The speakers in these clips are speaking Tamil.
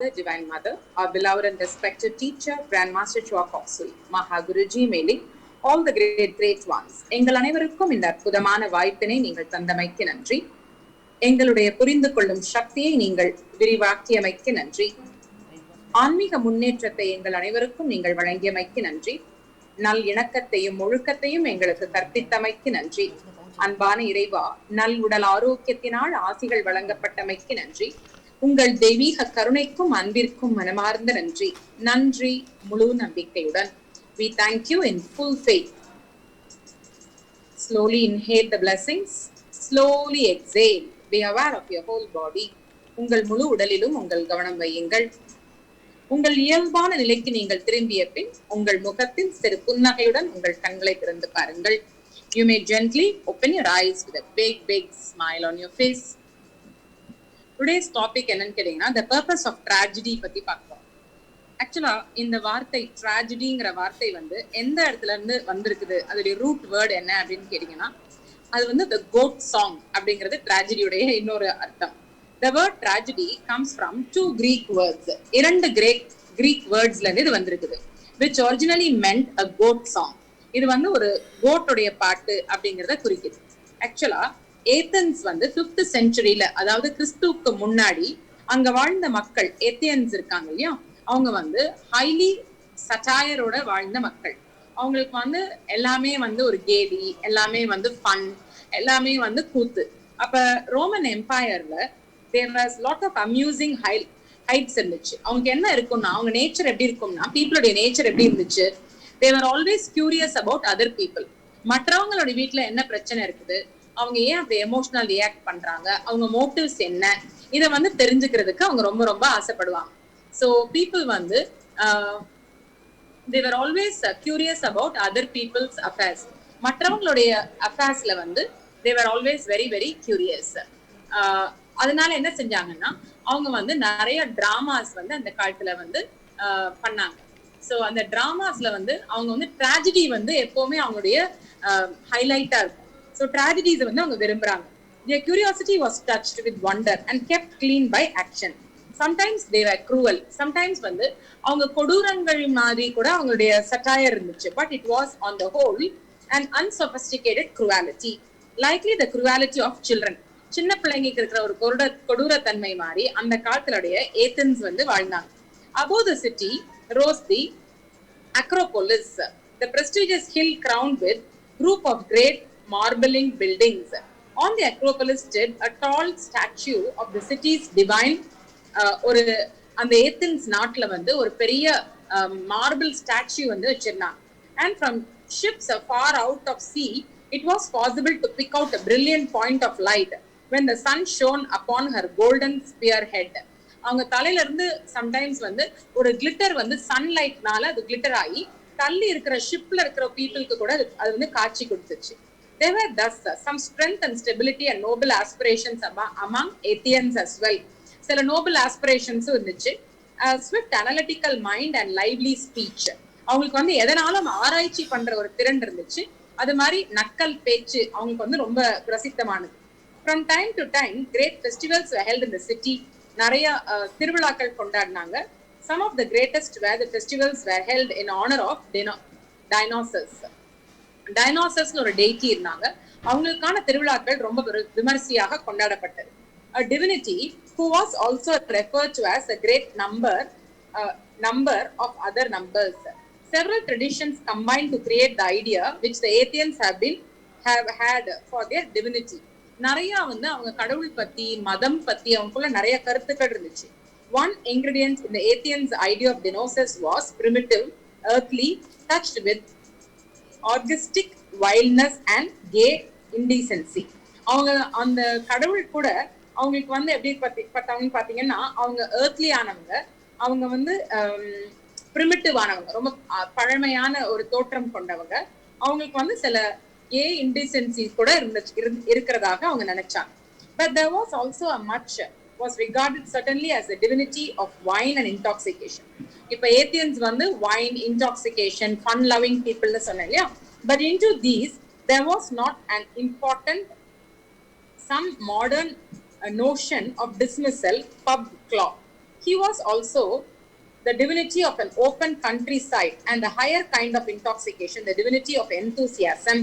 the Divine Mother, our beloved and respected teacher, Grandmaster Chua Koksui, Mahaguruji Meli, all the great ones. எங்கள் அனைவருக்கும் இந்த அற்புதமான வாய்ப்பினை நீங்கள் தந்தமைக்கு நன்றி. எங்களுடைய புரிந்து கொள்ளும் சக்தியை நீங்கள் விரிவாக்கியமைக்கு நன்றி. ஆன்மீக முன்னேற்றத்தை எங்கள் அனைவருக்கும் நீங்கள் வழங்கியமைக்கு நன்றி. நல் இணக்கத்தையும் ஒழுக்கத்தையும் எங்களுக்கு கற்பித்தமைக்கு நன்றி. அன்பான இறைவா, நல் உடல் ஆரோக்கியத்தினால் ஆசிகள் வழங்கப்பட்டமைக்கு நன்றி. உங்கள் தெய்வீக கருணைக்கும் அன்பிற்கும் மனமார்ந்த நன்றி. நன்றி முழு நம்பிக்கையுடன். We thank you in full faith. Slowly inhale the blessings. Slowly exhale. Be aware of your whole body. உங்கள் முழு உடலிலும் உங்கள் கவனம் வையுங்கள். உங்கள் இயல்பான நிலைக்கு நீங்கள் திரும்பிய பின் உங்கள் முகத்தில் சிறு புன்னகையுடன் உங்கள் கண்களை திறந்து பாருங்கள். You may gently open your eyes with a big smile on your face. Today's topic என்னன்னு கேட்டீங்கன்னா the purpose of tragedy பத்தி பார்க்கலாம். ஆக்சுவலா இந்த வார்த்தை ட்ராஜடிங்கிற வார்த்தை எந்த இடத்துல இருந்து வந்திருக்குது, அதோடைய ரூட் வேர்டு என்ன அப்படின்னு கேட்டீங்கன்னா அது the goat song அப்படிங்கிறது ட்ராஜடியுடைய இன்னொரு அர்த்தம். The word tragedy comes from two Greek words. இரண்டு Greek wordsல இருந்து இது வந்திருக்குது, which originally meant a goat song. இது ஒரு கோட்டுடைய பாட்டு அப்படிங்கிறத குறிக்குது. ஆக்சுவலா ஏத்தன்ஸ் 5th செஞ்சுரியில, அதாவது கிறிஸ்துவுக்கு முன்னாடி அங்க வாழ்ந்த மக்கள், ஏத்தியன்ஸ் இருக்காங்க இல்லையா, அவங்க ஹைலி சட்டாயரோட வாழ்ந்த மக்கள். அவங்களுக்கு எல்லாமே ஒரு கேலி, எல்லாமே ஃபன், எல்லாமே கூத்து. அப்ப Roman எம்பையர்ல there was lot of amusing heights இருந்துச்சு. அவங்க என்ன இருக்கும்னா, அவங்க நேச்சர் எப்படி இருக்கும்னா, பீப்புளுடைய நேச்சர் எப்படி இருந்துச்சு, they were always curious about other people. மற்றவங்களோட வீட்டுல என்ன பிரச்சனை இருக்குது, அவங்க ஏன் அப்படி எமோஷனல் ரியாக்ட் பண்றாங்க, அவங்க மோட்டிவ்ஸ் என்ன, இதை தெரிஞ்சுக்கிறதுக்கு அவங்க ரொம்ப ரொம்ப ஆசைப்படுவாங்க. So people they were always curious about other people's affairs. மற்றவங்களுடைய அஃபேர்ஸ்ல they were always very curious. அதனால என்ன செஞ்சாங்கன்னா, அவங்க நிறைய டிராமாஸ் அந்த காலத்துல பண்ணாங்க. ஸோ அந்த டிராமாஸ்ல அவங்க ட்ராஜடி எப்பவுமே அவங்களுடைய ஹைலைட்டா இருக்கும். So tragedies அவங்க விரும்புறாங்க. Their curiosity was touched with wonder and kept clean by action. Sometimes they were cruel. Sometimes அவங்க கொடூரங்கள் மாதிரி கூட அவங்களுடைய satire இருந்துச்சு. But it was on the whole an unsophisticated cruelty. Likely the cruelty of children. சின்ன பிள்ளைங்களுக்கு இருக்கிற ஒரு கொடூர தன்மை மாதிரி அந்த காலத்துடைய ஏத்தன்ஸ் வாழ்ந்தாங்க. Above the city rose the Acropolis, the prestigious hill crowned with group of great marbling buildings. On the Acropolis stood a tall statue of the city's divine. ஒரு அந்த ஏத்தன்ஸ் நாட்டுல ஒரு பெரிய மார்பிள் ஸ்டாச்சு வச்சிருந்தாங்க. And from ships far out of sea, it was possible to pick out a brilliant point of light when the sun shone upon her golden spearhead. அவங்க தலையில இருந்து சம்டைம்ஸ் ஒரு கிளிட்டர் சன்லைட்னால அது கிளிட்டர் ஆகி தள்ளி இருக்கிற ஷிப்ல இருக்கிற பீப்புளுக்கு கூட அது காட்சி கொடுத்துச்சு. There were thus some strength and stability and noble aspirations among Athenians as well. சில noble aspirations இருந்துச்சு. Swift analytical mind and lively speech. அவங்களுக்கு எதனாலும் ஆராய்ச்சி பண்ற ஒரு திறன் இருந்துச்சு. அது மாதிரி நக்கல் பேச்சு அவங்களுக்கு ரொம்ப பிரசித்தமானது. From time to time great festivals were held in the city. நிறைய திருவிழாக்கள் கொண்டாடினாங்க. Some of the greatest were the festivals were held in honor of Dionysus. டைனோசஸ்னு ஒரு டெய்டி இருந்தாங்க. அவங்களுக்கான திருவிழாக்கள் ரொம்ப விமர்சையாக கொண்டாடப்பட்டது. A divinity who was also referred to as a great number of other numbers. Several traditions combined to create the idea which the Athenians have had for their divinity. நிறைய அவங்க கடவுள் பத்தி, மதம் பத்தி அவங்களுக்குள்ள நிறைய கருத்துக்கள் இருந்துச்சு. One ingredient in the Athenians' idea of Dionysus was primitive, earthly, touched with orgiastic wildness and gay indecency. அவங்க அந்த கடவுள் கூட அவங்களுக்கு எப்படி பார்த்தவங்க பாத்தீங்கன்னா, அவங்க ஏர்த்லி ஆனவங்க, அவங்க பிரிமிட்டிவ் ஆனவங்க, ரொம்ப பழமையான ஒரு தோற்றம் கொண்டவங்க. அவங்களுக்கு சில கே இன்டீசென்சி கூட இருக்கிறதாக அவங்க நினைச்சாங்க. But there was also a much was regarded certainly as a divinity of wine and intoxication. இப்ப ஏத்தியன்ஸ் wine, intoxication, fun loving people னு சொன்னேன் இல்லையா. But into these there was not an important some modern notion of dismissal, pub claw. He was also the divinity of an open countryside and the higher kind of intoxication, the divinity of enthusiasm,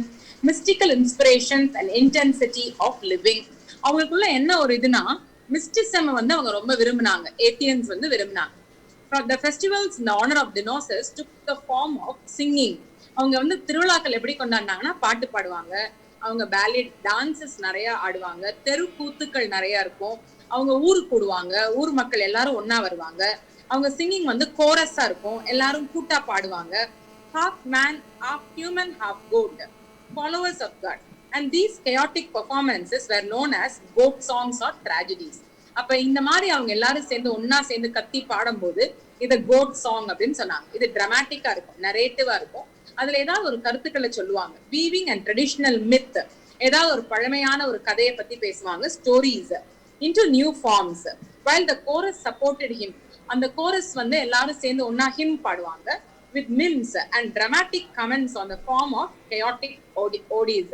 mystical inspirations and intensity of living. அவங்களுக்குள்ள என்ன ஒரு இதுனா மிஸ்டிசம் வந்து அவங்க ரொம்ப விரும்பினாங்க. ஏத்தியன்ஸ் வந்து விரும்பினாங்க. The festivals in the honor of Dionysus took the form of singing. அவங்க வந்து திருவிழாக்கள் எப்படி கொண்டாடினாங்கன்னா பாட்டு பாடுவாங்க, அவங்க பேலட் டான்சஸ் நிறைய ஆடுவாங்க, தெரு கூத்துக்கள் நிறைய இருக்கும், அவங்க ஊரு கூடுவாங்க, ஊர் மக்கள் எல்லாரும் ஒன்னா வருவாங்க, அவங்க சிங்கிங் வந்து கோரஸா இருக்கும், எல்லாரும் கூட்டா பாடுவாங்க. half man, half human, half goat, followers of God. And these chaotic performances were known as goat songs or tragedies. அப்ப இந்த மாதிரி அவங்க எல்லாரும் சேர்ந்து ஒன்னா சேர்ந்து கத்தி பாடும்போது இத கோட் சாங் அப்படின்னு சொன்னாங்க. இது டிராமாட்டிக்கா இருக்கும், நரேட்டிவா இருக்கும், அதுல ஏதாவது ஒரு கருத்துக்களை சொல்லுவாங்க. வீவிங் அண்ட் ட்ரெடிஷனல் மித், ஏதாவது ஒரு பழமையான ஒரு கதையை பத்தி பேசுவாங்க, stories into new forms. While the chorus supported him, அந்த கோரஸ் வந்து எல்லாரும் சேர்ந்து ஒன்னா ஹிம் பாடுவாங்க with mims and dramatic comments on the form of chaotic odies.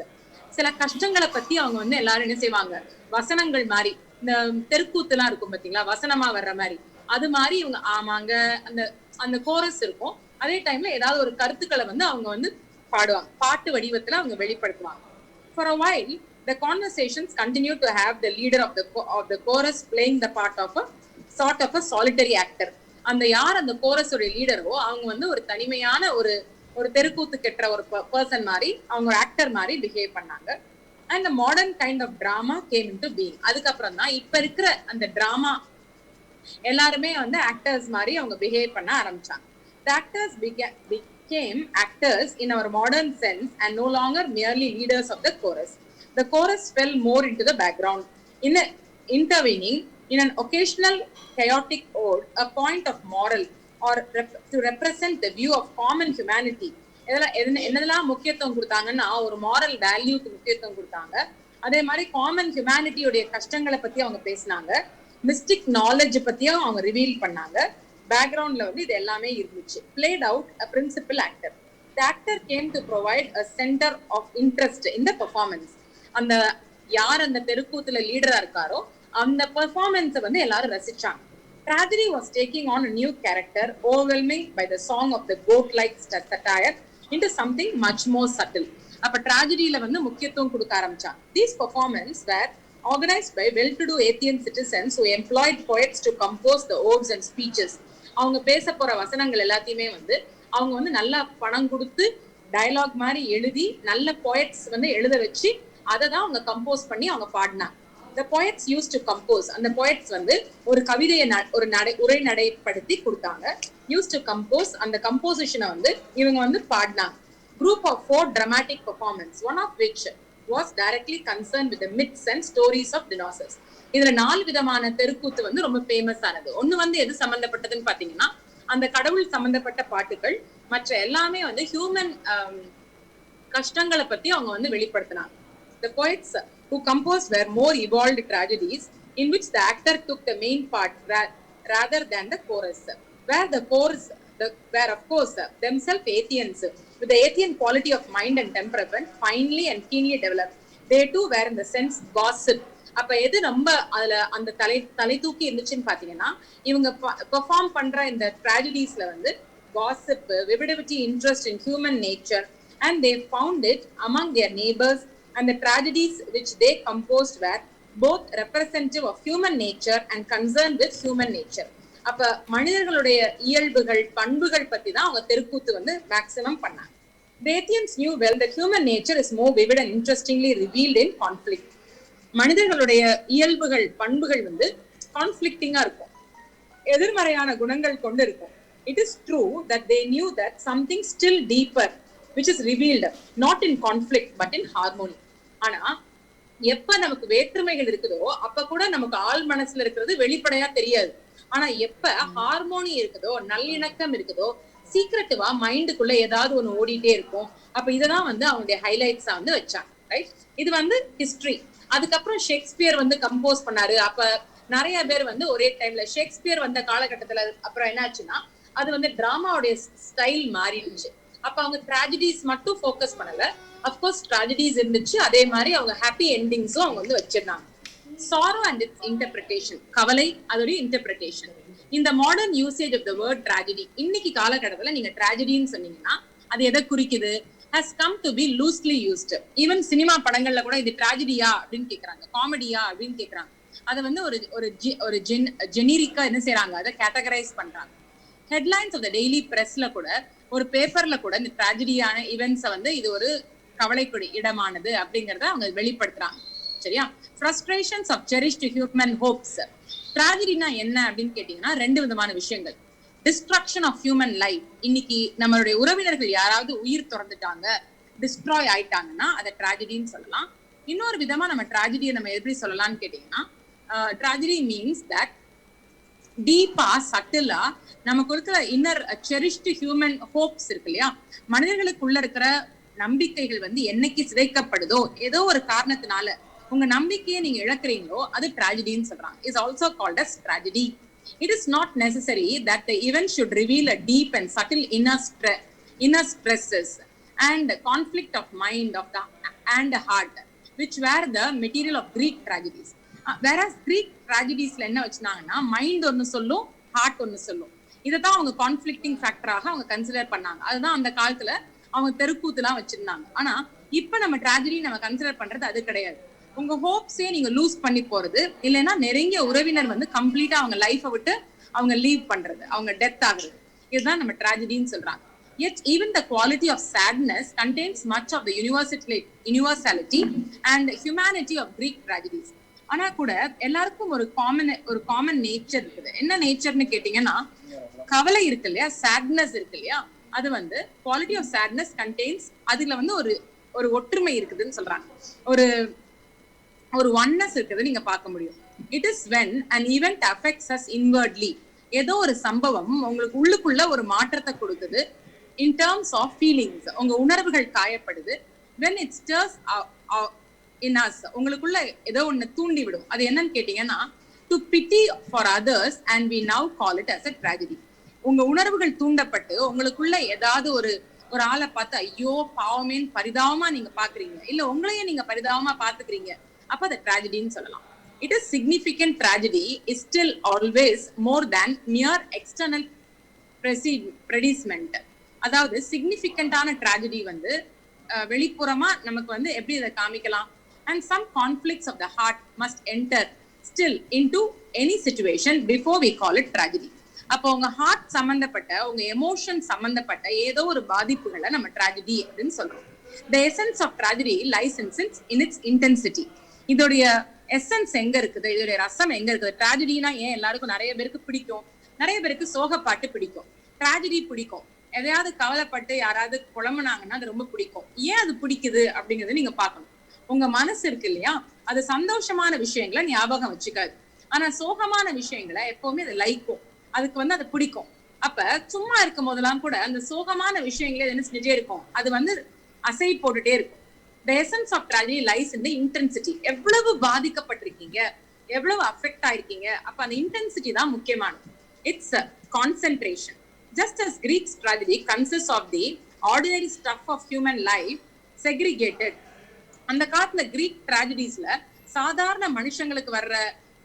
சில கஷ்டங்களை பத்தி அவங்க வந்து எல்லாரும் என்ன செய்வாங்க, வசனங்கள் மாதிரி, இந்த தெருக்கூத்து எல்லாம் இருக்கும் பாத்தீங்களா, வசனமா வர்ற மாதிரி, அது மாதிரி இவங்க ஆமாங்க அந்த அந்த கோரஸ் இருக்கும். அதே டைம்ல ஏதாவது ஒரு கருத்துக்களை வந்து அவங்க வந்து பாடுவாங்க, பாட்டு வடிவத்துல அவங்க வெளிப்படுத்துவாங்க. For a while the conversations continued to have the leader of the chorus playing the part of a sort of a solitary actor. அந்த யார் அந்த கோரஸோட லீடரோ அவங்க வந்து ஒரு தனிமையான ஒரு ஒரு தெருக்கூத்து கெட்டுற ஒரு பர்சன் மாதிரி, அவங்க ஒரு ஆக்டர் மாதிரி பிஹேவ் பண்ணாங்க. And the modern kind of drama came into being. அதுக்கப்புறம் தான் இப்ப இருக்கிற அந்த டிராமா எல்லாருமே வந்து ஆக்டர்ஸ் மாதிரி அவங்க பிஹேவ் பண்ண ஆரம்பிச்சாங்க. The actors became actors in our modern sense and no longer merely leaders of the chorus. The chorus fell more into the background, intervening in an occasional chaotic ode, a point of moral, or to represent the view of common humanity. என்னதெல்லாம் முக்கியத்துவம் கொடுத்தாங்கன்னா ஒரு மாரல் வேல்யூக்கு முக்கியத்துவம் கொடுத்தாங்க. அதே மாதிரி காமன் ஹியூமனிட்டியோடைய கஷ்டங்களை பத்தி அவங்க பேசினாங்க, மிஸ்டிக் நாலேஜ் பத்தியும் அவங்க ரிவீல் பண்ணாங்க. பேக்ரவுண்ட்ல வந்து இது எல்லாமே இருந்துச்சு. Played out a principal actor. The actor came to provide a center of interest in the performance. அந்த யார் அந்த தெருக்கூத்துல லீடரா இருக்காரோ அந்த பெர்ஃபார்மன்ஸை வந்து எல்லாரும் ரசிச்சாங்க. Tragedy was taking on a new character, overwhelming by the song of the goat-like satire into something much more subtle. அப்ப tragedy-ல வந்து முக்கியத்துவம் கொடுக்க ஆரம்பிச்சாங்க. These performances were organized by well-to-do Athenian citizens who employed poets to compose the odes and speeches. அவங்க பேச போற வசனங்கள் எல்லாத்தையுமே வந்து அவங்க வந்து நல்லா பணம் கொடுத்து டயலாக் மாதிரி எழுதி நல்ல போயட்ஸ் வந்து எழுத வச்சு அதை தான் அவங்க கம்போஸ் பண்ணி அவங்க பாடினாங்க. The poets used to compose. அந்த poets வந்து ஒரு கவிதையை ஒரு உரை நடைப்படுத்தி கொடுத்தாங்க. Used to compose. அந்த கம்போசிஷனை வந்து இவங்க வந்து பாடினாங்க. Group of 4 dramatic performance, one of which was directly concerned with the myths and stories of Dionysus. இதுல 4 விதமான தெருக்கூத்து வந்து ரொம்ப ஃபேமஸ் ஆனது. ஒண்ணு வந்து எது சம்பந்தப்பட்டதுன்னு பாத்தீங்கன்னா அந்த கடவுள் சம்பந்தப்பட்ட பாட்டுகள், மற்ற எல்லாமே வந்து ஹியூமன் கஷ்டங்களை பத்தி அவங்க வந்து வெளிப்படுத்தினாங்க. The poets who composed were more evolved tragedies in which the actor took the main part rather than the chorus, where the chorus were of course themselves Athenians with the Athenian quality of mind and temperament finely and keenly developed. They too were in the sense gossip. அப்ப எது ரொம்ப அதுல அந்த தலை தூக்கி இருந்துச்சுன்னு பாத்தீங்கன்னா இவங்க பெர்ஃபார்ம் பண்ற இந்த tragediesல வந்து gossip, vividity, interest in human nature, and they found it among their neighbors. And the tragedies which they composed were both representative of human nature and concerned with human nature. அப்ப மனிதர்களுடைய இயல்புகள் பண்புகள் பத்தி தான் அவங்க தெருக்கூத்து வந்து மேக்ஸிமம் பண்ணாங்க. The Athenians knew well that human nature is more vivid and interestingly revealed in conflict. மனிதர்களுடைய இயல்புகள் பண்புகள் வந்து கான்ஃப்ளிக்டிங்கா இருக்கும், எதிர்மறையான குணங்கள் கொண்டு இருக்கும். It is true that they knew that something still deeper which is revealed not in conflict but in harmony. ஆனா எப்ப நமக்கு வேற்றுமைகள் இருக்குதோ அப்ப கூட நமக்கு ஆள் மனசுல இருக்கிறது வெளிப்படையா தெரியாது. ஆனா எப்ப ஹார்மோனி இருக்குதோ, நல்லிணக்கம் இருக்குதோ, சீக்ரெட்டிவா மைண்டுக்குள்ள ஏதாவது ஒண்ணு ஓடிட்டே இருக்கும். அப்ப இதெல்லாம் வந்து அவங்களுடைய ஹைலைட்ஸா வந்து வச்சாங்க. ரைட், இது வந்து ஹிஸ்டரி. அதுக்கப்புறம் ஷேக்ஸ்பியர் வந்து கம்போஸ் பண்ணாரு. அப்ப நிறைய பேர் வந்து ஒரே டைம்ல ஷேக்ஸ்பியர் வந்த காலகட்டத்துல அப்புறம் என்ன ஆச்சுன்னா அது வந்து டிராமாவுடைய ஸ்டைல் மாறிடுச்சு. அப்ப அவங்க ட்ராஜடிஸ் மட்டும் ஃபோக்கஸ் பண்ணல, அஃப்கோர்ஸ் ட்ராஜடிஸ் இருந்துச்சு, அதே மாதிரி அவங்க ஹாப்பி எண்டிங்ஸும் அவங்க வந்து வச்சிருந்தாங்க. Sorrow and its interpretation, கவலை அதோட இன்டர்பிரேஷன். இந்த modern usage of the word tragedy, இன்னைக்கு காலகட்டத்துல நீங்க ட்ராஜடின்னு சொன்னீங்கன்னா அது எதை குறிக்குது? has come to be loosely used. Even cinema படங்கள்ல கூட இது ட்ராஜடியா அப்படின்னு கேக்குறாங்க, காமெடியா அப்படின்னு கேக்குறாங்க. அதை வந்து ஒரு ஜெனரிக்கா என்ன செய்யறாங்க, அதை கேட்டகரைஸ் பண்றாங்க. ஹெட்லைன்ஸ் ஆஃப் த டெய்லி பிரஸ்ல கூட, ஒரு பேப்பர்ல கூட இந்த ட்ராஜடியான ஈவெண்ட்ஸை வந்து இது ஒரு கவலைக்குடி இடமானது அப்படிங்கறத அவங்க வெளிப்படுத்துறாங்க. சரியா? Frustrations of cherished human hopes. ட்ராஜடினா என்ன அப்படின்னு கேட்டீங்கன்னா ரெண்டு விதமான விஷயங்கள். Destruction of human life. இன்னைக்கு நம்மளுடைய உறவினர்கள் யாராவது உயிர் துறந்துட்டாங்க, டிஸ்ட்ராய் ஆயிட்டாங்கன்னா அதை ட்ராஜடின்னு சொல்லலாம். இன்னொரு விதமா நம்ம ட்ராஜடியை நம்ம எப்படி சொல்லலாம்னு கேட்டீங்கன்னா, ட்ராஜடி மீன்ஸ் தட் டீப்பா சட்டிலா நமக்கு இருக்கிற இன்னர் செரிஷ்டு ஹியூமன் ஹோப்ஸ் இருக்கு இல்லையா, மனிதர்களுக்குள்ள இருக்கிற நம்பிக்கைகள் வந்து என்னைக்கு சிதைக்கப்படுதோ, ஏதோ ஒரு காரணத்தினால உங்க நம்பிக்கையை நீங்க இழக்கிறீங்களோ, அது ட்ராஜடின்னு சொல்றாங்க. Is also called as tragedy. It is not necessary that the event should reveal a deep and subtle inner stresses and conflict of mind of the and heart, which were the material of Greek tragedies. Whereas Greek tragedies ல என்ன வச்சுனாங்கன்னா மைண்ட் ஒன்னு சொல்லும், ஹார்ட் ஒன்னு சொல்லும். இதைதான் அவங்க கான்ஃபிளிக்டிங் ஃபேக்டராக அவங்க கன்சிடர் பண்ணாங்க. அதுதான் அந்த காலத்துல அவங்க தெருக்கூத்துலாம் வச்சிருந்தாங்க. ஆனா இப்ப நம்ம ட்ராஜடி நம்ம கன்சிடர் பண்றது அது கிடையாது. உங்க ஹோப்ஸே நீங்க லூஸ் பண்ணி போறது, இல்லைன்னா நெருங்கிய உறவினர் வந்து கம்ப்ளீட்டா அவங்க லைஃபை விட்டு அவங்க லீவ் பண்றது, அவங்க டெத் ஆகுறது, இதுதான் நம்ம ட்ராஜடின்னு சொல்றாங்க. Yet even the quality of sadness contains much of the universality and humanity of Greek tragedies. ஆனா கூட எல்லாருக்கும் ஒரு காமன் நேச்சர் இருக்குது. என்ன நேச்சர்னு கேட்டீங்கன்னா, கவலை இருக்கு இல்லையா, sadness இருக்கு இல்லையா, அது வந்து quality of sadness contains, அதுல வந்து ஒரு ஒற்றுமை இருக்குதுன்னு சொல்றாங்க, ஒரு ஒன்னஸ் இருக்குது நீங்க பார்க்க முடியும். It is when an event affects us inwardly. ஏதோ ஒரு சம்பவம் உங்களுக்கு உள்ளுக்குள்ள ஒரு மாற்றத்தை கொடுக்குது. in terms of feelings, உங்க உணர்வுகள் காயப்படுது. when it stirs in us, உங்களுக்குள்ள ஏதோ ஒண்ணு தூண்டி விடும். அது என்னன்னு கேட்டீங்கன்னா, to pity for others and we now call it as a tragedy. உங்க உணர்வுகள் தூண்டப்பட்டு உங்களுக்குள்ள ஏதாவது ஒரு ஆளை பார்த்து ஐயோ பாவமேன்னு பரிதாபமா நீங்க பாக்குறீங்க, இல்ல உங்களையே நீங்க பரிதாபமா பாத்துக்கிறீங்க, அப்ப அதை ட்ராஜடின்னு சொல்லலாம். It is significant tragedy is still always more than mere external predicament. அதாவது சிக்னிஃபிகண்டான ட்ராஜடி வந்து வெளிப்புறமா நமக்கு வந்து எப்படி இதை காமிக்கலாம். And some conflicts of the heart must enter still into any situation before we call it tragedy. அப்போ உங்க ஹார்ட் சம்பந்தப்பட்ட, உங்க எமோஷன் சம்பந்தப்பட்ட ஏதோ ஒரு பாதிப்புகளை நம்ம ட்ராஜடி அப்படின்னு சொல்றோம். The essence of tragedy lies in its intensity. இதோடைய எசன்ஸ் எங்க இருக்குது, இதோடைய ரசம் எங்க இருக்குது? ட்ராஜடினா ஏன் எல்லாருக்கும், நிறைய பேருக்கு பிடிக்கும், நிறைய பேருக்கு சோகப்பாட்டு பிடிக்கும், ட்ராஜடி பிடிக்கும். எதையாவது கவலைப்பட்டு யாராவது புலம்புனாங்கன்னா அது ரொம்ப பிடிக்கும். ஏன் அது பிடிக்குது அப்படிங்கறத நீங்க பார்க்கணும். உங்க மனசு இருக்கு இல்லையா, அது சந்தோஷமான விஷயங்களை ஞாபகம் வச்சுக்காது, ஆனா சோகமான விஷயங்களை எப்பவுமே அது லைக்கும், அதுக்கு வந்து அது பிடிக்கும். அப்ப சும்மா இருக்கும் போதெல்லாம் கூட அந்த சோகமான விஷயங்களே என்ன செஞ்சுட்டே இருக்கும், அது வந்து அசை போட்டுட்டே இருக்கும். The essence of tragedy lies in the intensity. எவ்வளவு பாதிக்கப்பட்டிருக்கீங்க, எவ்வளவு அஃபெக்ட் ஆயிருக்கீங்க, அப்ப அந்த இன்டென்சிட்டி தான் முக்கியமானது. It's concentration. Just as Greek's tragedy consists of the ordinary stuff of human life segregated. அந்த காலத்துல கிரீக் ட்ராஜடிஸ்ல சாதாரண மனுஷங்களுக்கு வர்ற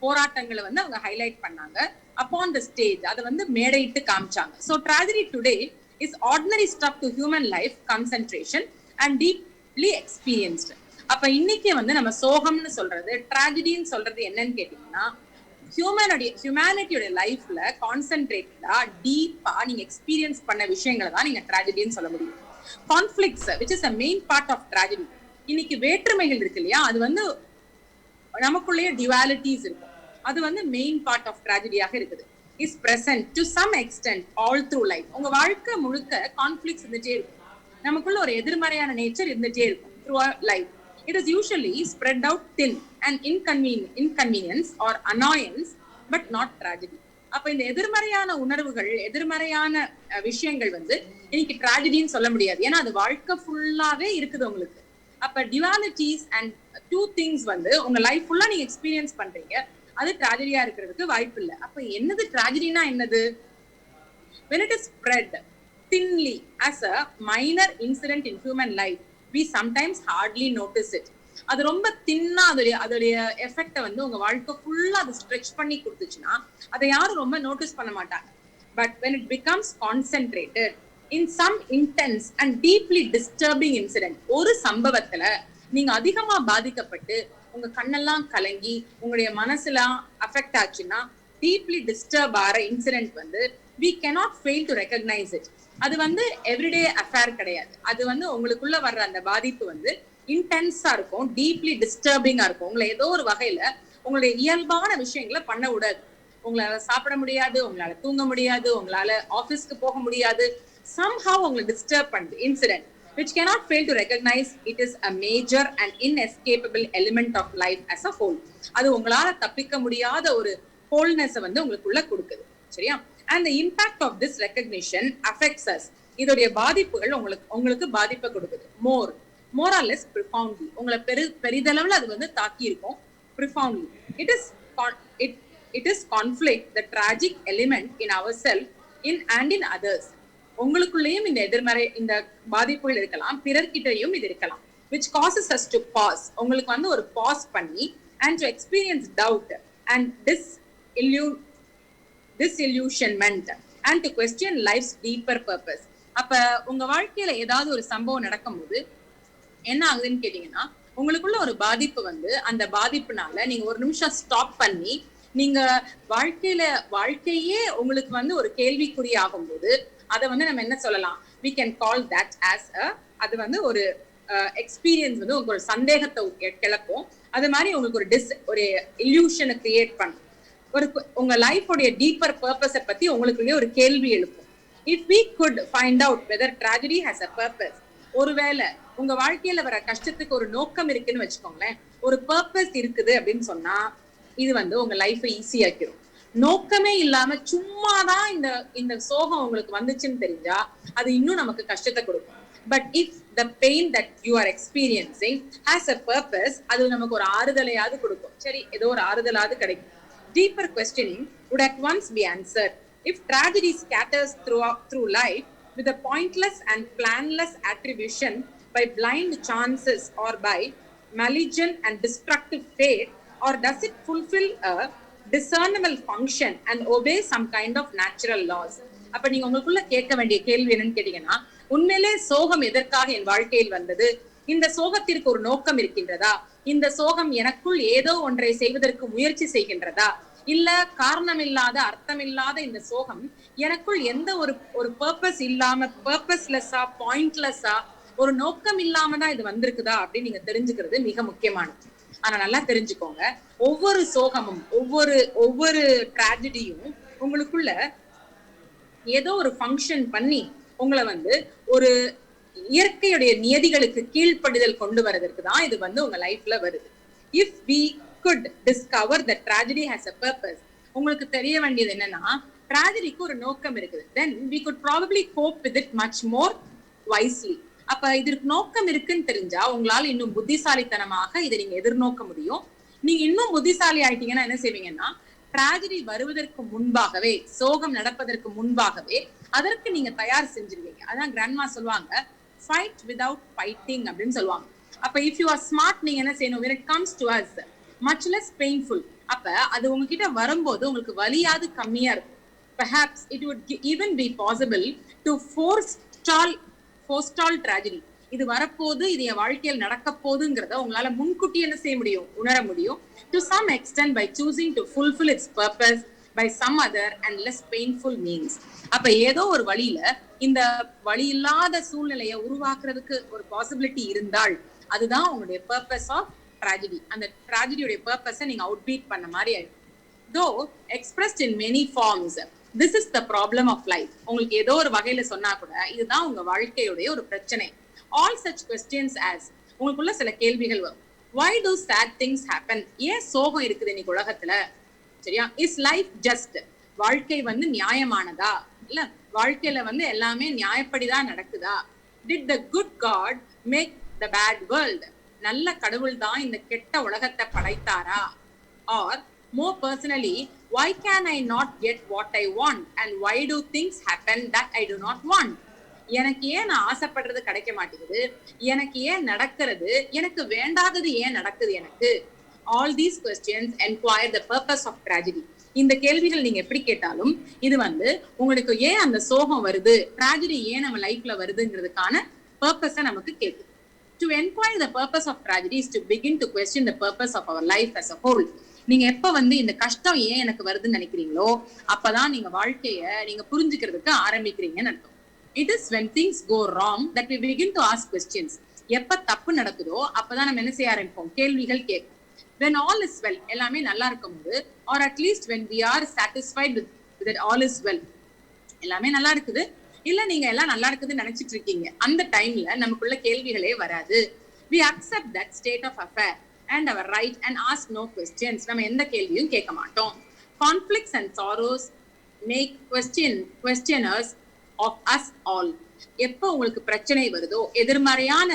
போராட்டங்களை வந்து அவங்க ஹைலைட் பண்ணாங்க. upon the stage அதை வந்து மேடையிட்டு காமிச்சாங்க. So tragedy today is ordinary stuff to human life concentration and deeply experienced. அப்ப இன்னைக்கு வந்து நம்ம சோகம்னு சொல்றது, ட்ராஜடின்னு சொல்றது என்னன்னு கேட்டீங்கன்னா, ஹியூமனிட்டியோட லைஃப்ல கான்சென்ட்ரேட்டடா டீப்பா நீங்க எக்ஸ்பீரியன்ஸ் பண்ண விஷயங்களை தான் நீங்க ட்ராஜடின்னு சொல்ல முடியும். கான்ஃபிளிக்ட்ஸ் which is a main part of tragedy. இன்னைக்கு வேற்றுமைகள் இருக்கு இல்லையா, அது வந்து நமக்குள்ளேயே dualities இருக்கும், அது வந்து மெயின் பார்ட் ஆஃப் ட்ராஜடியாக இருக்குது. Is present to some extent all through life. உங்க வாழ்க்கை முழுக்க கான்ஃபிளிக்ட்ஸ் இருந்துட்டே இருக்கும், நமக்குள்ள ஒரு எதிர்மறையான நேச்சர் இருந்துட்டே இருக்கும் throughout life. It is usually spread out thin and inconvenience or annoyance but not tragedy. அப்ப இந்த எதிர்மறையான உணர்வுகள், எதிர்மறையான விஷயங்கள் வந்து இன்னைக்கு ட்ராஜடின்னு சொல்ல முடியாது, ஏன்னா அது வாழ்க்கை ஃபுல்லாவே இருக்குது உங்களுக்கு. அப்ப dualities and two things வந்து உங்க லைஃப் ஃபுல்லா நீங்க எக்ஸ்பீரியன்ஸ் பண்றீங்க, அது ட்ராஜடியா இருக்கிறதுக்கு வாய்ப்பு இல்லை. அப்ப என்னது ட்ராஜடினா என்னது? when it is spread thinly as a minor incident in human life, we sometimes hardly notice it. அது ரொம்ப தின்னா அதோடைய எஃபெக்ட வந்து உங்க வாழ்க்கை ஃபுல்லா அது ஸ்ட்ரெச் பண்ணி கொடுத்துச்சுன்னா அதை யாரும் ரொம்ப நோட்டீஸ் பண்ண மாட்டாங்க. But when it becomes concentrated in some intense and deeply disturbing incident, ஒரு சம்பவத்துல நீங்க அதிகமா பாதிக்கப்பட்டு உங்க கண்ணெல்லாம் கலங்கி உங்களுடைய மனசுலாம் அஃபெக்ட் ஆச்சுன்னா, டீப்லி டிஸ்டர்ப் ஆற இன்சிடென்ட் வந்து we cannot fail to recognize it. அது வந்து எவ்ரிடே அஃபேர் கிடையாது. அது வந்து உங்களுக்குள்ள வர்ற அந்த பாதிப்பு வந்து இன்டென்ஸா இருக்கும், டீப்லி டிஸ்டர்பிங்கா இருக்கும். உங்களை ஏதோ ஒரு வகையில உங்களுடைய இயல்பான விஷயங்களை பண்ண விடாது. உங்களால சாப்பிட முடியாது, உங்களால தூங்க முடியாது, உங்களால ஆபீஸ்க்கு போக முடியாது. somehow உங்களை டிஸ்டர்ப் பண்ணுது incident which cannot fail to recognize it is a major and inescapable element of life as a whole. அது உங்களால தப்பிக்க முடியாத ஒரு wholeness வந்து உங்களுக்குள்ள கொடுக்குது. சரியா? and the impact of this recognition affects us. இதோடைய பாதிப்புகள் உங்களுக்கு பாதிப்பை கொடுக்குது. more or less profoundly. உங்களை பெரிதளவுல அது வந்து தாக்கி இருக்கும். profoundly. It is conflict, the tragic element in ourselves and in others. உங்களுக்குள்ளேயும் இந்த எதிர்மறை இந்த பாதிப்புகள் இருக்கலாம், பிறர்கிட்டையும் இது இருக்கலாம். which causes us to pause. உங்களுக்கு வந்து ஒரு பாஸ் பண்ணி and to experience doubt and disillusionment and to question life's deeper purpose. அப்ப உங்க வாழ்க்கையில ஏதாவது ஒரு சம்பவம் நடக்கும்போது என்ன ஆகுதுன்னு கேட்டீங்கன்னா, உங்களுக்குள்ள ஒரு பாதிப்பு வந்து அந்த பாதிப்புனால நீங்க ஒரு நிமிஷம் ஸ்டாப் பண்ணி நீங்க வாழ்க்கையே உங்களுக்கு வந்து ஒரு கேள்விக்குறி ஆகும்போது அதை வந்து நம்ம என்ன சொல்லலாம், we can call that as அது வந்து ஒரு எக்ஸ்பீரியன்ஸ் வந்து உங்களுக்கு ஒரு சந்தேகத்தை கிளப்பும். அது மாதிரி உங்களுக்கு ஒரு இல்யூஷனை கிரியேட் பண்ணும். உங்க லைஃபோடைய டீப்பர் பர்பஸை பத்தி உங்களுக்குள்ளே ஒரு கேள்வி எழுப்பும். if we could find out whether tragedy has a purpose, ஒருவேளை உங்க வாழ்க்கையில வர கஷ்டத்துக்கு ஒரு நோக்கம் இருக்குன்னு வச்சுக்கோங்களேன், ஒரு பர்பஸ் இருக்குது அப்படின்னு சொன்னா இது வந்து உங்க லைஃபை ஈஸியாக்கிடும். நோக்கமே இல்லாம சும்மாதான் இந்த சோகம் உங்களுக்கு வந்துச்சுன்னு தெரிஞ்சா அது இன்னும் நமக்கு கஷ்டத்தை கொடுக்கும். But if the pain that you are experiencing has a purpose, அது நமக்கு ஒரு ஆறுதலையாவது கொடுக்கும். சரி, ஏதோ ஒரு ஆறுதலாவது கிடைக்கும். Deeper questioning would at once be answered. If tragedy scatters through life with a pointless and planless attribution by blind chances or by malignant and destructive fate, or does it fulfill a discernible function and obey some kind of natural laws? அப்ப நீங்க உங்களுக்குள்ள கேட்க வேண்டிய கேள்வி என்னன்னு கேட்டீங்கன்னா, உண்மையிலே சோகம் எதற்காக என் வாழ்க்கையில் வந்தது? இந்த சோகத்திற்கு ஒரு நோக்கம் இருக்கின்றதா? இந்த சோகம் எனக்குள் ஏதோ ஒன்றை செய்வதற்கு முயற்சி செய்கின்றதா? இல்ல காரணமில்லாத அர்த்தமில்லாத இந்த சோகம் எனக்குள் எந்த ஒரு பர்பஸ் இல்லாம, பர்பஸ்லெஸ்ஸா, பாயிண்ட்லெஸ்ஸா, ஒரு நோக்கம் இல்லாம தான் இது வந்திருக்குதா அப்படின்னு நீங்க தெரிஞ்சுக்கிறது மிக முக்கியமானது. ஆனா நல்லா தெரிஞ்சுக்கோங்க, ஒவ்வொரு சோகமும் ஒவ்வொரு டிராஜடியும் உங்களுக்குள்ள ஏதோ ஒரு ஃபங்க்ஷன் பண்ணி உங்களை வந்து ஒரு இயற்கையுடைய நியதிகளுக்கு கீழ்ப்படிதல் கொண்டு வரதற்கு தான் இது வந்து உங்க லைஃப்ல வருது. If we could discover the tragedy has a purpose, உங்களுக்கு தெரிய வேண்டியது என்னன்னா, ட்ராஜடிக்கு ஒரு நோக்கம் இருக்குது. Then we could probably cope with it much more wisely. அப்ப இதற்கு நோக்கம் இருக்குன்னு தெரிஞ்சா உங்களால இன்னும் புத்திசாலித்தனமாக இதை நீங்க எதிர்நோக்க முடியும். நீங்க இன்னும் புத்திசாலி ஆயிட்டீங்கன்னா என்ன செய்வீங்கன்னா, டிராஜடி வருவதற்கு முன்பாகவே, சோகம் நடப்பதற்கு முன்பாகவே அதற்கு நீங்க தயார் செஞ்சிருவீங்க. அதான் கிராண்ட்மா சொல்லுவாங்க, ஃபைட் வித்வுட் ஃபைட்டிங் அப்படின்னு சொல்லுவாங்க. அப்ப இஃப் யூ ஆர் ஸ்மார்ட், நீங்க என்ன செய்யணும், when it comes to us much less painful, அப்ப அது உங்ககிட்ட வரும்போது உங்களுக்கு வலியாவது கம்மியா இருக்கும். perhaps it would even be possible to forestall tragedy. இது வரப்போது, இது என் வாழ்க்கையில் நடக்க போதுங்கிறத உங்களால முன்கூட்டி என்ன செய்ய முடியும், உணர முடியும். to some extent by choosing to fulfill its purpose by some other and less painful means. அப்ப ஏதோ ஒரு வழியில இந்த வழி இல்லாத சூழ்நிலையை உருவாக்குறதுக்கு ஒரு பாசிபிலிட்டி இருந்தால் அதுதான் உங்களுடைய பர்பஸ் ஆஃப் ட்ராஜடி. அந்த ட்ராஜடியோட பர்பஸை நீங்க அவுட்பீட் பண்ண மாதிரி ஆயிடும். though expressed in many forms, this is the problem of life. உங்களுக்கு ஏதோ ஒரு வகையில சொன்னா கூட இதுதான் உங்க வாழ்க்கையுடைய ஒரு பிரச்சனை. all such questions as, உங்களுக்குள்ள சில கேள்விகள் வரும். why do sad things happen? ஏன் சோகம் இருக்குது இன்னைக்கு உலகத்துல? சரியா? is life just? வாழ்க்கை வந்து நியாயமானதா? இல்ல வாழ்க்கையில வந்து எல்லாமே நியாயப்படிதான் நடக்குதா? did the good God make the bad world? நல்ல கடவுள் தான் இந்த கெட்ட உலகத்தை படைத்தாரா? or more personally, why can I not get what I want and why do things happen that I do not want? எனக்கு ஏன் நான் ஆசைப்படுறது கிடைக்க மாட்டேங்குது, எனக்கு ஏன் நடக்கிறது, எனக்கு வேண்டாதது ஏன் நடக்குது எனக்கு. All these questions enquire the purpose of tragedy. இந்த கேள்விகள் நீங்க எப்படி கேட்டாலும் இது வந்து உங்களுக்கு ஏன் அந்த சோகம் வருது, tragedy ஏன் நம்ம லைஃப்ல வருதுங்கிறதுக்கான பர்பஸை நமக்கு கேட்குது. To enquire the purpose of tragedy is to begin to question the purpose of our life as a whole. நீங்க எப்ப வந்து இந்த கஷ்டம் ஏன் எனக்கு வருதுன்னு நினைக்கிறீங்களோ அப்பதான் நீங்க வாழ்க்கைய நீங்க புரிஞ்சுக்கிறதுக்கு ஆரம்பிக்கிறீங்கன்னு அர்த்தம். It is when things go wrong that we begin to ask questions. எப்ப தப்பு நடக்குதோ அப்பதான் நம்ம என்ன செய்ய ஆரம்பிப்போம், கேள்விகள் கேட்போம். When all is well, எல்லாமே நல்லா இருக்கும்போது, or at least when we are satisfied with that all is well, எல்லாமே நல்லா இருக்குது, இல்ல நீங்க எல்லாம் நல்லா இருக்குதுன்னு நினைச்சிட்டு இருக்கீங்க, அந்த டைம்ல நமக்குள்ள கேள்விகளே வராது. We accept that state of affair and our right and ask no questions. நம்ம எந்த கேள்வியும் கேட்க மாட்டோம். Conflicts and sorrows make questioners of us all. எப்போ உங்களுக்கு பிரச்சனை வருதோ, எதிர்மறையான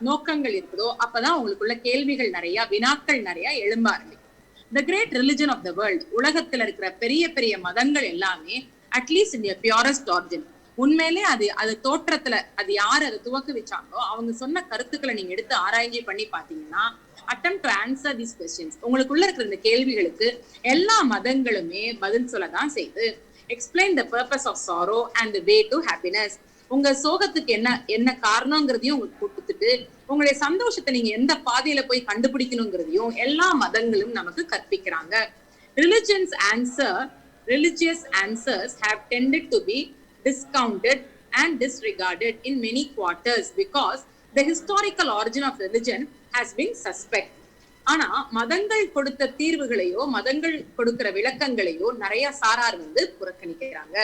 நோக்கங்கள் இருக்குதோ, அப்பதான் உங்களுக்குள்ள கேள்விகள் நிறைய, வினாக்கள் நிறைய எழும்ப ஆரம்பிக்கும். The great religion of the world, உலகத்துல இருக்கிற பெரிய பெரிய மதங்கள் எல்லாமே at least in their purest origin, உண்மையிலே அது தோற்றத்துல அது யாரு அதை துவக்க வச்சாங்களோ அவங்க சொன்ன கருத்துக்களை நீங்க எடுத்து ஆராய்ச்சி பண்ணி பாத்தீங்கன்னா, attempt to answer these questions, உங்களுக்குள்ள இருக்கிற இந்த கேள்விகளுக்கு எல்லா மதங்களுமே பதில் சொல்லதான் செய்து. Explain the purpose of sorrow and the way to happiness. உங்க சோகத்துக்கு என்ன காரணங்கிறதையும் உங்களுக்கு கொடுத்துட்டு, உங்களுடைய சந்தோஷத்தை நீங்க எந்த பாதையில போய் கண்டுபிடிக்கணுங்கிறதையும் எல்லா மதங்களும் நமக்கு கற்பிக்கிறாங்க. Religious answers have tended to be discounted and disregarded in many quarters because the historical origin of religion has been suspect. ஆனா மதங்கள் கொடுத்த தீர்வுகளையோ மதங்கள் கொடுக்கிற விளக்கங்களையோ நிறைய சாரார் வந்து புறக்கணிக்கிறாங்க.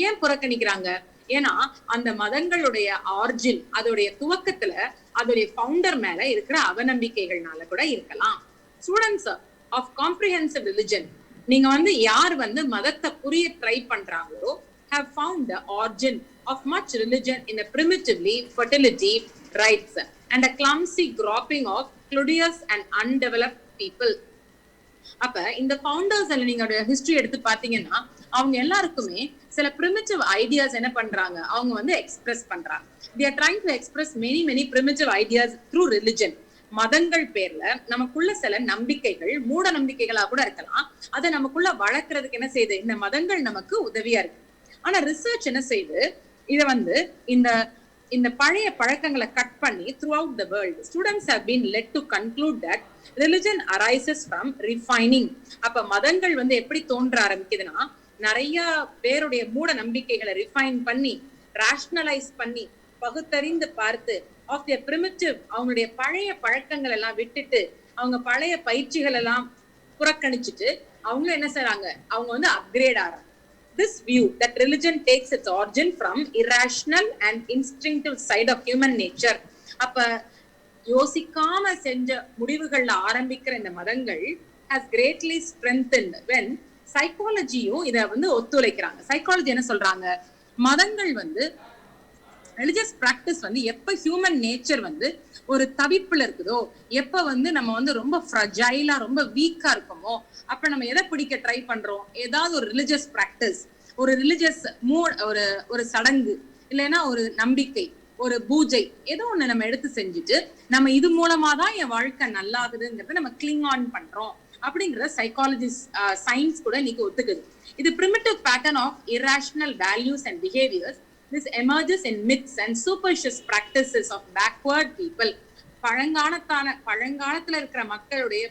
ஏன் புறக்கணிக்கிறாங்க? ஏன்னா அந்த மதங்களுடைய ஆரிஜின், அதோடைய துவக்கத்துல அதோடைய ஃபவுண்டர் மேல இருக்கிற அவநம்பிக்கைகள்னால கூட இருக்கலாம். ஸ்டூடெண்ட்ஸ் ஆஃப் காம்ப்ரிஹென்சிவ் ரிலிஜன், நீங்க வந்து யார் வந்து மதத்தை புரிய ட்ரை பண்றாங்களோ have found the origin of much religion in a primitively fertility rites and a clumsy groping of cludious and undeveloped people. அப்ப இந்த ஃபவுண்டர்ஸ் நீங்க ஹிஸ்டரி எடுத்து பாத்தீங்கன்னா அவங்க எல்லாருக்குமே சில primitive ideas என்ன பண்றாங்க, அவங்க வந்து எக்ஸ்பிரஸ் பண்றாங்க. they are trying to express many primitive ideas through religion. மதங்கள் பேர்ல நமக்குள்ள சில நம்பிக்கைகள், மூட நம்பிக்கைகளா கூட இருக்கலாம், அதை நமக்குள்ள வளர்க்கறதுக்கு என்ன செய்யுது, இந்த மதங்கள் நமக்கு உதவியா இருக்கு. ஆனா ரிசர்ச் என்ன செய்யுது, இத வந்து இந்த பழைய பழக்கங்களை கட் பண்ணி throughout the world students have been led to conclude that religion arises from refining. அப்ப மதங்கள் வந்து எப்படி தோன்ற ஆரம்பிக்குதுன்னா, நிறைய பேருடைய மூட நம்பிக்கைகளை ரிஃபைன் பண்ணி, ராஷனலைஸ் பண்ணி, பகுத்தறிந்து பார்த்து of their primitive, அவங்களுடைய பழைய பழக்கங்கள் எல்லாம் விட்டுட்டு, அவங்க பழைய பயிற்சிகள் எல்லாம் புறக்கணிச்சுட்டு அவங்க என்ன செய்றாங்க, அவங்க வந்து upgrade ஆறாங்க. This view that religion takes its origin from irrational and instinctive side of human nature. அப்ப யோசிக்காம செஞ்ச முடிவுகள்ல ஆரம்பிக்கிற இந்த மதங்கள் has greatly strengthened when சைக்காலஜியும் இத வந்து ஒத்துழைக்கிறாங்க. சைக்காலஜி என்ன சொல்றாங்க, மதங்கள் வந்து ரிலிஜியஸ் பிராக்டிஸ் வந்து எப்ப ஹியூமன் நேச்சர் வந்து ஒரு தவிப்புல இருக்குதோ, எப்ப வந்து நம்ம வந்து ரொம்ப ஃப்ரஜைலா ரொம்ப வீக்கா இருக்கோமோ, அப்ப நம்ம எதை பிடிக்க ட்ரை பண்றோம், ஏதாவது ஒரு ரிலிஜியஸ் பிராக்டிஸ், ஒரு ரிலிஜியஸ் ஒரு சடங்கு, இல்லைன்னா ஒரு நம்பிக்கை, ஒரு பூஜை, ஏதோ ஒண்ணு நம்ம எடுத்து செஞ்சுட்டு நம்ம இது மூலமா தான் என் வாழ்க்கை நல்லாகுதுங்கிறத நம்ம கிளிங் ஆன் பண்றோம் அப்படிங்கிற சைக்காலஜி சயின்ஸ் கூட இன்னைக்கு ஒத்துக்குது. இது primitive pattern of irrational values and behaviors. This emerges in myths and superstitious practices of backward people. பழங்காலத்துல இருக்கிற மக்களுடைய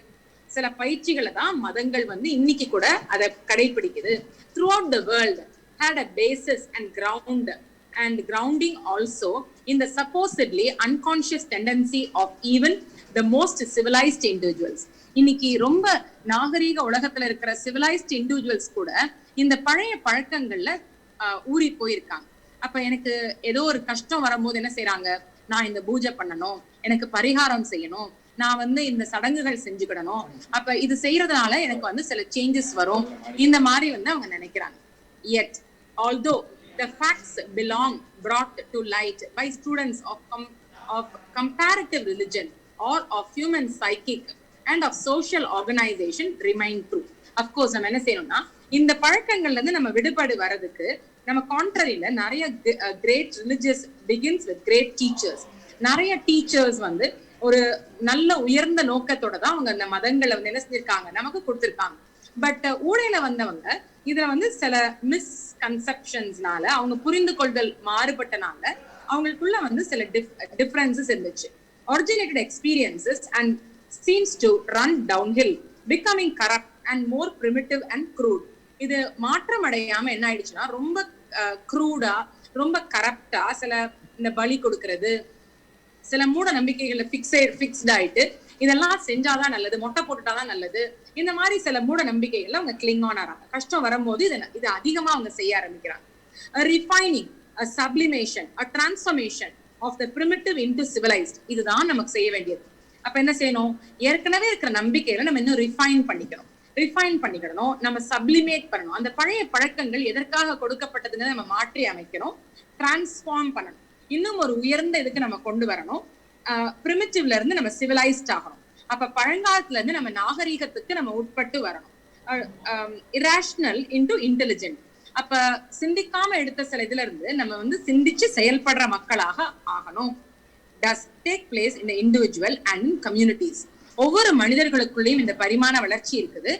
சில பயிற்சிகளை தான் மதங்கள் வந்து இன்னைக்கு கூட அதை கடைபிடிக்குது. Throughout the world had a basis and grounding also in the supposedly unconscious tendency of even the most civilized individuals. இன்னைக்கு ரொம்ப நாகரீக உலகத்துல இருக்கிற சிவிலைஸ்ட் இண்டிவிஜுவல்ஸ் கூட இந்த பழைய பழக்கங்கள்ல ஊறி போயிருக்காங்க. அப்ப எனக்கு ஏதோ ஒரு கஷ்டம் வரும்போது என்ன செய்யறாங்க, நான் இந்த பூஜை பண்ணணும், எனக்கு பரிகாரம் செய்யணும், நான் வந்து இந்த சடங்குகள் செஞ்சுக்கிடணும், அப்ப இது செய்யறதுனால எனக்கு வந்து சில சேஞ்சஸ் வரும், இந்த மாதிரி வந்து அவங்க நினைக்கிறாங்க. Yet, although the facts brought to light by students of comparative religion or of human psychic and of social organization remain true. Of course, நம்ம என்ன செய்யணும்னா இந்த பழக்கங்கள்ல இருந்து நம்ம விடுபடு வரதுக்கு நம்ம கான்ட்ரரியில நிறைய great religious begins with great teachers. நிறைய டீச்சர்ஸ் வந்து ஒரு நல்ல உயர்ந்த நோக்கத்தோட தான் அவங்க அந்த மதங்களை வந்து என்ன செஞ்சிருக்காங்க, நமக்கு கொடுத்திருக்காங்க. பட் ஊடையில வந்தவங்க இதுல வந்து சில மிஸ்கன்செப்ஷன்ஸ்னால, அவங்க புரிந்து கொள்தல் மாறுபட்டனால அவங்களுக்குள்ள வந்து சில டிஃபரன்சஸ் இருந்துச்சு. Originated experiences and seems to run downhill, becoming corrupt and more primitive and crude. இது மாற்றம் அடையாம என்ன ஆயிடுச்சுன்னா ரொம்ப க்ரூடா, ரொம்ப கரப்டா, சில இந்த பலி கொடுக்கறது, சில மூட நம்பிக்கைகள்ல பிக்ஸ்ட் ஆயிட்டு இதெல்லாம் செஞ்சாதான் நல்லது, மொட்டை போட்டுட்டாதான் நல்லது, இந்த மாதிரி சில மூட நம்பிக்கைகள்ல அவங்க கிளிங் ஆன் ஆறாங்க. கஷ்டம் வரும்போது இது அதிகமா அவங்க செய்ய ஆரம்பிக்கிறாங்க. Refining, sublimation, transformation of the primitive into civilized, இதுதான் நமக்கு செய்ய வேண்டியது. அப்ப என்ன செய்யணும், ஏற்கனவே இருக்கிற நம்பிக்கையில நம்ம இன்னும் ரிஃபைன் பண்ணிக்கணும், நம்ம சப்ளிமேட் பண்ணணும். அந்த பழைய பழக்கங்கள் எதற்காக கொடுக்கப்பட்டதுன்னு நம்ம மாற்றி அமைக்கணும், டிரான்ஸ்ஃபார்ம் பண்ணணும், இன்னும் ஒரு உயர்ந்த இதுக்கு நம்ம கொண்டு வரணும். பிரிமிட்டிவ்ல இருந்து நம்ம சிவிலைஸ்ட் ஆகணும். அப்ப பழங்காலத்துல இருந்து நம்ம நாகரீகத்துக்கு நம்ம உட்பட்டு வரணும். Irrational into intelligent. அப்ப சிந்திக்காம எடுத்த சில இதுல இருந்து நம்ம வந்து சிந்திச்சு செயல்படுற மக்களாக ஆகணும். does take place in the individual and communities. ஒவ்வொரு மனிதர்களுக்குள்ளேயும் இந்த பரிமாண வளர்ச்சி இருக்குது.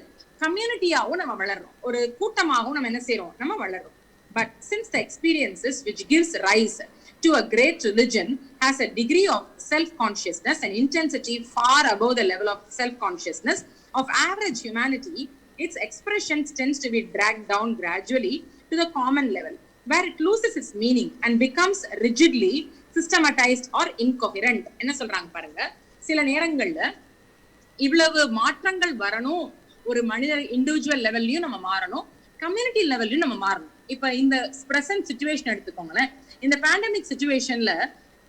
கம்யூனிட்டியாவும் நம்ம வளர்றோம், ஒரு கூட்டமாகவும் நம்ம என்ன செய்யறோம், நம்ம வளர்றோம். But since the experiences which gives rise to a great religion has a degree of self-consciousness and intensity far above the level of self-consciousness of average humanity, its expressions tends to be dragged down gradually to the common level, where it loses its meaning and becomes rigidly systematized or incoherent. என்ன சொல்றாங்க பாருங்க, சில நேரங்கள்ல இவ்வளவு மாற்றங்கள் வரணும், ஒரு மனிதர் இண்டிவிஜுவல் லெவல்லையும் நம்ம மாறணும், கம்யூனிட்டி லெவல்லையும் நம்ம மாறணும். இப்ப இந்த பிரசன்ட் சிச்சுவேஷன் எடுத்துக்கோங்களேன். இந்த பேண்டமிக் சிச்சுவேஷன்ல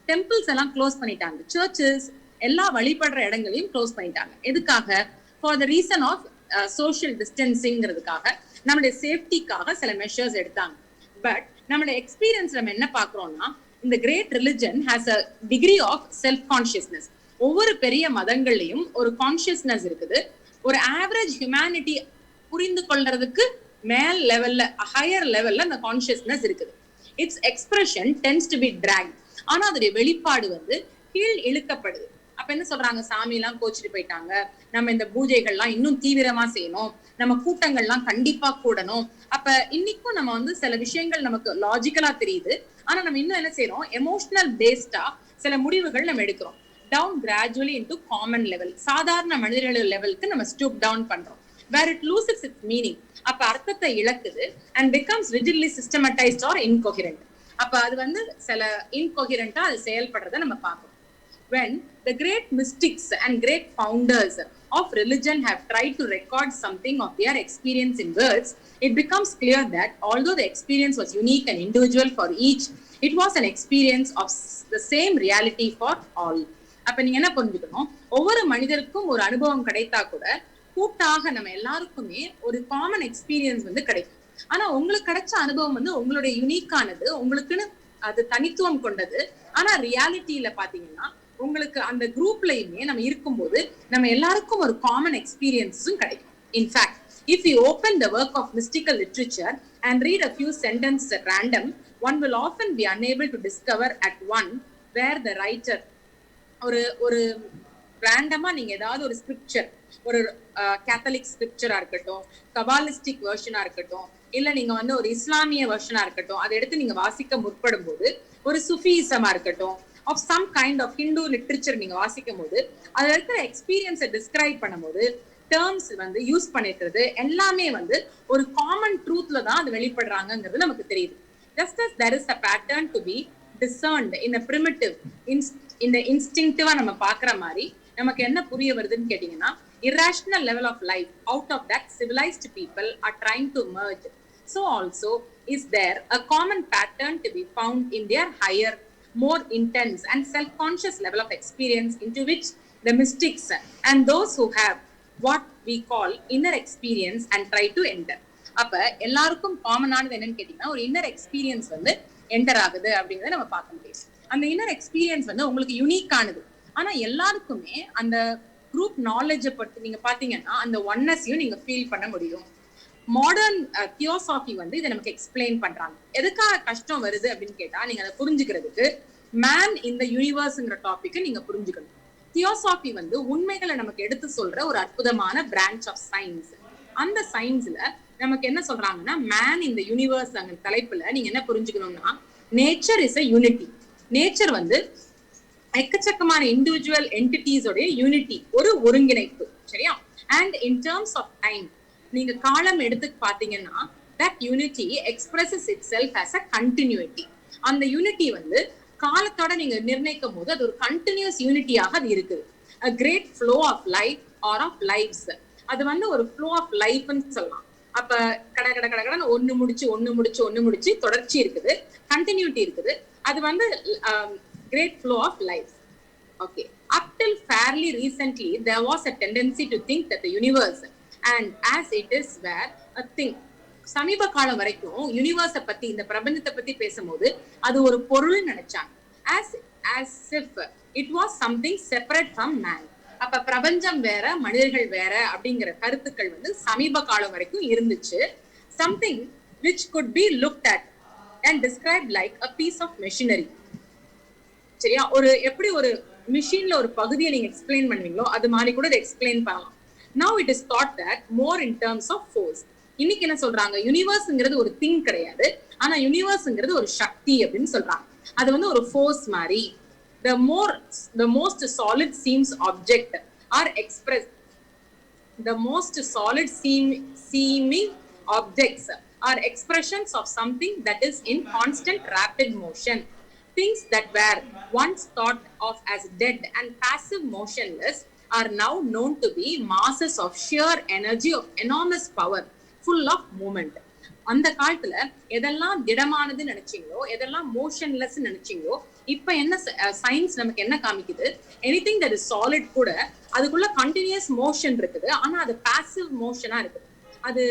டெம்பிள்ஸ் எல்லாம் க்ளோஸ் பண்ணிட்டாங்க, சர்ச்சஸ், எல்லா வழிபடுற இடங்களையும் க்ளோஸ் பண்ணிட்டாங்க. எதுக்காக? For the reason of social டிஸ்டன்சிங்கிறதுக்காக, நம்மளுடைய சேஃப்டிக்காக சில மெஷர்ஸ் எடுத்தாங்க. பட் நம்மளுடைய எக்ஸ்பீரியன்ஸ் நம்ம என்ன பாக்குறோம்னா, இந்த great religion has a degree of self consciousness. ஒவ்வொரு பெரிய மதங்கள்லயும் ஒரு கான்சியஸ்னஸ் இருக்குது. ஒரு ஆவரேஜ் ஹியூமனிட்டி புரிந்து கொள்றதுக்கு மேல் லெவல்ல, ஹையர் லெவல்ல அந்த கான்சியஸ்னஸ் இருக்குது. Its expression tends to be drag. ஆனா அதோடைய வெளிப்பாடு வந்து கீழ் இழுக்கப்படுது. அப்ப என்ன சொல்றாங்க, சாமி எல்லாம் கோச்சிட்டு போயிட்டாங்க, நம்ம இந்த பூஜைகள்லாம் இன்னும் தீவிரமா செய்யணும், நம்ம கூட்டங்கள்லாம் கண்டிப்பா கூடணும். அப்ப இன்னைக்கும் நம்ம வந்து சில விஷயங்கள் நமக்கு லாஜிக்கலா தெரியுது, ஆனா நம்ம இன்னும் என்ன செய்யறோம், எமோஷனல் பேஸ்டா சில முடிவுகள் நம்ம எடுக்கிறோம். Down gradually into common level, சாதாரண மனிதர்கள் லெவலுக்கு நம்ம ஸ்டூப் டவுன் பண்றோம். where it loses its meaning, அப்ப அர்த்தத்தை இழக்குது and becomes rigidly systematized or incoherent. அப்ப அது வந்து சில incoherent அது செயல்படுறத நம்ம பார்க்கிறோம். When the great mystics and great founders of religion have tried to record something of their experience in words, it becomes clear that although the experience was unique and individual for each, it was an experience of the same reality for all. அப்ப நீங்க என்ன புரிஞ்சுக்கணும், ஒவ்வொரு மனிதருக்கும் ஒரு அனுபவம் கிடைத்தா கூட கூட்டாக நம்ம எல்லாருக்குமே ஒரு காமன் எக்ஸ்பீரியன்ஸ் வந்து கிடைக்கும். ஆனா உங்களுக்கு கிடைச்ச அனுபவம் வந்து உங்களுடைய யூனிக்கானது, உங்களுக்குன்னு அது தனித்துவம் கொண்டது. ஆனா ரியாலிட்டியில பாத்தீங்கன்னா உங்களுக்கு அந்த குரூப்லயுமே நம்ம இருக்கும்போது நம்ம எல்லாருக்கும் ஒரு காமன் எக்ஸ்பீரியன்ஸும் கிடைக்கும். In fact, if you open the work of mystical literature and read a few sentences at random, one will often be unable to discover at one where the writer ஒரு ரேண்டமா நீங்க ஏதாவது ஒரு ஸ்கிரிப்சர், ஒரு கேத்தலிக் ஸ்கிரிப்சரா இருக்கட்டும், கபாலிஸ்டிக் வெர்ஷனா இருக்கட்டும், இல்ல நீங்க வந்து ஒரு இஸ்லாமிய வெர்ஷனா இருக்கட்டும், அதை எடுத்து நீங்க வாசிக்க முற்படும் போது, ஒரு சுஃபிசமா இருக்கட்டும், of some kind of Hindu literature நீங்க வாசிக்கும் போது அதுல இருக்கிற எக்ஸ்பீரியன்ஸை டிஸ்கிரைப் பண்ணும்போது டேர்ம்ஸ் வந்து யூஸ் பண்ணிருக்கிறது எல்லாமே வந்து ஒரு காமன் ட்ரூத்ல தான் அது வெளிப்படுறாங்கிறது நமக்கு தெரியுது. Just as there is a pattern to be discerned in a primitive, இந்த இன்ஸ்டிங்டிவா நம்ம பாக்குற மாதிரி நமக்கு என்ன புரிய வருதுன்னு கேட்டீங்கன்னா, irrational level of life out of that civilized people are trying to merge. So also is there a common pattern to be found in their higher, more intense and self-conscious level of experience into which the mystics and those who have what we call inner experience and try to enter. அப்ப எல்லாருக்கும் காமனானது என்னன்னு கேட்டீங்கன்னா, ஒரு இன்னர் எக்ஸ்பீரியன்ஸ் வந்து என்டர் ஆகுது அப்படிங்கறத நம்ம பார்க்க முடியும். அந்த இன்னர் எக்ஸ்பீரியன்ஸ் வந்து உங்களுக்கு யூனிக்கானது. ஆனா எல்லாருக்குமே அந்த குரூப் நாலேஜை பத்தி நீங்க பாத்தீங்கன்னா அந்த ஒன்னஸையும் நீங்க ஃபீல் பண்ண முடியும். மாடர்ன் தியோசாபி வந்து இதை நமக்கு எக்ஸ்பிளைன் பண்றாங்க. எதுக்காக கஷ்டம் வருது அப்படின்னு கேட்டா, நீங்க அதை புரிஞ்சுக்கிறதுக்கு மேன் இந்த யூனிவர்ஸ்ங்கிற டாபிக் நீங்க புரிஞ்சுக்கணும். தியோசாபி வந்து உண்மைகளை நமக்கு எடுத்து சொல்ற ஒரு அற்புதமான பிரான்ச் ஆஃப் சயின்ஸ். அந்த சயின்ஸ்ல நமக்கு என்ன சொல்றாங்கன்னா, மேன் இந்த யூனிவர்ஸ் அங்க தலைப்புல நீங்க என்ன புரிஞ்சுக்கணும்னா, nature is a unity. Nature வந்து எக்கச்சக்கமான இண்டிவிஜுவல் என்டிட்டிஸோடைய யூனிட்டி, ஒரு ஒருங்கிணைப்பு. சரியா? And in terms of time, நீங்க காலம் எடுத்து பாத்தீங்கன்னா, that unity expresses itself as a continuity. அந்த யூனிட்டி வந்து காலத்தோட நீங்க நிர்ணயிக்கும் போது அது ஒரு கண்டினியூஸ் யூனிட்டியாக அது இருக்குது. a great flow of life or of lives. அது வந்து ஒரு flow of life ன்னு சொல்லலாம். அப்ப கட கட கட கடன்னு ஒண்ணு முடிச்சு தொடர்ச்சி இருக்குது, கண்டினியூட்டி இருக்குது. அது வந்து great flow of life. Okay. Up till fairly recently, there was a tendency to think that the universe and as it is were a thing. சமீப காலம் வரைக்கும் யூனிவர்ஸை பத்தி, இந்த பிரபஞ்சத்தை பத்தி பேசும்போது அது ஒரு பொருள் நினைச்சாங்க. as if it was something separate from man. அப்ப பிரபஞ்சம் வேற, மனிதர்கள் வேற அப்படிங்கிற கருத்துக்கள் வந்து சமீப காலம் வரைக்கும் இருந்துச்சு. something which could be looked at and described like a piece of machinery. சரியா? ஒரு எப்படி ஒரு மிஷின்ல ஒரு பகுதியை நீங்க எக்ஸ்பிளைன் பண்ணுவீங்களோ அது மாதிரி கூட இதை எக்ஸ்பிளைன் பண்ணலாம். now it is thought that more in terms of force. இன்னைக்கு என்ன சொல்றாங்க, யூனிவர்ஸ்ங்கிறது ஒரு திங் கிடையாது, ஆனா யூனிவர்ஸ்ங்கிறது ஒரு சக்தி அப்படின்னு சொல்றாங்க. அது வந்து ஒரு ஃபோர்ஸ் மாதிரி. the most solid seems object are expressed. the most solid seeming objects are expressions of something that is in constant rapid motion. Things that were once thought of as dead and passive motionless are now known to be masses of sheer energy of enormous power, full of movement. அந்த காலத்துல எதெல்லாம் திடமானது நினைச்சீங்களோ, எதெல்லாம் மோஷன்லெஸ் நினைச்சீங்களோ, இப்ப என்ன சயின்ஸ் நமக்கு என்ன காமிக்குது, எனிதிங் தட் இஸ் சாலிட் கூட அதுக்குள்ள கண்டினியூஸ் மோஷன் இருக்குது, ஆனா அது பாசிவ் மோஷனா இருக்குது. அது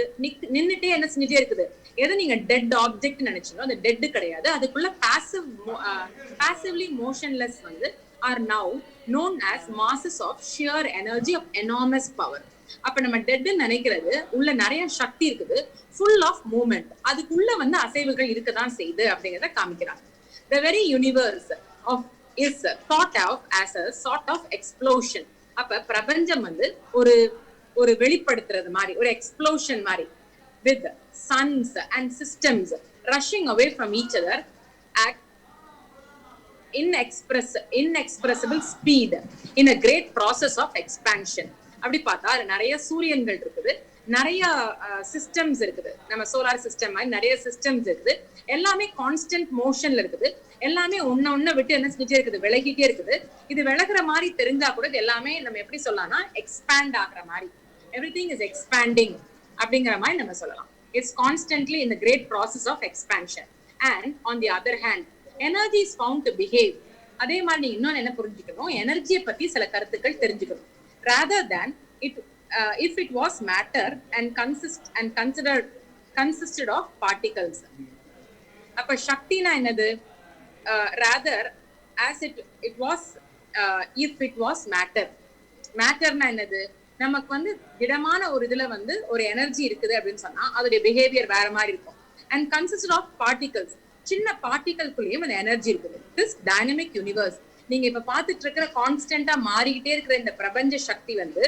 நின்னுட்டே என்ன செஞ்சுட்டே இருக்குது. எதை நீங்க டெட் ஆப்ஜெக்ட் நினைச்சீங்களோ அது டெட் கிடையாது, அதுக்குள்ள பாசிவ்லி மோஷன்லெஸ் வந்து are now known as masses of sheer energy of enormous power. அப்ப நம்ம டெட் நினைக்கிறது உள்ள நிறைய சக்தி இருக்குது, ஃபுல் ஆஃப் மூவ்மெண்ட், அதுக்குள்ள வந்து அசைவுகள் இருக்கதான் செய்யுது அப்படிங்கிறத காமிக்கிறாங்க. the very universe of is thought of as a sort of explosion. அப்ப பிரபஞ்சம் வந்து ஒரு வெளிப்படுத்துறது மாதிரி, ஒரு எக்ஸ்ப்ளோஷன் மாதிரி, with suns and systems rushing away from each other at inexpressible speed in a great process of expansion. அப்படி பார்த்தா நிறைய சூரியன்கள் இருக்குது, நிறைய சிஸ்டம்ஸ் இருக்குது, நம்ம சோலார் சிஸ்டம் மாதிரி நிறைய சிஸ்டம்ஸ் இருக்குது, எல்லாமே கான்ஸ்டன்ட் மோஷன்ல இருக்குது, எல்லாமே ஒன்ன விட்டு என்ன செஞ்சுட்டே இருக்குது, விலகிட்டே இருக்குது. இது விலகுற மாதிரி தெரிஞ்சா கூட இது எல்லாமே நம்ம எப்படி சொல்லலாம்னா எக்ஸ்பேண்ட் ஆகுற மாதிரி, everything is expanding அப்படிங்கிற மாதிரி நம்ம சொல்லலாம். It's constantly in the great process of expansion. And on the other hand, energy is found to behave. அதே மாதிரி நீங்க இன்னொன்னு என்ன புரிஞ்சுக்கணும், எனர்ஜியை பத்தி சில கருத்துக்கள் தெரிஞ்சுக்கணும். rather than it if it was matter and consisted of particles. அப்ப சக்தினா என்னது, rather as it was if it was matterனா என்னது, நமக்கு வந்து திடமான ஒரு இதுல வந்து ஒரு எனர்ஜி இருக்குது அப்படின்னு சொன்னா அதோடைய பிஹேவியர் வேற மாதிரி இருக்கும். and consisted of particles, சின்ன பார்ட்டிகல்குள்ளேயும் அந்த எனர்ஜி இருக்குது. this dynamic universe, நீங்க இப்ப பாத்துட்டு இருக்கிற கான்ஸ்டன்டா மாறிக்கிட்டே இருக்கிற இந்த பிரபஞ்ச சக்தி வந்து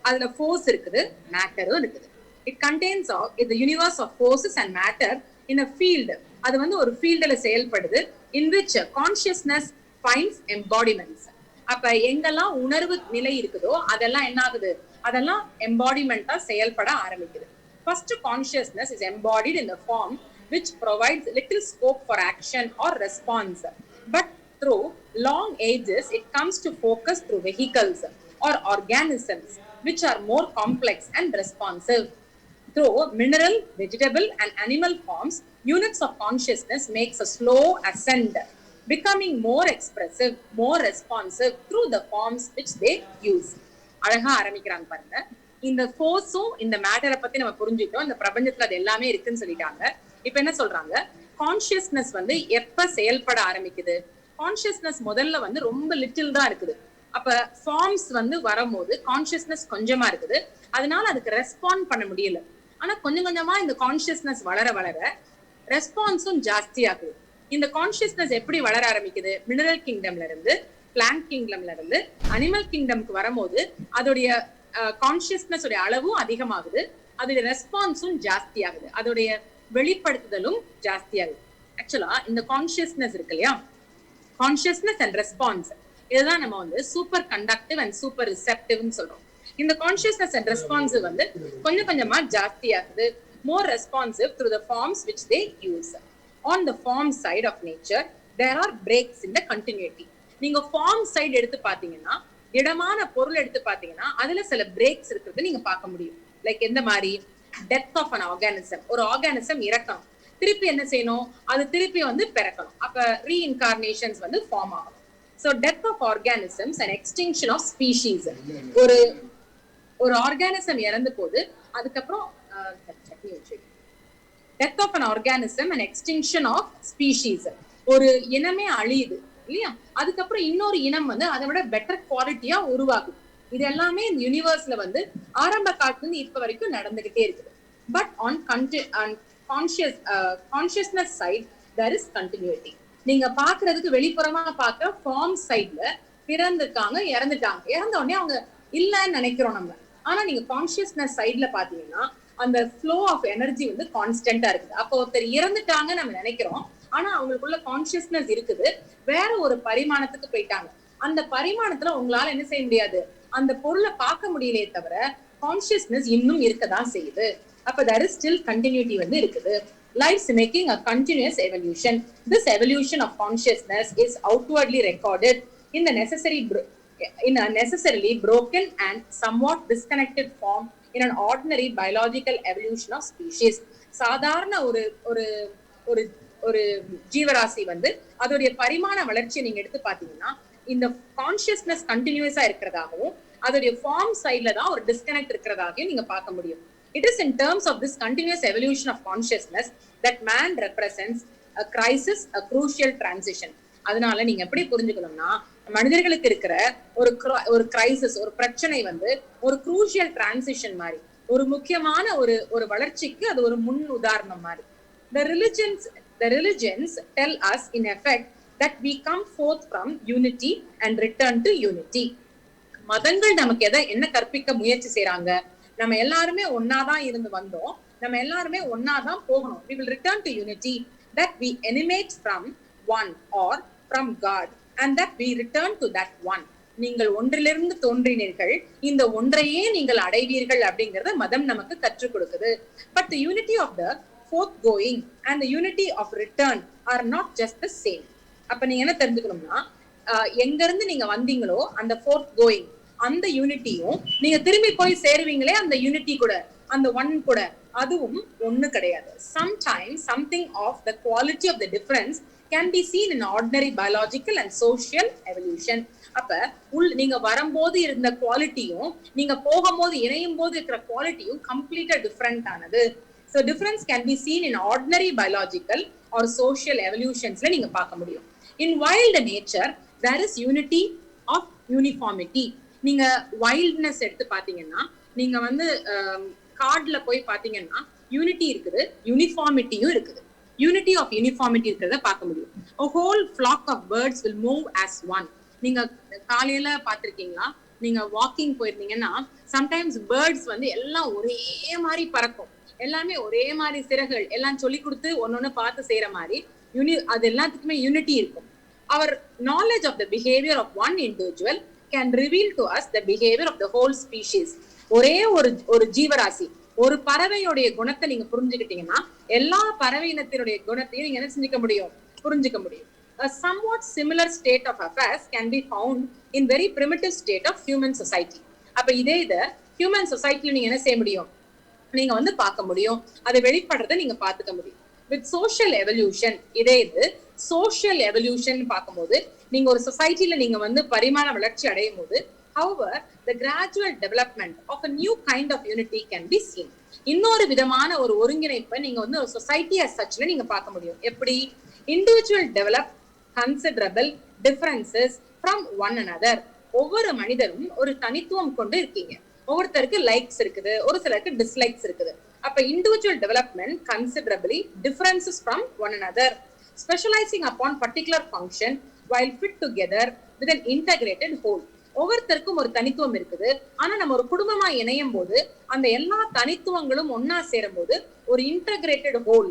அதுல ஃபோர்ஸ் இருக்குது, மேட்டரும் இருக்குது. it contains the universe of forces and matter in a field. அது வந்து ஒரு ஃபீல்ட்ல செயல்படுது, in which consciousness finds embodiments. அப்ப எங்கெல்லாம் உணர்வு நிலை இருக்குதோ அதெல்லாம் என்ன ஆகுது, அதெல்லாம் எம்பாடிமெண்டா செயல்பட ஆரம்பிக்குது. first consciousness is embodied in the form which provides little scope for action or response, but through long ages it comes to focus through vehicles or organisms which are more complex and responsive. through mineral, vegetable and animal forms, units of consciousness makes a slow ascent, becoming more expressive, more responsive through the forms which they use. அழகா ஆரம்பிக்கிறாங்க பாருங்க. இந்த ஃபோர்ஸும் இந்த மேட்டரை பத்தி நம்ம புரிஞ்சுக்கிட்டோம், இந்த பிரபஞ்சத்துல அது எல்லாமே இருக்குன்னு சொல்லிட்டாங்க. இப்ப என்ன சொல்றாங்க, கான்சியஸ்னஸ் வந்து எப்ப செயல்பட ஆரம்பிக்குது, கான்சியஸ்னஸ் முதல்ல வந்து ரொம்ப லிட்டில் தான் இருக்குது. அப்ப ஃபார்ம்ஸ் வந்து வரும்போது கான்சியஸ்னஸ் கொஞ்சமா இருக்குது, அதனால அதுக்கு ரெஸ்பாண்ட் பண்ண முடியல. ஆனா கொஞ்சம் கொஞ்சமா இந்த கான்சியஸ்னஸ் வளர வளர ரெஸ்பான்ஸும் ஜாஸ்தி ஆகுது. இந்த கான்சியஸ்னஸ் எப்படி வளர ஆரம்பிக்குது? மினரல் கிங்டம்ல இருந்து, பிளான்ட் கிங்டம்ல இருந்து அனிமல் கிங்டம்க்கு வரும்போது அதோடைய கான்சியஸ்னஸ் உடைய அளவும் அதிகமாகுது, அதோடைய ரெஸ்பான்ஸும் ஜாஸ்தி ஆகுது, அதோடைய வெளிப்படுத்துதலும் ஜாஸ்தி ஆகுது. ஆக்சுவலா இந்த கான்சியஸ்னஸ் இருக்கு இல்லையா, கான்சியஸ்னஸ் அண்ட் ரெஸ்பான்ஸ், இதுதான் நம்ம வந்து சூப்பர் கண்டக்டிவ் அண்ட் சூப்பர் ரிசெப்டிவ்னு சொல்றோம். இந்த கான்சியஸ்னஸ் அண்ட் ரெஸ்பான்ஸ் வந்து கொஞ்சம் கொஞ்சமா ஜாஸ்தி ஆகுது. More responsive through the forms which they use. On the form side of nature, there are breaks in the continuity. நீங்க ஃபார்ம் சைடு எடுத்து பாத்தீங்கன்னா, இடமான பொருள் எடுத்து பாத்தீங்கன்னா அதுல சில பிரேக்ஸ் இருக்கிறது நீங்க பார்க்க முடியும். லைக் எந்த மாதிரி? Death of an organism. ஒரு ஆர்கானிசம் இறக்கணும், திருப்பி என்ன செய்யணும்? அது திருப்பி வந்து பிறக்கணும். அப்ப ரீஇன்கார்னேஷன்ஸ் வந்து ஃபார்ம் ஆகும். So death of organisms and extinction of species. ஒரு ஆர்கானிசம் இறந்து போது அதுக்கப்புறம் death of an organism and extinction of species. ஒரு இனமே அழியுது இல்லையா, அதுக்கப்புறம் இன்னொரு இனம் வந்து அதை விட பெட்டர் குவாலிட்டியா உருவாகுது. இது எல்லாமே இந்த யூனிவர்ஸ்ல வந்து ஆரம்ப காலத்துல இருந்து இப்ப வரைக்கும் நடந்துகிட்டே இருக்குது. But on consciousness side there is continuity. நீங்க பாக்குறதுக்கு வெளிப்புறமா பார்க்க ஃபார்ம் சைட்ல பிறந்திருக்காங்க, இறந்துட்டாங்க, இறந்த உடனே அவங்க இல்லன்னு நினைக்கிறோம் நம்ம. ஆனா நீங்க கான்சியஸ்னஸ் சைட்ல பாத்தீங்கன்னா அந்த ஃப்ளோ ஆஃப் எனர்ஜி வந்து கான்ஸ்டன்டா இருக்குது. அப்போ ஒருத்தர் இறந்துட்டாங்க நம்ம நினைக்கிறோம், ஆனா அவங்களுக்குள்ள கான்சியஸ்னஸ் இருக்குது, வேற ஒரு பரிமாணத்துக்கு போயிட்டாங்க. அந்த பரிமாணத்துல உங்களால என்ன செய்ய முடியாது, அந்த பொருளை பார்க்க முடியலையே தவிர கான்சியஸ்னஸ் இன்னும் இருக்கதான் செய்யுது. அப்ப there is still continuity வந்து இருக்குது. Life's making a continuous evolution. This evolution of consciousness is outwardly recorded in a necessarily broken and somewhat disconnected form in an ordinary biological evolution of species. சாதாரண ஒரு ஒரு ஒரு ஒரு ஜீவராசி வந்து அதோடைய பரிமாண வளர்ச்சியை நீங்க எடுத்து பாத்தீங்கன்னா இந்த கான்சியஸ்னஸ் கண்டினியூஸா இருக்கிறதாகவும் அதோடைய ஃபார்ம் சைட்ல தான் ஒரு டிஸ்கனெக்ட் இருக்கிறதாகவும் நீங்க பார்க்க முடியும். It is in terms of this continuous evolution of consciousness that man represents a crisis, a crucial transition. அதனால நீங்க எப்படி புரிஞ்சுக்கணும்னா, மனிதர்களுக்கு இருக்கிற ஒரு கிரைசிஸ், ஒரு பிரச்சனை வந்து ஒரு குரூஷியல் டிரான்சிஷன் மாதிரி, ஒரு முக்கியமான ஒரு வளர்ச்சிக்கு அது ஒரு முன் உதாரணம் மாதிரி. The religions tell us in effect that we come forth from unity and return to unity. மதங்கள் நமக்கு என்ன கற்பிக்க முயற்சி செய்றாங்க? நம்ம எல்லாருமே ஒன்னாதான் இருந்து வந்தோம், நம்ம எல்லாருமே ஒன்னாதான் போகணும். We will return to unity, that we emanate from one or from God and that we return to that one. நீங்கள் ஒன்றிலிருந்து தோன்றினீர்கள், இந்த ஒன்றையே நீங்கள் அடைவீர்கள் அப்படிங்கறத மதம் நமக்கு கற்றுக் கொடுக்குது. But the unity of the forthgoing and the unity of return are not just the same. அப்ப நீங்க என்ன தெரிஞ்சுக்கணும்னா, எங்க இருந்து நீங்க வந்தீங்களோ அந்த forthgoing அந்த யூனிட்டியும் நீங்க திரும்பி போய் சேருவீங்களே அந்த யூனிட்டி கூட, அந்த ஒன் கூட, அதுவும் ஒண்ணு கிடையாது. Sometimes something of the quality of the difference can be seen in ordinary biological and social evolution. அப்ப நீங்க வரும்போது இருந்த குவாலிட்டியும் நீங்க போகும்போது இணையும் போது இருக்கிற குவாலிட்டியும் கம்ப்ளீட்டா டிஃபரெண்ட் ஆனது. So difference can be seen in ordinary biological or social evolutionsல நீங்க பார்க்க முடியும். In wild nature there is unity of uniformity. நீங்க வைல்ட்னஸ் எடுத்து பாத்தீங்கன்னா, நீங்க வந்து கார்ட்ல போய் பாத்தீங்கன்னா யூனிட்டி இருக்குது, யூனிஃபார்மிட்டியும் இருக்குது. யூனிட்டி ஆஃப் யூனிஃபார்மிட்டி இருக்கிறத பார்க்க முடியும். A whole flock of birds will move as one. நீங்க காலையில பாத்திருக்கீங்களா? நீங்க வாக்கிங் போயிருந்தீங்கன்னா சம்டைம்ஸ் பேர்ட்ஸ் வந்து எல்லாம் ஒரே மாதிரி பறக்கும், எல்லாமே ஒரே மாதிரி சிறகுகள் எல்லாம் சொல்லி கொடுத்து ஒன்னொன்னு பார்த்து செய்யற மாதிரி அது எல்லாத்துக்குமே யூனிட்டி இருக்கும். Our knowledge of the behavior of one individual can reveal to us the behavior of the whole species. ஒரே ஒரு ஜீவராசி, ஒரு பறவையுடைய குணத்தை நீங்க புரிஞ்சுக்கிட்டீங்கன்னா எல்லா பறவை இனத்தினுடைய குணத்தையும் நீங்க என்ன செஞ்சுக்க முடியும், புரிஞ்சுக்க முடியும். A somewhat similar state of affairs can be found in very primitive state of human society. அப்ப இதே human society நீங்க என்ன செய்ய முடியும், நீங்க வந்து பார்க்க முடியும், அதை வெளிப்படுறதை நீங்க பார்த்துக்க முடியும். With social evolution, இதே social evolution பார்க்கும்போது நீங்க ஒரு சொசைட்டில நீங்க வந்து பரிமாண வளர்ச்சி அடையும் போது, however the gradual development of a new kind of unity can be seen. இன்னொரு விதமான ஒரு ஒருங்கிணைப்பை நீங்க வந்து ஒரு சொசைட்டி as suchல நீங்க பார்க்க முடியும். எப்படி? Individual develop considerable differences from one another. ஒவ்வொரு மனிதரும் ஒரு தனித்துவம் கொண்டு இருக்கீங்க. ஒவ்வொருத்தருக்கு லைக்ஸ் இருக்குது, ஒரு சிலருக்கு டிஸ்லைக்ஸ் இருக்குது. அப்ப individual development considerably differences from one another, specializing upon particular function while fit together with an integrated whole. ஒவ்வொருத்தருக்கும் ஒரு தனித்துவம் இருக்குது. ஆனா நம்ம ஒரு குடும்பமா இணையும் போது அந்த எல்லா தனித்துவங்களும் ஒன்னா சேரும் போது ஒரு இன்டகிரேட்டட் ஹோல்,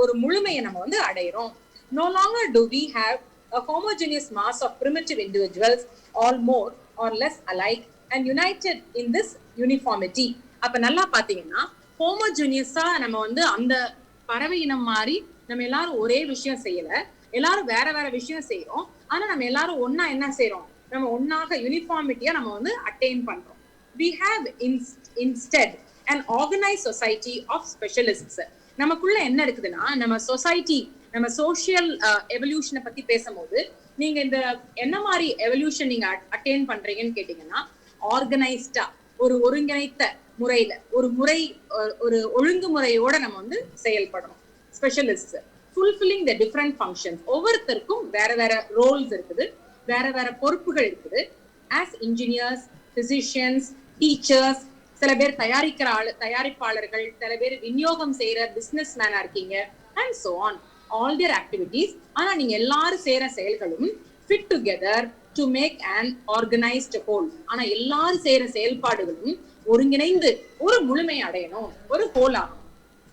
ஒரு முழுமையை நம்ம வந்து அடையிறோம். No longer do we have a homogeneous mass of primitive individuals, all more or less alike and united in this uniformity. அப்ப நல்லா பாத்தீங்கன்னா ஹோமோஜெனியஸா நம்ம வந்து அந்த பறவை இனம் மாதிரி நம்ம எல்லாரும் ஒரே விஷயம் செய்யல, எல்லாரும் வேற வேற விஷயம் செய்யறோம். ஆனா நம்ம எல்லாரும் ஒன்னா என்ன செய்யறோம், நம்ம ஒன்னாக யூனிஃபார்மிட்டியா நம்ம வந்து அட்டைன் பண்றோம். We have instead an organized society of specialists. நமக்குள்ள என்ன இருக்குதுன்னா, நம்ம சொசைட்டி, நம்ம சோசியல் எவல்யூஷனை பத்தி பேசும்போது நீங்க இந்த என்ன மாதிரி எவல்யூஷன் நீங்க அட்டைன் பண்றீங்கன்னு கேட்டீங்கன்னா, ஆர்கனைஸ்டா ஒரு ஒருங்கிணைத்த முறையில ஒரு ஒழுங்குமுறையோட நம்ம வந்து செயல்படுறோம். Specialist fulfilling the different functions. ஒவ்வொருத்தருக்கும் வேற வேற ரோல்ஸ் இருக்குது, வேற வேற பொறுப்புகள் இருக்குது. as engineers, physicians, teachers, சில பேர் தயாரிப்பாளர்கள், சில பேர் விநியோகம் செய்யற பிசினஸ் மேனா இருக்கீங்க, and so on. all their activities, ஆனா நீங்க எல்லாரும் செய்யற செயல்களும் fit together to make an organized whole. ஆனா எல்லாரும் செய்யற செயல்பாடுகளும் ஒருங்கிணைந்து ஒரு முழுமை அடையணும், ஒரு whole ஆகும்.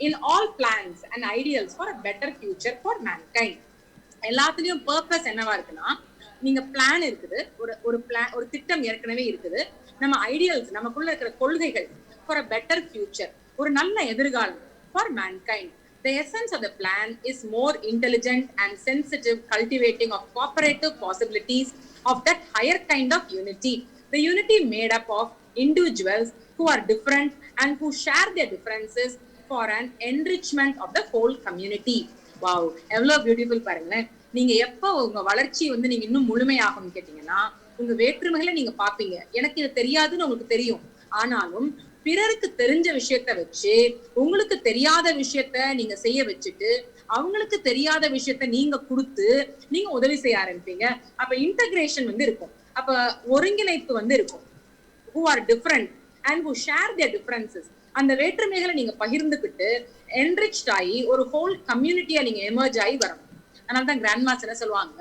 in all plans and ideals for a better future for mankind. எல்லாத்துலயும் purpose என்னவா இருக்குன்னா, நீங்க பிளான் இருக்குது, ஒரு திட்டம் ஏற்கனவே இருக்குது, நம்ம ஐடியல்ஸ் நமக்குள்ள இருக்கிற கொள்கைகள் for a better future, ஒரு நல்ல எதிர்காலம் for mankind. The essence of the plan is more intelligent and sensitive cultivating of cooperative possibilities of that higher kind of unity. The unity made up of individuals who are different and who share their differences for an enrichment of the whole community. Wow, எவ்வளவு பியூட்டிஃபுல் பாருங்களேன். நீங்க எப்ப உங்க வளர்ச்சி வந்து நீங்க இன்னும் முழுமையாகும் கேட்டீங்கன்னா, உங்க வேற்றுமைகளை நீங்க பாப்பீங்க. எனக்கு இது தெரியாதுன்னு உங்களுக்கு தெரியும், ஆனாலும் பிறருக்கு தெரிஞ்ச விஷயத்த வச்சு உங்களுக்கு தெரியாத விஷயத்த நீங்க செய்ய வச்சுட்டு அவங்களுக்கு தெரியாத விஷயத்த நீங்க கொடுத்து நீங்க உதவி செய்ய ஆரம்பிப்பீங்க. அப்ப இன்டகிரேஷன் வந்து இருக்கும், அப்ப ஒருங்கிணைப்பு வந்து இருக்கும். who are different and who share their differences. அந்த வேற்றுமைகளை நீங்க பகிர்ந்துக்கிட்டு enriched ஆகி ஒரு ஹோல் கம்யூனிட்டியா நீங்க எமர்ஜ் ஆகி வரணும். அதனாலதான் கிராண்ட் மாஸ்டர் என்ன சொல்லுவாங்க,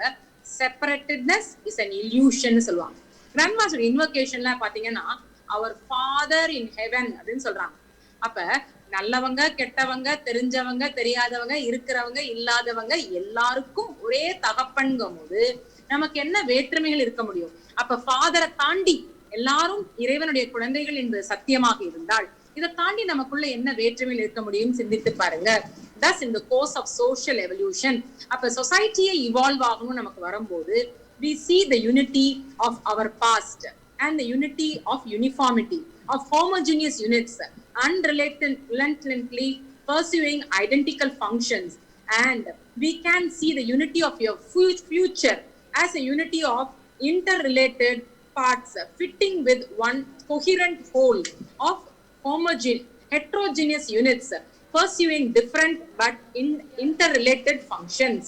செப்பரேட்டட்னஸ் இஸ் an illusion சொல்லுவாங்க. கிராண்ட் மாஸ்டர் இன்வொகேஷன்ல பாத்தீங்கன்னா அவர் ஃபாதர் இன் ஹெவன் அப்படின்னு சொல்றாங்க. அப்ப நல்லவங்க, கெட்டவங்க, தெரிஞ்சவங்க, தெரியாதவங்க, இருக்கிறவங்க, இல்லாதவங்க எல்லாருக்கும் ஒரே தகப்பன்கும் போது நமக்கு என்ன வேற்றுமைகள் இருக்க முடியும்? அப்ப ஃபாதரை தாண்டி எல்லாரும் இறைவனுடைய குழந்தைகள் என்பது சத்தியமாக இருந்தால் இதை தாண்டி நமக்குள்ள என்ன வேற்றுமையில் இருக்க முடியும் சிந்தித்து பாருங்க. thus in the course of social evolution, அப்ப சொசைட்டியை இவால்வ் ஆகணும் நமக்கு வரும்போது we see the unity of our past and the unity of uniformity of homogeneous units unrelentingly pursuing identical functions, and we can see the unity of your future as a unity of interrelated parts fitting with one coherent whole of heterogeneous units pursuing different but interrelated functions.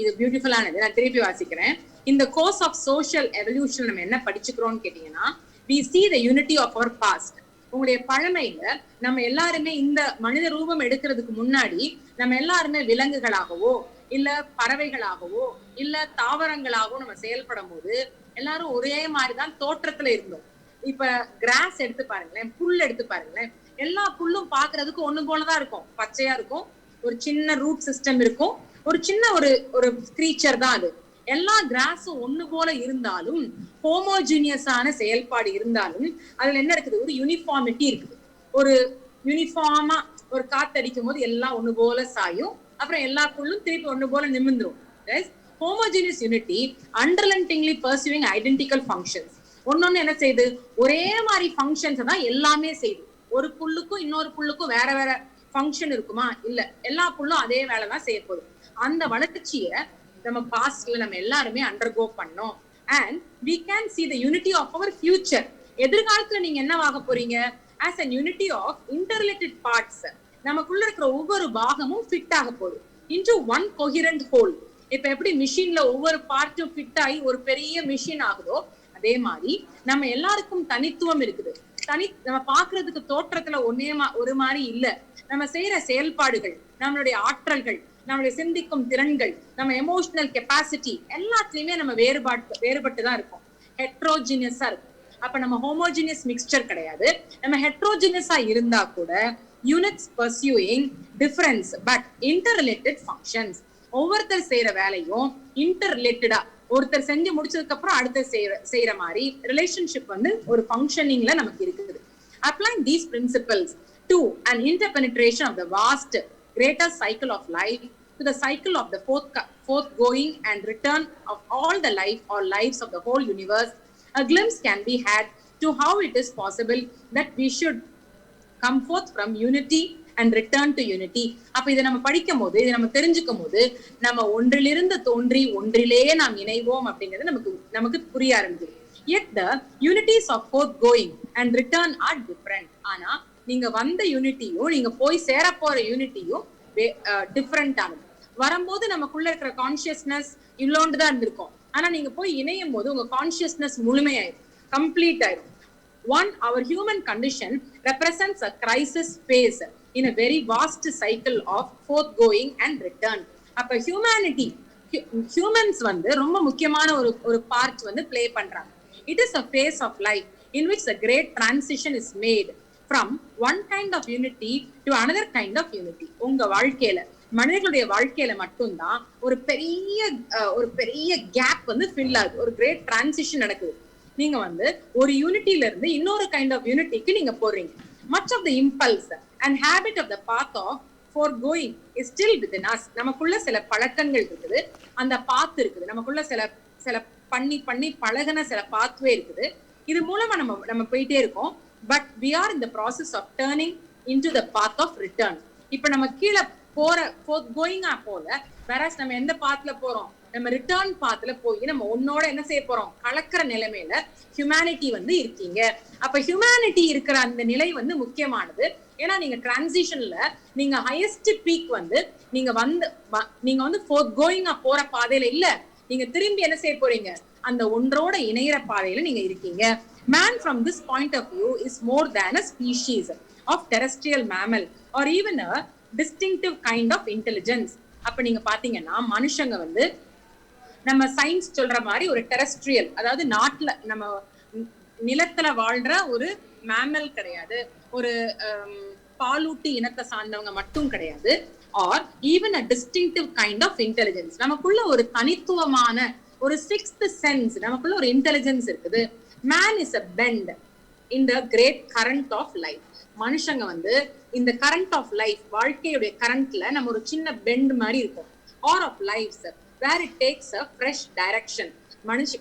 இது பியூட்டிஃபுல்லானது. நான் திருப்பி வாசிக்கிறேன். In the course of social evolution நம்ம என்ன படிச்சுக்கிறோம்னு கேட்டீங்கன்னா, we see the unity of our past. உங்களுடைய பழமையில நம்ம எல்லாருமே இந்த மனித ரூபம் எடுக்கிறதுக்கு முன்னாடி நம்ம எல்லாருமே விலங்குகளாகவோ இல்ல பறவைகளாகவோ இல்ல தாவரங்களாகவோ நம்ம செயல்படும் போது எல்லாரும் ஒரே மாதிரிதான் தோற்றத்துல இருந்தோம். இப்ப கிராஸ் எடுத்து பாருங்களேன், புல் எடுத்து பாருங்களேன், எல்லா புல்லும் பாக்குறதுக்கு ஒண்ணு போலதான் இருக்கும், பச்சையா இருக்கும், ஒரு சின்ன ரூட் சிஸ்டம் இருக்கும், ஒரு சின்ன ஒரு கிரீச்சர் தான் அது. எல்லா கிராஸும் ஒண்ணு போல இருந்தாலும் ஹோமோஜீனியஸான செயல்பாடு இருந்தாலும் அதுல என்ன இருக்குது, ஒரு யூனிஃபார்மிட்டி இருக்குது. ஒரு யூனிஃபார்மா ஒரு காத்தடிக்கும் போது எல்லாம் ஒண்ணு போல சாயும், அப்புறம் எல்லா புல்லும் திருப்பி ஒண்ணு போல நிமிந்துரும். homogeneous unity unrelentingly pursuing identical functions. ஒன்னொன்னு என்ன செய்யுது, ஒரே மாதிரி ஃபங்க்ஷன்ஸ் தான் எல்லாமே செய்யுது. ஒரு புல்லுக்கும் இன்னொரு புல்லுக்கும் வேற வேற ஃபங்க்ஷன் இருக்குமா? இல்ல, எல்லா புல்லும் அதே வேலைதான் செய்ய போகுது. அந்த வளர்ச்சியை நம்ம பாஸ்ட்ல நம்ம எல்லாருமே அண்டர்கோ பண்ணோம். and we can see the unity of our future. எதிர்காலத்துல நீங்க என்னவாக போறீங்க? as an unity of interrelated parts. நமக்குள்ள இருக்கிற ஒவ்வொரு பாகமும் ஃபிட் ஆக போகுது into one coherent whole. இப்ப எப்படி மிஷின்ல ஒவ்வொரு பார்ட்டும் ஃபிட் ஆகி ஒரு பெரிய மிஷின் ஆகுதோ அதே மாதிரி நம்ம எல்லாருக்கும் தனித்துவம் இருக்குது. நம்ம பாக்குறதுக்கு தோற்றத்துல ஒரு மாதிரி இல்ல. நம்ம செய்யற செயல்பாடுகள், நம்மளுடைய ஆற்றல்கள், நம்மளுடைய சிந்திக்கும் திறன்கள், நம்ம எமோஷனல் கெப்பாசிட்டி எல்லாத்துலயுமே நம்ம வேறுபட்டுதான் இருக்கும். ஹெட்ரோஜினியஸா இருக்கும். அப்ப நம்ம ஹோமோஜினியஸ் மிக்ஸ்சர் கிடையாது. நம்ம ஹெட்ரோஜினியஸா இருந்தா கூட units பர்சியூயிங் difference but interrelated functions. ஒவ்வொருத்தர் செய்யற வேலையும் இன்டர்ரிலேட்டடா, ஒருத்தர் செஞ்சு முடிச்சதுக்கு அப்புறம் அடுத்த செய்யற மாதிரி ரிலேஷன்ஷிப் வந்து ஒரு ஃபங்க்ஷனிங்ல நமக்கு இருக்குது. Applying these principles to an interpenetration of the vast greater cycle of life to the cycle of the forthgoing and return of all the life or lives of the whole universe, a glimpse can be had to how it is possible that we should come forth from unity and return to unity. அப்ப இதை நம்ம படிக்கும் போது, இதை நம்ம தெரிஞ்சுக்கும் போது, நம்ம ஒன்றிலிருந்து தோன்றி ஒன்றிலேயே நாம் இணைவோம் அப்படிங்கிறது நமக்கு புரிய ஆரம்பிக்குது. Yet the unities of forthgoing and return are different. ஆனா நீங்க வந்த யூனிட்டியும் நீங்க போய் சேர போற யூனிட்டியும் டிஃபரெண்ட் ஆனது. வரும்போது நமக்குள்ள இருக்கிற கான்சியஸ்னஸ் இவ்வளோண்டு தான் இருந்திருக்கும். ஆனா நீங்க போய் இணையும் போது உங்க கான்சியஸ்னஸ் முழுமையாயிரும், கம்ப்ளீட் ஆயிரும். Our human condition represents a crisis phase in a very vast cycle of forthgoing and return. அப்ப humans வந்து ரொம்ப முக்கியமான ஒரு பார்ட் வந்து ப்ளே பண்றாங்க. It is a phase of life in which a great transition is made from one kind of unity to another kind of unity. உங்க வாழ்க்கையில, மனிதர்களுடைய வாழ்க்கையில மட்டும்தான் ஒரு பெரிய கேப் வந்து ஃபில் ஆகுது, ஒரு கிரேட் டிரான்சிஷன் நடக்குது. நீங்க வந்து ஒரு யூனிட்டில இருந்து இன்னொரு கைண்ட் ஆஃப் யூனிட்டிக்கு நீங்க போறீங்க. Much of the impulse and habit of the path of foregoing is still within us. நமக்குள்ள சில பழக்கங்கள் இருக்குது, அந்த பாத் இருக்குது, நமக்குள்ள சில பண்ணி பழகின சில பாத்வே இருக்குது. இது மூலமா நம்ம போயிட்டே இருக்கோம். But we are in the process of turning into the path of return. இப்ப நம்ம கீழே போற foregoing போல, whereas நம்ம எந்த பாத்ல போறோம், நம்ம ரிட்டர்ன் பாத்துல போய் நம்ம உன்னோட என்ன செய்ய போறோம், கலக்கிற நிலைமையில ஹியூமனிட்டி வந்து இருக்கீங்க. அப்ப ஹியூமனிட்டி இருக்கிற அந்த நிலை வந்து முக்கியமானது. ஏன்னா நீங்க டிரான்சிஷன்ல நீங்க ஹையஸ்ட் பீக் வந்து நீங்க வந்து foregoing போற பாதையில இல்ல, நீங்க திரும்பி என்ன செய்ய போறீங்க, அந்த ஒன்றோட இணையற பாதையில நீங்க இருக்கீங்க. Man from this point of view is more than a species of terrestrial mammal or even a distinctive kind of intelligence. அப்ப நீங்க பாத்தீங்கன்னா மனுஷங்க வந்து நம்ம சயின்ஸ் சொல்ற மாதிரி ஒரு டெரஸ்ட்ரியல், அதாவது நாட்டுல நம்ம நிலத்துல வாழ்ற ஒரு மேமல் கிடையாது, ஒரு பாலூட்டி இனத்தை சார்ந்தவங்க மட்டும் கிடையாது. Or even a distinctive kind of intelligence. நமக்குள்ள ஒரு தனித்துவமான ஒரு சிக்ஸ்த் சென்ஸ், நமக்குள்ள ஒரு இன்டெலிஜென்ஸ் இருக்குது. Man is a bend in the great current of life. மனுஷங்க வந்து இந்த கரண்ட் ஆஃப் லைஃப், வாழ்க்கையுடைய கரண்ட்ல நம்ம ஒரு சின்ன பெண்ட் மாதிரி இருக்கும். Or of life where it takes a fresh direction.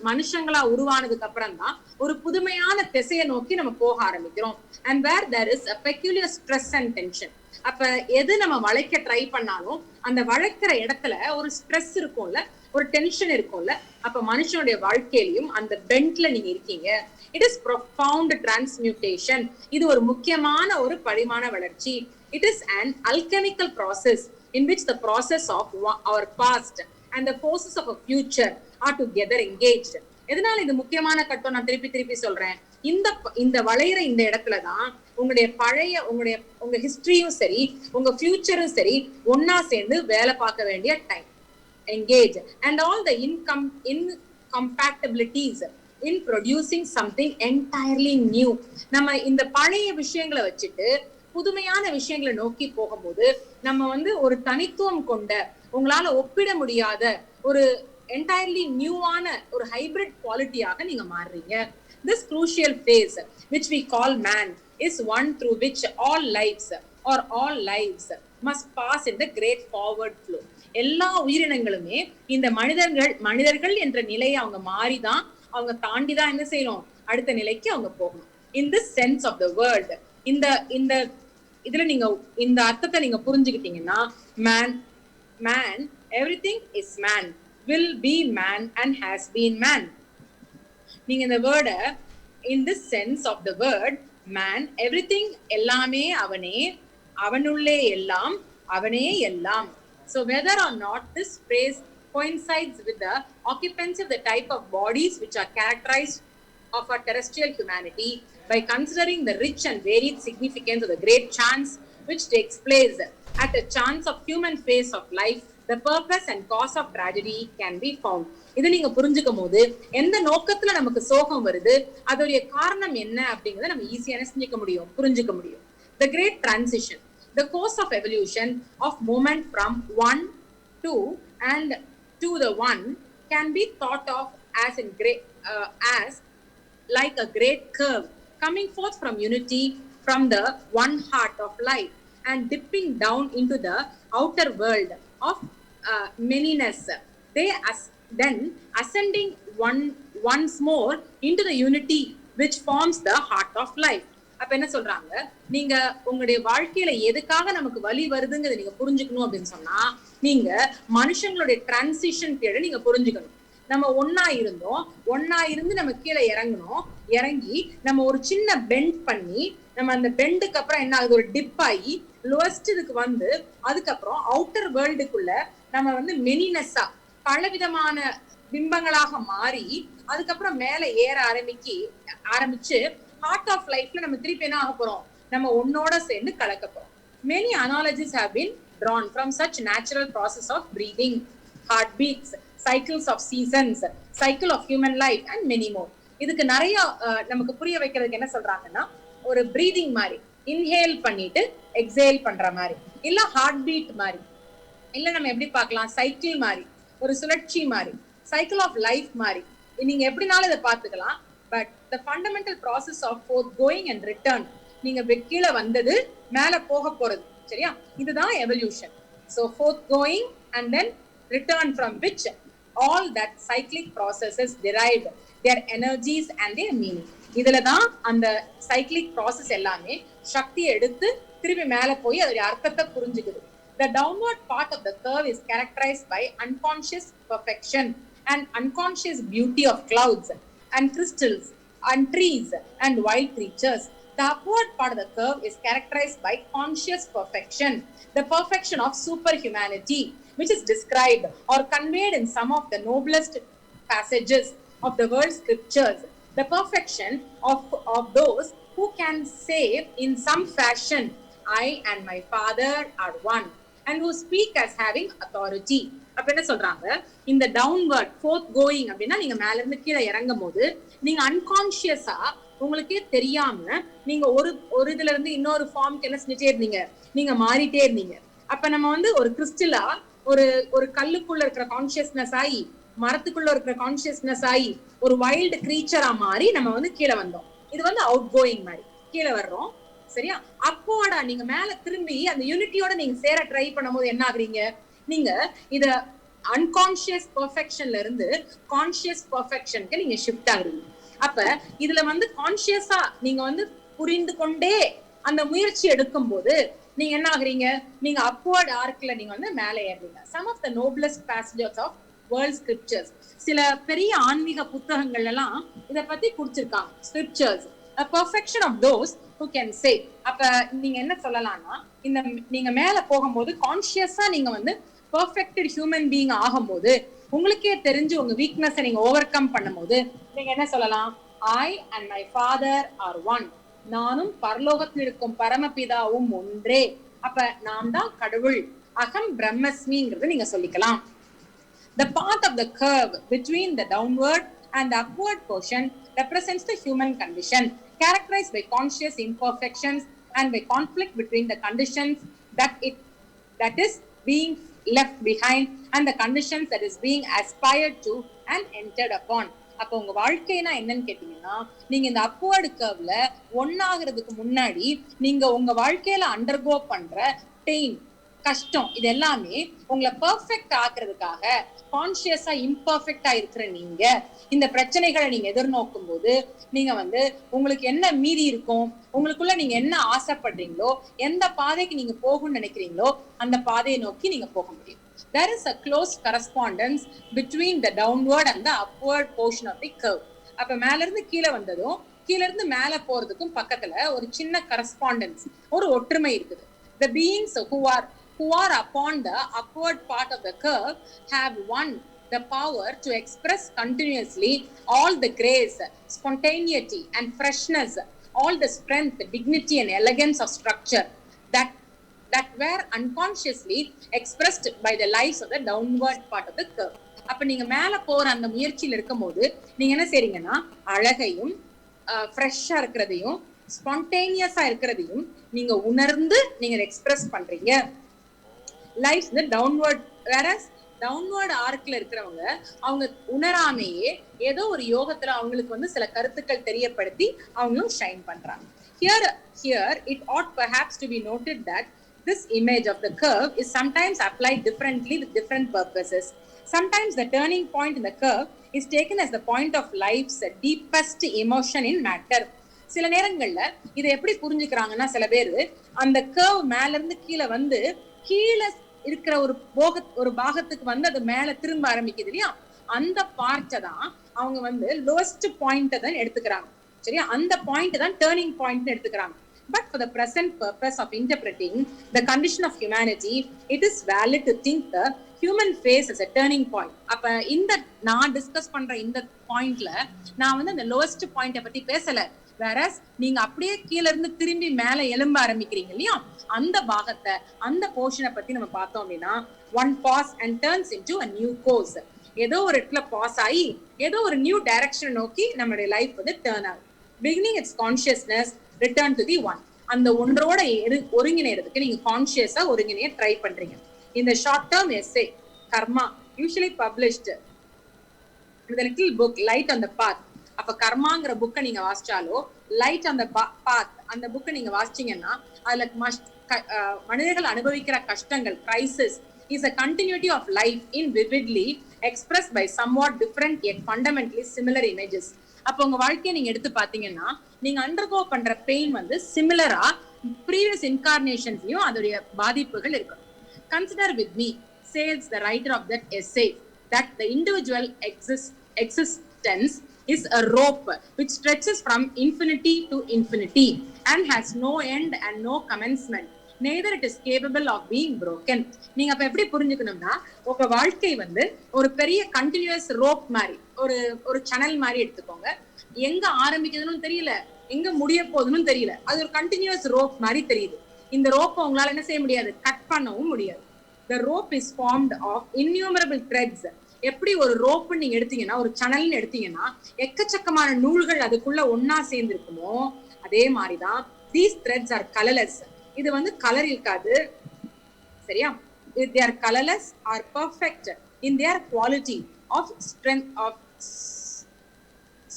மனுஷங்களா உருவானதுக்கு அப்புறம் தான் ஒரு புதுமையான திசையை நோக்கி நம்ம போக ஆரம்பிக்கிறோம். And where there is a peculiar stress and tension. அப்ப எது நம்ம வளைக்க ட்ரை பண்ணாலும் அந்த வளைக்கிற இடத்துல ஒரு ஸ்ட்ரெஸ் இருக்கும்ல, ஒரு டென்ஷன் இருக்கும்ல. அப்ப மனுஷனுடைய வாழ்க்கையிலையும் அந்த பெண்ட்ல நீங்க இருக்கீங்க. It is profound transmutation. இது ஒரு முக்கியமான ஒரு பரிமாண வளர்ச்சி. It is an alchemical process in which the process of our past and the forces of a future are together engaged. எதனால இது முக்கியமான கட்டம் நான் திருப்பி சொல்றேன், இந்த வளையிற இந்த இடத்துலதான் உங்களுடைய பழைய உங்க ஹிஸ்டரியும் சரி உங்க ஃபியூச்சரும் சரி ஒன்னா சேர்ந்து வேலை பார்க்க வேண்டிய time. engage and all the incompatibilities in producing something entirely new. நம்ம இந்த பழைய விஷயங்களை வச்சுட்டு புதுமையான விஷயங்களை நோக்கி போகும்போது நம்ம வந்து ஒரு தனித்துவம் கொண்ட, உங்களால ஒப்பிட முடியாத ஒரு entirely நியூவான ஒரு ஹைபிரிட் குவாலிட்டியாக நீங்க மாறுறீங்க. This crucial phase which we call man is one through which all lives must pass in the great forward flow. எல்லா உயிரினங்களுமே இந்த மனிதர்கள் என்ற நிலையை அவங்க மாறிதான், அவங்க தாண்டிதான் என்ன செய்யணும், அடுத்த நிலைக்கு அவங்க போகணும். In this sense of the word, இந்த இதுல நீங்க இந்த அர்த்தத்தை நீங்க புரிஞ்சுக்கிட்டீங்கன்னா, man everything is man, will be man and has been man. நீங்க இந்த வேர்ட in this sense of the word man everything, எல்லாமே அவனே, அவனுள்ளே எல்லாம், அவனே எல்லாம். So whether or not this phrase coincides with the occupancy of the type of bodies which are characterized of our terrestrial humanity, by considering the rich and varied significance of the great chance which takes place at the chance of human phase of life, the purpose and cause of tragedy can be found. இது நீங்க புரிஞ்சுக்கும் போது எந்த நோக்கத்துல நமக்கு சோகம் வருது, அதோடைய காரணம் என்ன அப்படிங்கறத நம்ம ஈஸியா செஞ்சுக்க முடியும், புரிஞ்சுக்க முடியும். The great transition, the course of evolution of movement from one to and to the one can be thought of as in great as like a great curve coming forth from unity from the one heart of life and dipping down into the outer world of manyness, they then ascending once more into the unity which forms the heart of life. அப்ப என்ன சொல்றாங்க, நீங்க உங்களுடைய வாழ்க்கையில எதுக்காக நமக்கு வலி வருதுங்கிறத நீங்க புரிஞ்சுக்கணும் அப்படின்னு சொன்னா, நீங்க மனுஷங்களுடைய டிரான்சிஷன் பீரியட் நீங்க புரிஞ்சுக்கணும். நம்ம ஒன்னா இருந்து நம்ம கீழே இறங்கி நம்ம ஒரு சின்ன பெண்ட் பண்ணி, நம்ம அந்த பெண்டுக்கு அப்புறம் என்ன ஆகுது, ஒரு டிப் ஆகி லோவஸ்ட் இதுக்கு வந்து, அதுக்கப்புறம் அவுட்டர் வேர்ல்டுக்குள்ள நம்ம வந்து மெனினஸா பலவிதமான பிம்பங்களாக மாறி, அதுக்கப்புறம் மேல ஏற ஆரம்பிச்சு ஹார்ட் ஆஃப் லைஃப்ல நம்ம திருப்பி என்ன ஆக போறோம், நம்ம ஒன்னோட சேர்ந்து கலக்க போறோம். Many analogies have been drawn from such natural process of breathing, heartbeats, cycles of seasons, cycle of human life and many more. இதுக்கு நிறைய நமக்கு புரிய வைக்கிறதுக்கு என்ன சொல்றாங்கன்னா, ஒரு பிரீதிங் மாதிரி, இன்ஹேல் பண்ணிட்டு எக்ஸேல் பண்ற மாதிரி, இல்ல ஹார்ட் பீட் மாதிரி, இல்ல நம்ம எப்படி பார்க்கலாம், சைக்கிள் மாதிரி, ஒரு சுழற்சி மாதிரி, சைக்கிள் ஆஃப் லைஃப் மாதிரி, நீங்க எப்படினாலும் இதை பார்த்துக்கலாம். But the fundamental process of both going and return, நீங்க கீழே வந்தது மேல போக போறது, சரியா, இதுதான் evolution. So both going and then return from which all that cyclic processes derived their energies and their meaning. இதுல தான் அந்த cyclic process எல்லாமே சக்தியை எடுத்து திருப்பி மேல போய் அதோட அர்த்தத்தை புரிஞ்சுக்குது. The downward part of the curve is characterized by unconscious perfection and unconscious beauty of clouds and crystals and trees and wild creatures. The upward part of the curve is characterized by conscious perfection, the perfection of superhumanity, which is described or conveyed in some of the noblest passages of the world's scriptures. The perfection of those who can say in some fashion, I and my Father are one, and who speak as having authority. அப்ப என்ன சொல்றாங்க, இந்த டவுன்வர்ட் ஃபோர்த் கோயிங் அப்படின்னா, நீங்க மேல இருந்து கீழே இறங்கும் போது நீங்க அன்கான்சியஸா உங்களுக்கே தெரியாம நீங்க ஒரு இதுல இருந்து இன்னொரு ஃபார்முக்கு என்ன செஞ்சுட்டே இருந்தீங்க, நீங்க மாறிட்டே இருந்தீங்க. அப்ப நம்ம வந்து ஒரு கிறிஸ்டலா ஒரு கல்லுக்குள்ள இருக்கிற கான்சியஸ்னஸ் ஆகி, மரத்துக்குள்ள இருக்கிற கான்சியஸ்னஸ் ஆகி, ஒரு வைல்டு கிரீச்சரா மாறி நம்ம வந்து கீழே வந்தோம். இது வந்து அவுட் கோயிங் மாதிரி கீழே வர்றோம், சரியா. அப்போடா நீங்க மேல திரும்பி அந்த யூனிட்டியோட நீங்க சேர ட்ரை பண்ணும் போது என்ன ஆகுறீங்க, நீங்க இத அன்கான்சியஸ் பெர்ஃபெக்ஷன்ல இருந்து கான்சியஸ் பெர்ஃபெக்ஷனுக்கு நீங்க ஷிஃப்ட் ஆகுறீங்க. அப்ப இதுல வந்து கான்சியஸா நீங்க வந்து புரிந்து கொண்டே அந்த முயற்சி எடுக்கும் போது நீங்க என்ன ஆகுறீங்க, நீங்க அப்வர்ட் ஆர்க்ல நீங்க வந்து மேலே ஏறுறீங்க. Some of the noblest passages of world scriptures, சில பெரிய ஆன்மீக புத்தகங்கள் எல்லாம் இத பத்தி குடிச்சிருக்காங்க. Scriptures a perfection of those who can say. அப்ப நீங்க என்ன சொல்லலாம்னா, இந்த நீங்க மேல போகும்போது கான்சியஸா நீங்க வந்து பெர்ஃபெக்ட்டட் ஹியூமன் பீயிங் ஆகும்போது, உங்களுக்கே தெரிஞ்சு உங்க வீக்னஸை நீங்க ஓவர் கம் பண்ணும்போது நீங்க என்ன சொல்லலாம், I and my Father are one. நானும் பரலோகத்தில் இருக்கும் பரமபிதாவும் ஒன்றே. அப்ப நாம் தான் கடவுள், அகம் பிரம்மஸ்மிங்கிறது நீங்க சொல்லிக்கலாம். The part of the curve between the downward and the upward portion represents the human condition, characterized by conscious imperfections and by conflict between the conditions that is being left behind and the conditions that is being aspired to and entered upon. அப்ப உங்க வாழ்க்கைனா என்னன்னு கேட்டீங்கன்னா, நீங்க இந்த அப்வர்ட் கர்வ்ல ஒன்னாகிறதுக்கு முன்னாடி நீங்க உங்க வாழ்க்கையில அண்டர்கோ பண்ற பெயின், கஷ்டம், இது எல்லாமே உங்களை பெர்ஃபெக்ட் ஆக்குறதுக்காக கான்சியஸா இம்பர்ஃபெக்டா இருக்கிற நீங்க இந்த பிரச்சனைகளை நீங்க எதிர்நோக்கும் போது நீங்க வந்து உங்களுக்கு என்ன மீதி இருக்கும், உங்களுக்குள்ள நீங்க என்ன ஆசைப்படுறீங்களோ, எந்த பாதைக்கு நீங்க போகணும்னு நினைக்கிறீங்களோ அந்த பாதையை நோக்கி நீங்க போக முடியும். There is a close correspondence between the downward and the upward portion of the curve. அப்ப மேல இருந்து கீழே வந்ததும் கீழ இருந்து மேல போறதுக்கும் பக்கத்துல ஒரு சின்ன கரஸ்பாண்டன்ஸ், ஒரு ஒற்றுமை இருக்குது. The beings who are upon the upward part of the curve have won the power to express continuously all the grace, spontaneity and freshness all the strength, dignity and elegance of structure that were unconsciously expressed by the lives of the downward part of the curve. அப்ப நீங்க மேல போற அந்த முயற்சியில இருக்கும்போது நீங்க என்ன செய்றீங்கன்னா அழகையும் ஃப்ரெஷ்ஷா இருக்கிறதையும் ஸ்பான்டேனியஸா இருக்கிறதையும் நீங்க உணர்ந்து நீங்க எக்ஸ்பிரஸ் பண்றீங்க. லைஃப் டவுன்வர்ட், வேறஸ் டவுன்வர்ட் ஆர்க்ல இருக்கிறவங்க அவங்க உணராமையே ஏதோ ஒரு யோகத்துல அவங்களுக்கு வந்து சில கருத்துக்கள் தெரியப்படுத்தி அவங்களும் ஷைன் பண்றாங்க. Here it ought perhaps to be noted that this image of the curve is sometimes applied differently with different purposes. Sometimes the turning point in the curve is taken as the point of life's deepest emotion in matter. சில நேரங்கள்ல இதை எப்படி புரிஞ்சுக்கிறாங்கன்னா சில பேரு அந்த கர்வ் மேல இருந்து கீழே வந்து கீழே இருக்கிற ஒரு பாகத்துக்கு வந்து அது மேல திரும்ப ஆரம்பிக்குது இல்லையா, அந்த பார்ட்டை தான் அவங்க வந்து லோவஸ்ட் பாயிண்ட் தான் எடுத்துக்கிறாங்க. சரியா, அந்த பாயிண்ட் தான் டேர்னிங் பாயிண்ட் எடுத்துக்கிறாங்க. But for the present purpose of interpreting the condition of humanity, it is valid to think the human face as a turning point. அப்ப இந்த நான் டிஸ்கஸ் பண்ற இந்த பாயிண்ட்ல நான் வந்து அந்த லோவஸ்ட் பாயிண்ட பத்தி பேசல. வேறஸ் நீங்க அப்படியே கீழே இருந்து திரும்பி மேல எலும்ப ஆரம்பிக்கிறீங்க இல்லையா, அந்த பாகத்தை அந்த போர்ஷனை பத்தி நம்ம பார்த்தோம் அப்படின்னா one pass and turns into a new course. ஏதோ ஒரு இடத்துல பாஸ் ஆகி ஏதோ ஒரு நியூ டைரக்ஷன் நோக்கி நம்மளுடைய லைஃப் வந்து டேர்ன் ஆகும். beginning its consciousness, return to the one. அந்த ஒன்றோட ஒருங்கிணைறதுக்கு நீங்க கான்சியஸா ஒருங்கிணைய ட்ரை பண்றீங்க. இந்த short term essay karma usually published with a little book Light on the Path. அப்ப கர்மாங்கிற புக்கை நீங்க வாசிச்சாலோ லைட் ஆன் த பாத் அந்த புக்கை நீங்க வாசிச்சீங்கன்னா அதுல மனிதர்கள் அனுபவிக்கிற கஷ்டங்கள், crisis is a continuity of life in vividly expressed by somewhat different yet fundamentally similar images. அப்போ உங்க வாழ்க்கையை நீங்க எடுத்து பாத்தீங்கன்னா நீங்க அண்டர்கோ பண்ற பெயின் வந்து சிமிலரா ப்ரீவியஸ் இன்கார்னேஷன்ஸ்லயும் அதோடைய பாதிப்புகள் இருக்கு. Consider with me, says the writer of that essay, that the individual existence is a rope which stretches from infinity to infinity and has no end and no commencement. Neither it is capable of being broken. நீங்க அப்ப எப்படி புரிஞ்சுக்கணும்னா உங்க வாழ்க்கை வந்து ஒரு பெரிய கண்டினியூஸ் ரோப் மாதிரி ஒரு சேனல் மாதிரி எடுத்துக்கோங்க. எங்க ஆரம்பிக்குதுன்னு தெரியல, எங்க முடிய போகுதுன்னு தெரியல, அது ஒரு கண்டினியூஸ் ரோப் மாதிரி தெரியுது. இந்த ரோப்பை உங்களால என்ன செய்ய முடியாது, கட் பண்ணவும் முடியாது. The rope is formed of innumerable threads. எப்படி ஒரு ரோப் நீங்க எடுத்தீங்கன்னா ஒரு சேனல்னு எடுத்தீங்கன்னா எக்கச்சக்கமான நூல்கள் அதுக்குள்ள ஒன்னா சேர்ந்து இருக்குமோ அதே மாதிரிதான் these threads are colorless. இது வந்து கலர் இருக்காது, சரியா? they are colorless or perfect in their quality of strength, of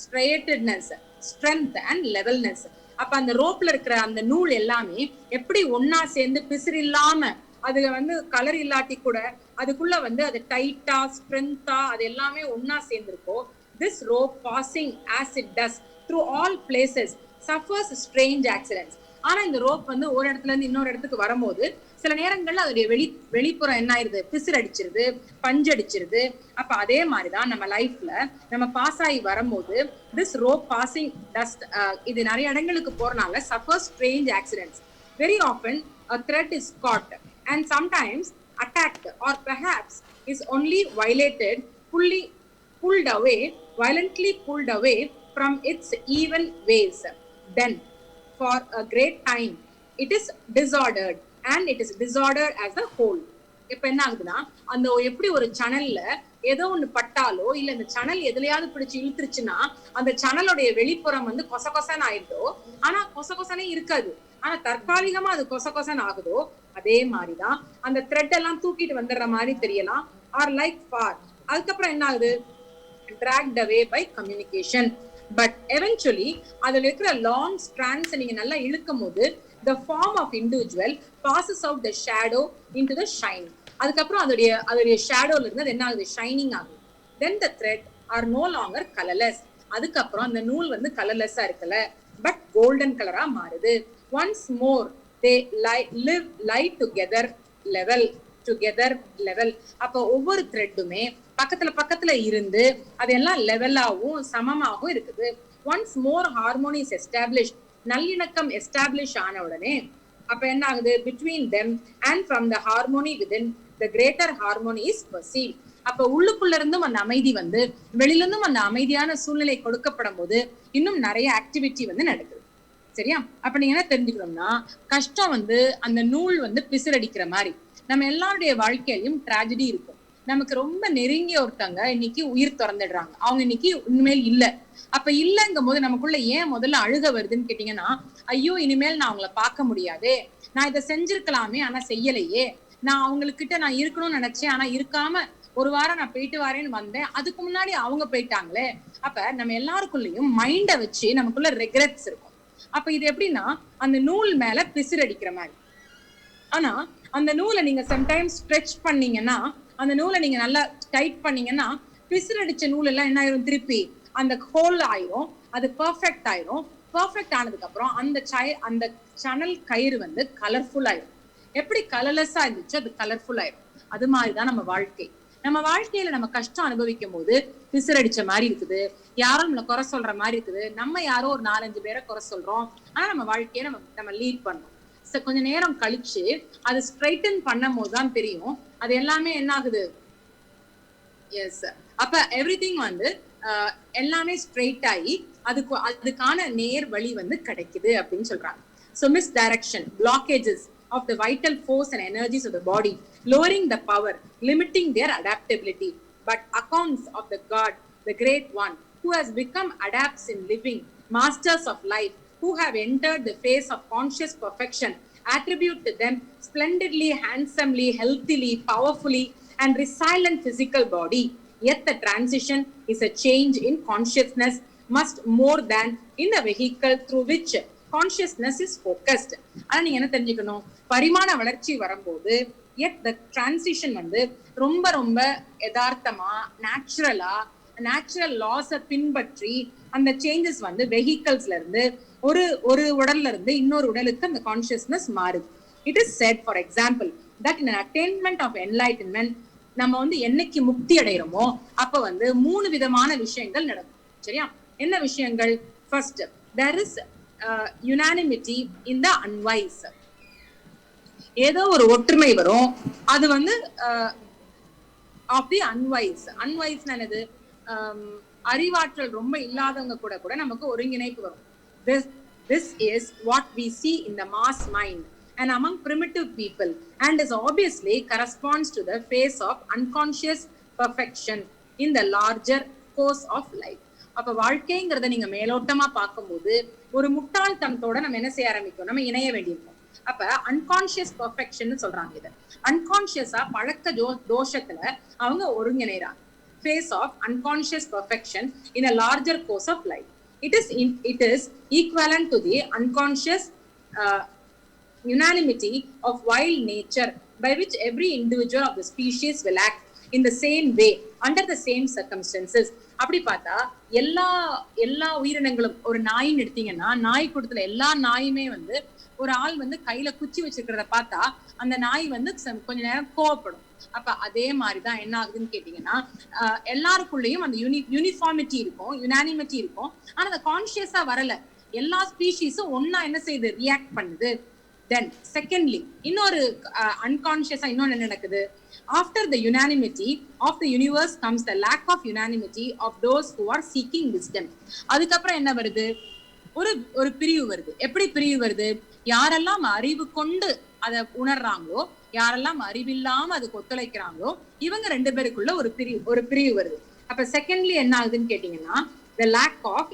straightness, strength and levelness. அப்ப அந்த ரோப்ல இருக்கிற அந்த நூல் எல்லாமே எப்படி ஒன்னா சேர்ந்து பிசிறு இல்லாம அது வந்து கலர் இல்லாட்டி கூட அதுக்குள்ள வந்து அது டைட்டா ஸ்ட்ரென்த்தா அது எல்லாமே ஒன்னா சேர்ந்திருக்கோ. this rope passing as it does through all places suffers strange accidents. ஆனா இந்த ரோப் வந்து ஒரு இடத்துல இருந்து இன்னொரு இடத்துக்கு வரும்போது சில நேரங்கள்ல அதோடைய வெளிப்புறம் என்ன ஆயிருது, பிசிறு அடிச்சிருது, பஞ்சடிச்சிருது. அப்ப அதே மாதிரிதான் நம்ம லைஃப்ல நம்ம பாஸ் ஆகி வரும்போது this rope passing dust இது நிறைய இடங்களுக்கு போறனால suffers strange accidents. Very often a thread is caught and sometimes attacked, or perhaps is only violently pulled away from its even ways. Then for a great time it is disordered and it is disordered as a whole. இப்ப என்ன ஆகுதுன்னா அந்த எப்படி ஒரு சேனல்ல ஏதோ ஒண்ணு பட்டாலோ இல்ல இந்த சேனல் எதுலயாவது பிடிச்சு இழுத்துருச்சுன்னா அந்த சேனலோடைய வெளிப்புறம் வந்து கொசகொசன் ஆயிடுதோ, ஆனா கொசகொசனே இருக்காது, ஆனா தற்காலிகமா அது கொசகொசன் ஆகுதோ அதே மாதிரிதான் அந்த த்ரெட் எல்லாம் தூக்கிட்டு வந்துடுற மாதிரி தெரியலாம். ஆர் லைக் ஃபார் அதுக்கப்புறம் என்ன ஆகுது, dragged away by communication. But eventually அதுல இருக்கிற long strands நீங்க நல்லா இழுக்கும் போது the form of individual passes out the shadow into the shine. அதுக்கப்புறம் அதோடைய ஷேடோல இருந்து அது என்ன ஆகுது, ஷைனிங் ஆகுது. then the thread are no longer colorless. அதுக்கப்புறம் அந்த நூல் வந்து கலர்லெஸ்ஸா இருக்கல, பட் கோல்டன் கலரா மாறுது. once more they lie together level. அப்ப ஒவ்வொரு த்ரெட்டுமே பக்கத்துல இருந்து அதெல்லாம் லெவலாவும் சமமாகவும் இருக்குது. once more harmony is established, நல்லிணக்கம் எஸ்டாப்ளிஷ் ஆன உடனே அப்ப என்ன ஆகுது, between them and from the harmony within the greater harmony is perceived. அப்ப உள்ளுக்குள்ள இருந்தும் அந்த அமைதி வந்து வெளியில இருந்தும் அந்த அமைதியான சூழ்நிலை கொடுக்கப்படும் போது இன்னும் நிறைய ஆக்டிவிட்டி வந்து நடக்குது. சரியா? அப்ப நீங்க என்ன தெரிஞ்சுக்கணும்னா, கஷ்டம் வந்து அந்த நூல் வந்து பிசிறடிக்கிற மாதிரி. நம்ம எல்லாருடைய வாழ்க்கையிலும் டிராஜடி இருக்கும். நமக்கு ரொம்ப நெருங்கிய ஒருத்தங்க இன்னைக்கு உயிர் திறந்துடுறாங்க, அவங்க இன்னைக்கு உண்மையில் இல்ல. அப்ப இல்லங்கும் போது நமக்குள்ள ஏன் முதல்ல அழுக வருதுன்னு கேட்டீங்கன்னா, ஐயோ இனிமேல் நான் அவங்கள பார்க்க முடியாதே, நான் இதை செஞ்சிருக்கலாமே ஆனா செய்யலையே, நான் அவங்ககிட்ட நான் இருக்கணும்னு நினைச்சேன் ஆனா இருக்காம ஒரு வாரம் நான் போயிட்டு வரேன்னு வந்தேன், அதுக்கு முன்னாடி அவங்க போயிட்டாங்களே. அப்ப நம்ம எல்லாருக்குள்ளயும் மைண்ட வச்சு நமக்குள்ள ரெக்ரெட்ஸ் இருக்கும். அப்ப இது எப்படின்னா அந்த நூல் மேல பிசிறு அடிக்கிற மாதிரி. ஆனா அந்த நூலை நீங்க சம்டைம்ஸ் ஸ்ட்ரெச் பண்ணீங்கன்னா, அந்த நூலை நீங்க நல்லா டைட் பண்ணீங்கன்னா, பிசிறு அடிச்ச நூல் எல்லாம் என்ன ஆயிரும், திருப்பி அந்த ஹோல் ஆயிரும், அது பெர்ஃபெக்ட் ஆயிரும். பெர்ஃபெக்ட் ஆனதுக்கு அப்புறம் அந்த சணல் கயிறு வந்து கலர்ஃபுல் ஆயிரும். எப்படி கலர்லெஸ்ஸா இருந்துச்சு அது கலர்ஃபுல் ஆயிரும். அது மாதிரிதான் நம்ம வாழ்க்கை. நம்ம வாழ்க்கையில நம்ம கஷ்டம் அனுபவிக்கும் போது பிசிறடிச்ச மாதிரி இருக்குது, யாரும் நம்மளை குறை சொல்ற மாதிரி இருக்குது, நம்ம யாரோ ஒரு 4-5 பேரை குறை சொல்றோம். ஆனா நம்ம வாழ்க்கையை நம்ம லீட் பண்றோம். கொஞ்ச நேரம் கழிச்சு அது ஸ்ட்ரைட்டன் பண்ணும் போதுதான் தெரியும் அது எல்லாமே என்ன ஆகுது. எஸ், அப்ப எவ்ரிதிங் வந்து எல்லாமே ஸ்ட்ரெயிட் ஆகி அதுக்கான நேர் வழி வந்து கிடைக்குது அப்படின்னு சொல்றாங்க. So misdirection, blockages of the vital force and energies of the body, lowering the power, limiting their adaptability. But accounts of the God, the great one, who has become adepts in living, masters of life, who have entered the phase of conscious perfection, attribute to them splendidly, handsomely, healthily, powerfully, and resilient physical body. Yet the transition is a change in consciousness, much more than in the vehicle through which consciousness is focused. ஆனா நீங்க என்ன தெரிஞ்சுக்கணும், பரிமாண வளர்ச்சி வரும்போது எட் த டிரான்சிஷன் வந்து ரொம்ப ரொம்ப யதார்த்தமா நேச்சுரல் லாஸை பின்பற்றி அந்த சேஞ்சஸ் வந்து வெஹிக்கல்ஸ்ல இருந்து ஒரு உடல்ல இருந்து இன்னொரு உடலுக்கு அந்த கான்சியஸ்னஸ் மாறுது. It is said for example that in attainment of enlightenment, நம்ம வந்து என்னைக்கு முக்தி அடைகிறோமோ அப்ப வந்து 3 விதமான விஷயங்கள் நடக்கும். சரியா? என்ன விஷயங்கள்? First, there is unanimity in the unwise. ஏதோ ஒரு ஒற்றுமை வரும், அது வந்து of the unwise. unwise என்னது? அறிவாற்றல் ரொம்ப இல்லாதவங்க கூட நமக்கு ஒருங்கிணைப்பு வரும். This is what we see in the mass mind and among primitive people, and is obviously corresponds to the phase of unconscious perfection in the larger course of life. அப்ப வாழ்க்கைங்கிறத நீங்க மேலோட்டமா பார்க்கும்போது ஒரு முட்டாள்தனத்தோட நம்ம என்ன செய்ய ஆரம்பிக்கும், நம்ம இணைய வேண்டியிருக்கும். அப்ப அன்கான்சியஸ் பெர்ஃபெக்ஷன் சொல்றாங்க. இது அன்கான்சியஸா பழக்க தோஷத்துல அவங்க ஒருங்கிணைறாங்க. phase of unconscious perfection in a larger course of life. It is equivalent to the unconscious unanimity of wild nature, by which every individual of the species will act in the same way under the same circumstances. அப்படி பார்த்தா எல்லா உயிரினங்களும், ஒரு நாயின்னு எடுத்தீங்கன்னா நாய் கூட்டத்துல எல்லா நாயுமே வந்து ஒரு ஆள் வந்து கையில குச்சி வச்சிருக்கிறத பார்த்தா அந்த நாய் வந்து கொஞ்ச நேரம் கோவப்படும். அப்ப அதே மாதிரிதான் என்ன ஆகுதுன்னு கேட்டீங்கன்னா, எல்லாருக்குள்ளயும் அந்த யூனிஃபார்மிட்டி இருக்கும், யுனானிமிட்டி இருக்கும். ஆனா அந்த கான்சியஸா வரல. எல்லா ஸ்பீஷீஸும் ஒன்னா என்ன செய்யுது, ரியாக்ட் பண்ணுது. தென் செகண்ட்லி இன்னொரு அன்கான்சியஸா இன்னொன்னு என்ன நடக்குது, after the unanimity of the universe comes the lack of unanimity of those who are seeking wisdom. அதுக்கப்புறம் என்ன வருது, ஒரு பிரிவு வருது. எப்படி பிரிவு வருது? யாரெல்லாம் அறிவு கொண்டு அதை உணர்றாங்களோ, யாரெல்லாம் அறிவில்லாம அதுக்கு ஒத்துழைக்கிறாங்களோ, இவங்க 2 பேருக்குள்ள ஒரு பிரிவு வருது. அப்ப செகண்ட்லி என்ன ஆகுதுன்னு கேட்டீங்கன்னா, the lack of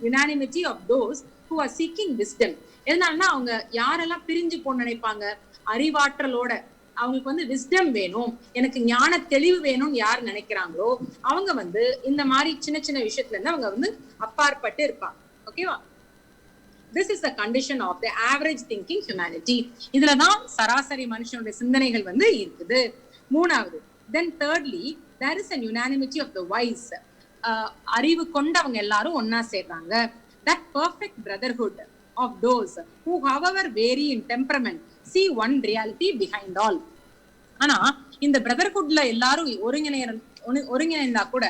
unanimity of those who are seeking wisdom. எதனாலன்னா அவங்க யாரெல்லாம் பிரிஞ்சு போன்னு நினைப்பாங்க, அறிவாற்றலோட அவங்களுக்கு வந்து விஸ்டம் வேணும், எனக்கு ஞான தெளிவு வேணும்னு யார் நினைக்கிறாங்களோ அவங்க வந்து இந்த மாதிரி சின்ன சின்ன விஷயத்துல இருந்து அவங்க வந்து அப்பாற்பட்டு இருப்பாங்க. ஓகேவா? This is the condition of the average thinking humanity. இதுலதான் சராசரி மனுஷனுடைய சிந்தனைகள் வந்து இருக்குது. மூணாவது, then thirdly, there is an unanimity of the wise. அறிவு கொண்டவங்க எல்லாரும் ஒன்னா சேர்றாங்க. That perfect brotherhood of those who however vary in temperament see one reality behind all. ஆனா இந்த பிரதர்ஹுட்ல எல்லாரும் ஒருங்கிணைந்தா கூட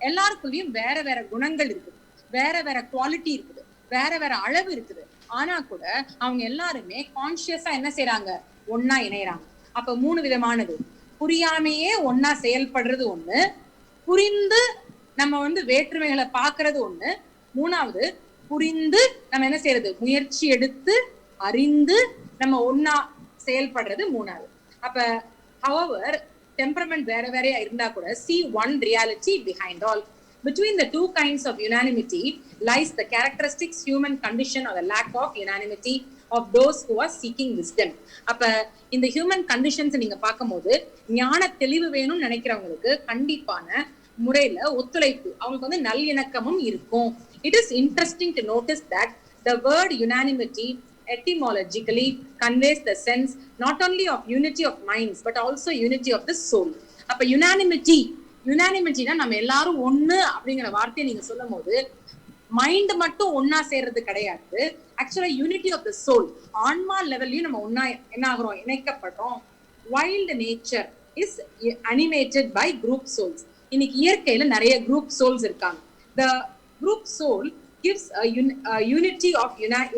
எல்லாருக்குள்ளயும் வேற வேற குணங்கள் இருக்குது, வேற வேற குவாலிட்டி இருக்குது, வேற வேற அளவு இருக்குது. ஆனா கூட அவங்க எல்லாருமே கான்சியஸா என்ன செய்யறாங்க, ஒன்னா இணையறாங்க. அப்ப 3 விதமானது. புரியாமையே ஒன்னா செயல்படுறது ஒண்ணு, புரிந்து நம்ம வந்து வேற்றுமைகளை பாக்குறது ஒண்ணு, மூணாவது புரிந்து நம்ம என்ன செய்யறது, முயற்சி எடுத்து அறிந்து நம்ம ஒன்னா செயல்படுறது மூணாவது. அப்ப however temperament வேற வேறையா இருந்தா கூட see one reality behind all. Between the two kinds of unanimity lies the characteristics human condition or the lack of unanimity of those who are seeking wisdom. அப்ப இந்த ஹியூமன் கண்டிஷன்ஸ் நீங்க பார்க்கும்போது ஞான தெளிவு வேணும்னு நினைக்கிறவங்களுக்கு கண்டிப்பான முறையில ஒத்துழைப்பு, அவங்களுக்கு வந்து நல்லிணக்கமும் இருக்கும். It is interesting to notice that the word unanimity etymologically conveys the sense not only of unity of minds but also unity of the soul. அப்ப யுனானிமிட்டினா நம்ம எல்லாரும் ஒண்ணு அப்படிங்கிற வார்த்தையை நீங்க சொல்லும் போது மைண்ட் மட்டும் ஒன்னா சேர்றது கிடையாது. ஆக்சுவலா யூனிட்டி ஆஃப் த சோல், ஆன்மா லெவல்லையும் நம்ம ஒன்னா என்ன ஆகிறோம், இணைக்கப்படுறோம். Wild nature is animated by group souls. இன்னைக்கு இயற்கையில நிறைய குரூப் சோல்ஸ் இருக்காங்க. The group soul gives a unity of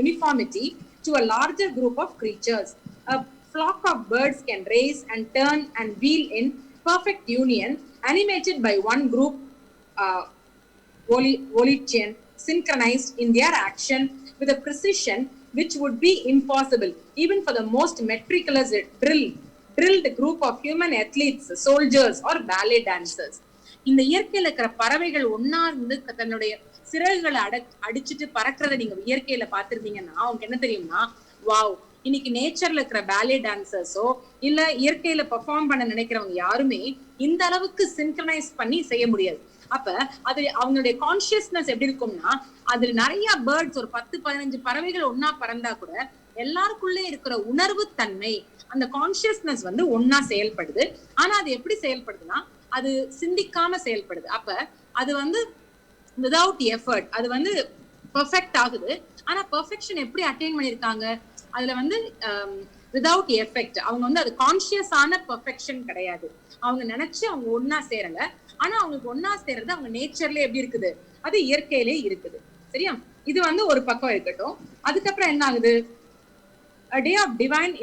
uniformity to a larger group of creatures. A flock of birds can race and turn and wheel in perfect union, animated by one group volition, synchronized in their action with a precision which would be impossible even for the most meticulous drilled group of human athletes, soldiers or ballet dancers. இந்த இயற்கையில இருக்கிற பறவைகள் ஒன்னா இருந்து தன்னுடைய சிறகுகளை அடிச்சுட்டு பறக்கிறத நீங்க இயற்கையில பாத்திருந்தீங்கன்னா அவங்க என்ன தெரியும்னா, வாவ், இன்னைக்கு நேச்சர்ல இருக்கிற பேலே டான்சர்ஸோ இல்ல இயற்கையில பெர்ஃபார்ம் பண்ண நினைக்கிறவங்க யாருமே இந்த அளவுக்கு சின்க்ரனைஸ் பண்ணி செய்ய முடியாது. அப்ப அது அவங்களுடைய கான்சியஸ்னஸ் எப்படி இருக்கும்னா, அதுல நிறைய பேர்ட்ஸ், ஒரு 10-15 பறவைகள் ஒன்னா பறந்தா கூட எல்லாருக்குள்ளே இருக்கிற உணர்வு தன்மை, அந்த கான்சியஸ்னஸ் வந்து ஒன்னா செயல்படுது. ஆனா அது எப்படி செயல்படுதுன்னா, அது சிந்திக்காம செயல்படுது. அப்ப அது வந்து விதவுட் எஃபர்ட் அது வந்து பெர்ஃபெக்ட் ஆகுது. ஆனா பெர்ஃபெக்ஷன் எப்படி அட்டைன் பண்ணிருக்காங்க, அதுல வந்து விதவுட் எஃபெக்ட். அவங்க வந்து அது கான்சியஸான பெர்ஃபெக்ஷன் கிடையாது. அவங்க நினைச்சு அவங்க ஒன்னா சேரல. ஆனா அவங்களுக்கு ஒன்னா சேர்றது அவங்க நேச்சர்ல எப்படி இருக்குது, அது இயற்கையிலே இருக்குது. சரியா, இது வந்து ஒரு பக்கம் இருக்கட்டும். அதுக்கப்புறம் என்ன ஆகுது, a day of divine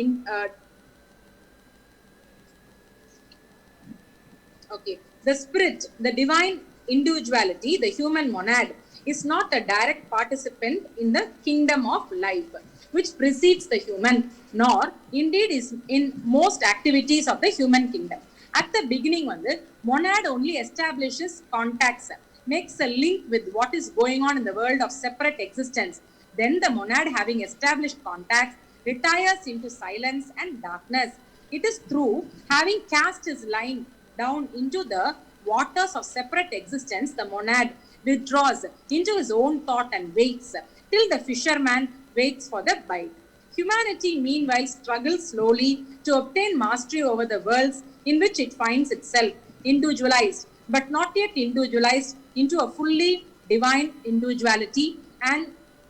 okay, the spirit, the divine individuality, the human monad is not a direct participant in the kingdom of life which precedes the human, nor indeed is in most activities of the human kingdom. At the beginning வந்து monad only establishes contacts, makes a link with what is going on in the world of separate existence. Then the monad, having established contacts, retires into silence and darkness. It is through having cast his line down into the waters of separate existence, the monad withdraws into his own thought and waits till the fisherman waits for the bite. Humanity meanwhile struggles slowly to obtain mastery over the worlds in which it finds itself, individualized but not yet individualized into a fully divine individuality and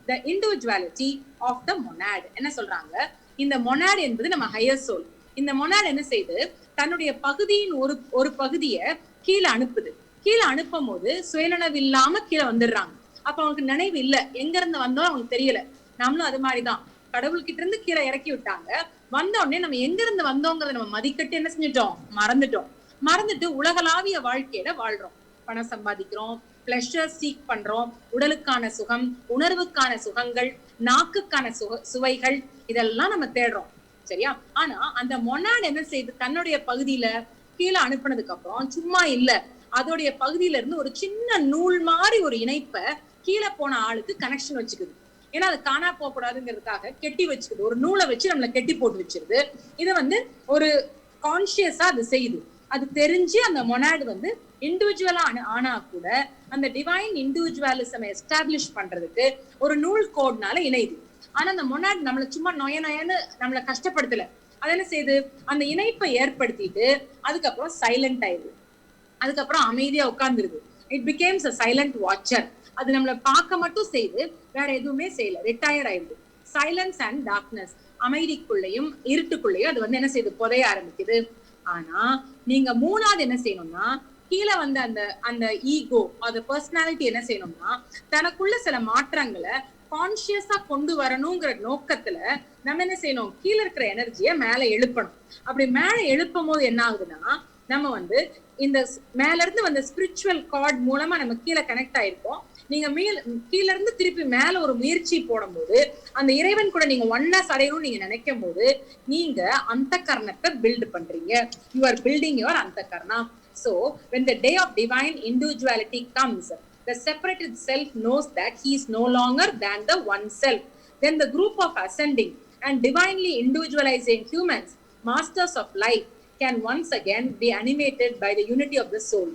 the individuality of the monad. என்ன சொல்றாங்க, இந்த monad என்பது நம்ம ஹையர் சோல். இந்த monad என்ன செய்யுது, தன்னுடைய பகுதியின் ஒரு பகுதியை கீழே அனுப்புது. கீழே அனுப்பும் போது சுயநினைவு இல்லாம கீழே வந்துடுறாங்க. அப்ப அவங்களுக்கு நினைவு இல்ல, எங்க இருந்து வந்தோம் அவங்களுக்கு தெரியல. நம்மளும் அது மாதிரிதான், கடவுள்கிட்ட இருந்து கீழே இறக்கி விட்டாங்க. வந்த உடனே நம்ம எங்க இருந்து வந்தோங்கிறத நம்ம மதிக்கட்டு என்ன செஞ்சிட்டோம், மறந்துட்டு உலகளாவிய வாழ்க்கையில வாழ்றோம். பணம் சம்பாதிக்கிறோம், பிளஷர் சீக் பண்றோம், உடலுக்கான சுகம், உணர்வுக்கான சுகங்கள், நாக்குக்கான சுவைகள், இதெல்லாம் நம்ம தேடுறோம். சரியா, ஆனா அந்த மொனாட் என்ன செய்யுது, தன்னுடைய பகுதியில கீழே அனுப்புனதுக்கு அப்புறம் சும்மா இல்ல, அதோடைய பகுதியில இருந்து ஒரு சின்ன நூல் மாதிரி ஒரு இணைப்பை கீழே போன ஆளுக்கு கனெக்ஷன் வச்சுக்குது. ஏன்னா அது காணா போக கூடாதுங்கிறதுக்காக கெட்டி வச்சுக்குது, ஒரு நூலை வச்சு நம்மளை கெட்டி போட்டு வச்சிருது. இதை வந்து ஒரு கான்சியஸா அது செய்யுது. அது தெரிஞ்சு அந்த மொனாட் வந்து இண்டிவிஜுவலா ஆனா கூட அந்த டிவைன் இண்டிவிஜுவலிசம் எஸ்டாப்ளிஷ் பண்றதுக்கு ஒரு நூல் கோட்னால இணையுது. ஆனா அந்த மொனாட் நம்மள சும்மா நொயன்னு நம்மளை கஷ்டப்படுத்தல. அது என்ன செய்யுது, அந்த இணைப்பை ஏற்படுத்திட்டு அதுக்கப்புறம் சைலண்ட் ஆயிடுது, அதுக்கப்புறம் அமைதியா உட்கார்ந்துருது. It becomes a silent watcher. அது நம்மளை பார்க்க மட்டும் செய்து வேற எதுவுமே செய்யல, ரிட்டையர்ட் ஆயிடுது. சைலன்ஸ் அண்ட் டார்க்னஸ், அமைதிக்குள்ளேயும் இருட்டுக்குள்ளேயும் அது வந்து என்ன செய்யுது, புதைய ஆரம்பிக்குது. ஆனா நீங்க மூணாவது என்ன செய்யணும்னா, கீழே வந்த அந்த ஈகோ, அந்த பர்சனாலிட்டி என்ன செய்யணும்னா, தனக்குள்ள சில மாற்றங்களை கான்சியஸா கொண்டு வரணுங்கிற நோக்கத்துல நம்ம என்ன செய்யணும், கீழே இருக்கிற எனர்ஜியை மேல எழுப்பணும். அப்படி மேல எழுப்பும் போது என்ன ஆகுதுன்னா, நம்ம வந்து இந்த மேல இருந்து வந்த ஸ்பிரிச்சுவல் கார்ட் மூலமா நம்ம கீழே கனெக்ட் ஆயிருக்கோம். நீங்க கீழ இருந்து திருப்பி மேல ஒரு முயற்சி போடும்போது அந்த இறைவன் கூட நீங்க ஒன்னஸ் அடையணும்னு நீங்க நினைக்கும் போது நீங்க அந்த கர்ணத்தை பில்ட் பண்றீங்க. யூ ஆர் பில்டிங் யுவர் அந்த கர்ணா. So when the day of divine individuality comes, the separated self knows that he is no longer than the one self. Then the group of ascending and divinely individualizing humans, masters of life, can once again be animated by the unity of the soul.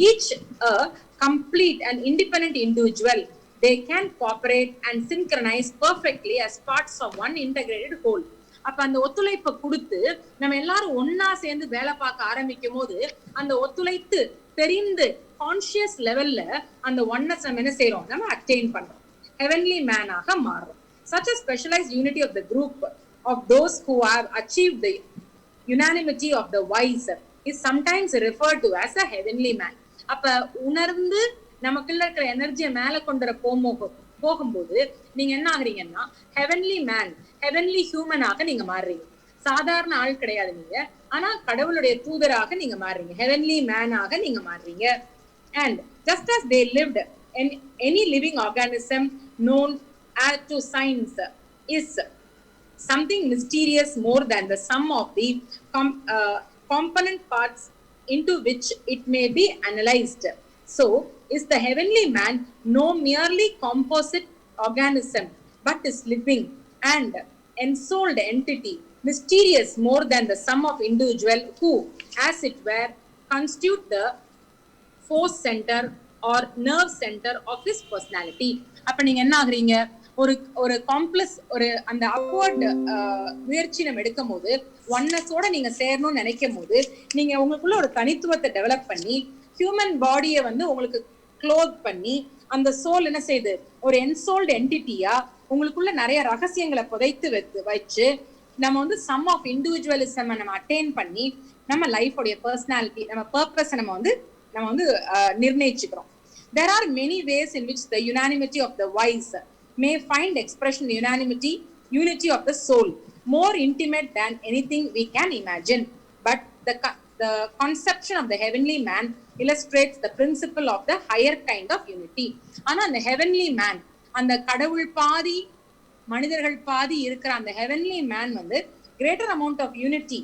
Each a complete and independent individual, they can cooperate and synchronize perfectly as parts of one integrated whole. அப்ப அந்த ஒத்துழைப்பை கொடுத்து நம்ம எல்லாரும் ஒன்னா சேர்ந்து வேலை பார்க்க ஆரம்பிக்கும் போது அந்த ஒத்துழைத்து தெரிந்து கான்சியஸ் லெவல்ல அந்த ஒன்னஸ் நம்ம என்ன செய்யறோம், நம்ம அட்டைன் பண்றோம், heavenly மேனாக மாறுறோம். Such a specialized unity of the group of those who have achieved the unanimity of the wise is sometimes referred to as a heavenly man. அப்ப உணர்ந்து நமக்குள்ள இருக்கிற எனர்ஜியை மேல கொண்டு போகும்போது நீங்க என்ன ஆகுறீங்கன்னா ஹெவன்லி மேன், ஹெவன்லி ஹியூமனாக நீங்க மாறுறீங்க. சாதாரண ஆள் கிடையாது நீங்க, ஆனா கடவுளுடைய தூதராக நீங்க மாறுறீங்க, ஹெவன்லி மேனாக நீங்க மாறுறீங்க. And just as they lived in any living organism known as to science is something mysterious more than the sum of the component parts into which it may be analyzed. So is the heavenly man no merely composite organism, but is living and ensouled entity, mysterious more than the sum of individual who, as it were, constitute the force center or nerve center of his personality. அப்ப நீங்க என்ன ஆகுறீங்க, ஒரு காம்ப்ளெக்ஸ் ஒரு அந்த அப்வர்ட் முயற்சி நம்ம எடுக்கும் போது ஒன்னஸோட நீங்க சேரணும்னு நினைக்கும் போது நீங்க உங்களுக்குள்ள ஒரு தனித்துவத்தை டெவலப் பண்ணி ஹியூமன் பாடியை வந்து உங்களுக்கு க்ளோத் பண்ணி அந்த சோல் என்ன செய்யுது, ஒரு என்சோல்டு என்டிட்டியா உங்களுக்குள்ள நிறைய ரகசியங்களை புதைத்து வச்சு நம்ம வந்து சம் ஆஃப் இண்டிவிஜுவலிசம் நம்ம அட்டைன் பண்ணி நம்ம லைஃபோடைய பர்சனாலிட்டி, நம்ம பர்பஸ் நம்ம வந்து நிர்ணயிச்சுக்கிறோம். There are many ways in which the unanimity of the wise may find expression in unity of the soul, more intimate than anything we can imagine. But the conception of the heavenly man illustrates the principle of the higher kind of unity. ஆனா அந்த heavenly man, அந்த கடவுள் பாதி மனிதர்கள் பாதி இருக்கிற அந்த heavenly man வந்து greater amount of unity,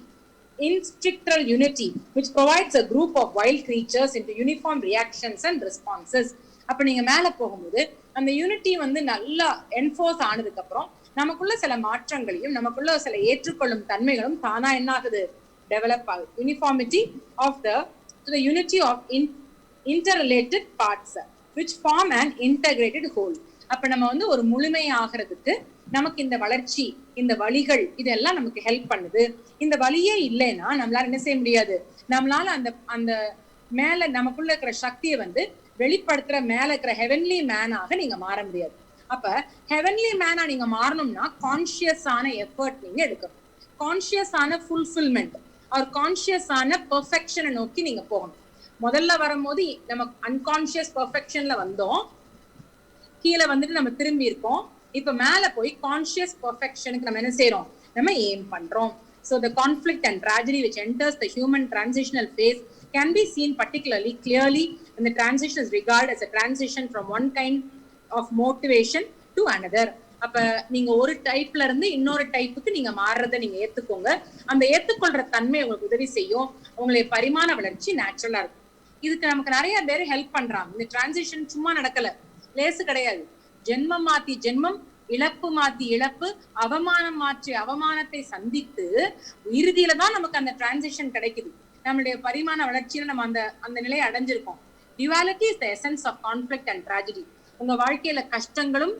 in structural unity, which provides a group of wild creatures into uniform reactions and responses. அப்ப நீங்க மேல போகும்போது அந்த யூனிட்டி வந்து நல்லா என்ஃபோர்ஸ் ஆனதுக்கு அப்புறம் நமக்குள்ள சில மாற்றங்களையும் நமக்குள்ள சில ஏற்றுக்கொள்ளும் தன்மைகளும் தானா என்ன ஆகுது, டெவலப் ஆகுது. Uniformity of the unity of interrelated parts which form an integrated whole. அப்ப நம்ம வந்து ஒரு முழுமை ஆகிறதுக்கு நமக்கு இந்த வளர்ச்சி, இந்த வழிகள் இதெல்லாம் நமக்கு ஹெல்ப் பண்ணுது. இந்த வழியே இல்லைன்னா நம்மளால என்ன செய்ய முடியாது, நம்மளால அந்த மேல நமக்குள்ள இருக்கிற சக்தியை வந்து வெளிப்படுத்துற மேல இருக்கிற ஹெவன்லி மேனாக நீங்க மாற முடியாது. அப்ப ஹெவன்லி மேனா நீங்க மாறணும்னா கான்சியஸ் ஆன எஃபர்ட் நீங்க எடுக்கணும், கான்சியஸ் ஆன ஃபுல்ஃபில்மெண்ட் ஒரு கான்சியஸ் ஆன பெர்ஃபெக்ஷனை நோக்கி நீங்க போகணும். முதல்ல வரும்போது நம்ம அன்கான்சியஸ் பெர்ஃபெக்ஷன்ல வந்தோம், கீழே வந்துட்டு நம்ம திரும்பி இருக்கோம். இப்ப மேல போய் கான்சியஸ் பெர்ஃபெக்ஷனுக்கு நம்ம என்ன செய்யறோம், நம்ம எய்ம் பண்றோம். So the conflict and tragedy which enters the human transitional phase can be seen particularly clearly when the transition is regarded as a transition from one kind of motivation to another. அப்ப நீங்க ஒரு டைப்ல இருந்து இன்னொரு டைப்புக்கு நீங்க மாறுறதை நீங்க ஏத்துக்கோங்க. அந்த ஏத்துக்கொள்ற தன்மை உங்களுக்கு உதவி செய்யும், உங்களுடைய பரிமாண வளர்ச்சி நேச்சுரலா இருக்கும். இதுக்கு நமக்கு நிறைய பேர் ஹெல்ப் பண்றாங்க. இந்த டிரான்சிஷன் சும்மா நடக்கல, லேசு கிடையாது. ஜென்மம் மாத்தி ஜென்மம், இழப்பு மாத்தி இழப்பு, அவமானம் மாற்றி அவமானத்தை சந்தித்து இறுதியில தான் நமக்கு அந்த டிரான்சிஷன் கிடைக்குது. நம்மளுடைய பரிமாண வளர்ச்சியில நம்ம அந்த நிலையை அடைஞ்சிருக்கோம். Duality is the essence of conflict and tragedy. உங்க வாழ்க்கையில கஷ்டங்களும்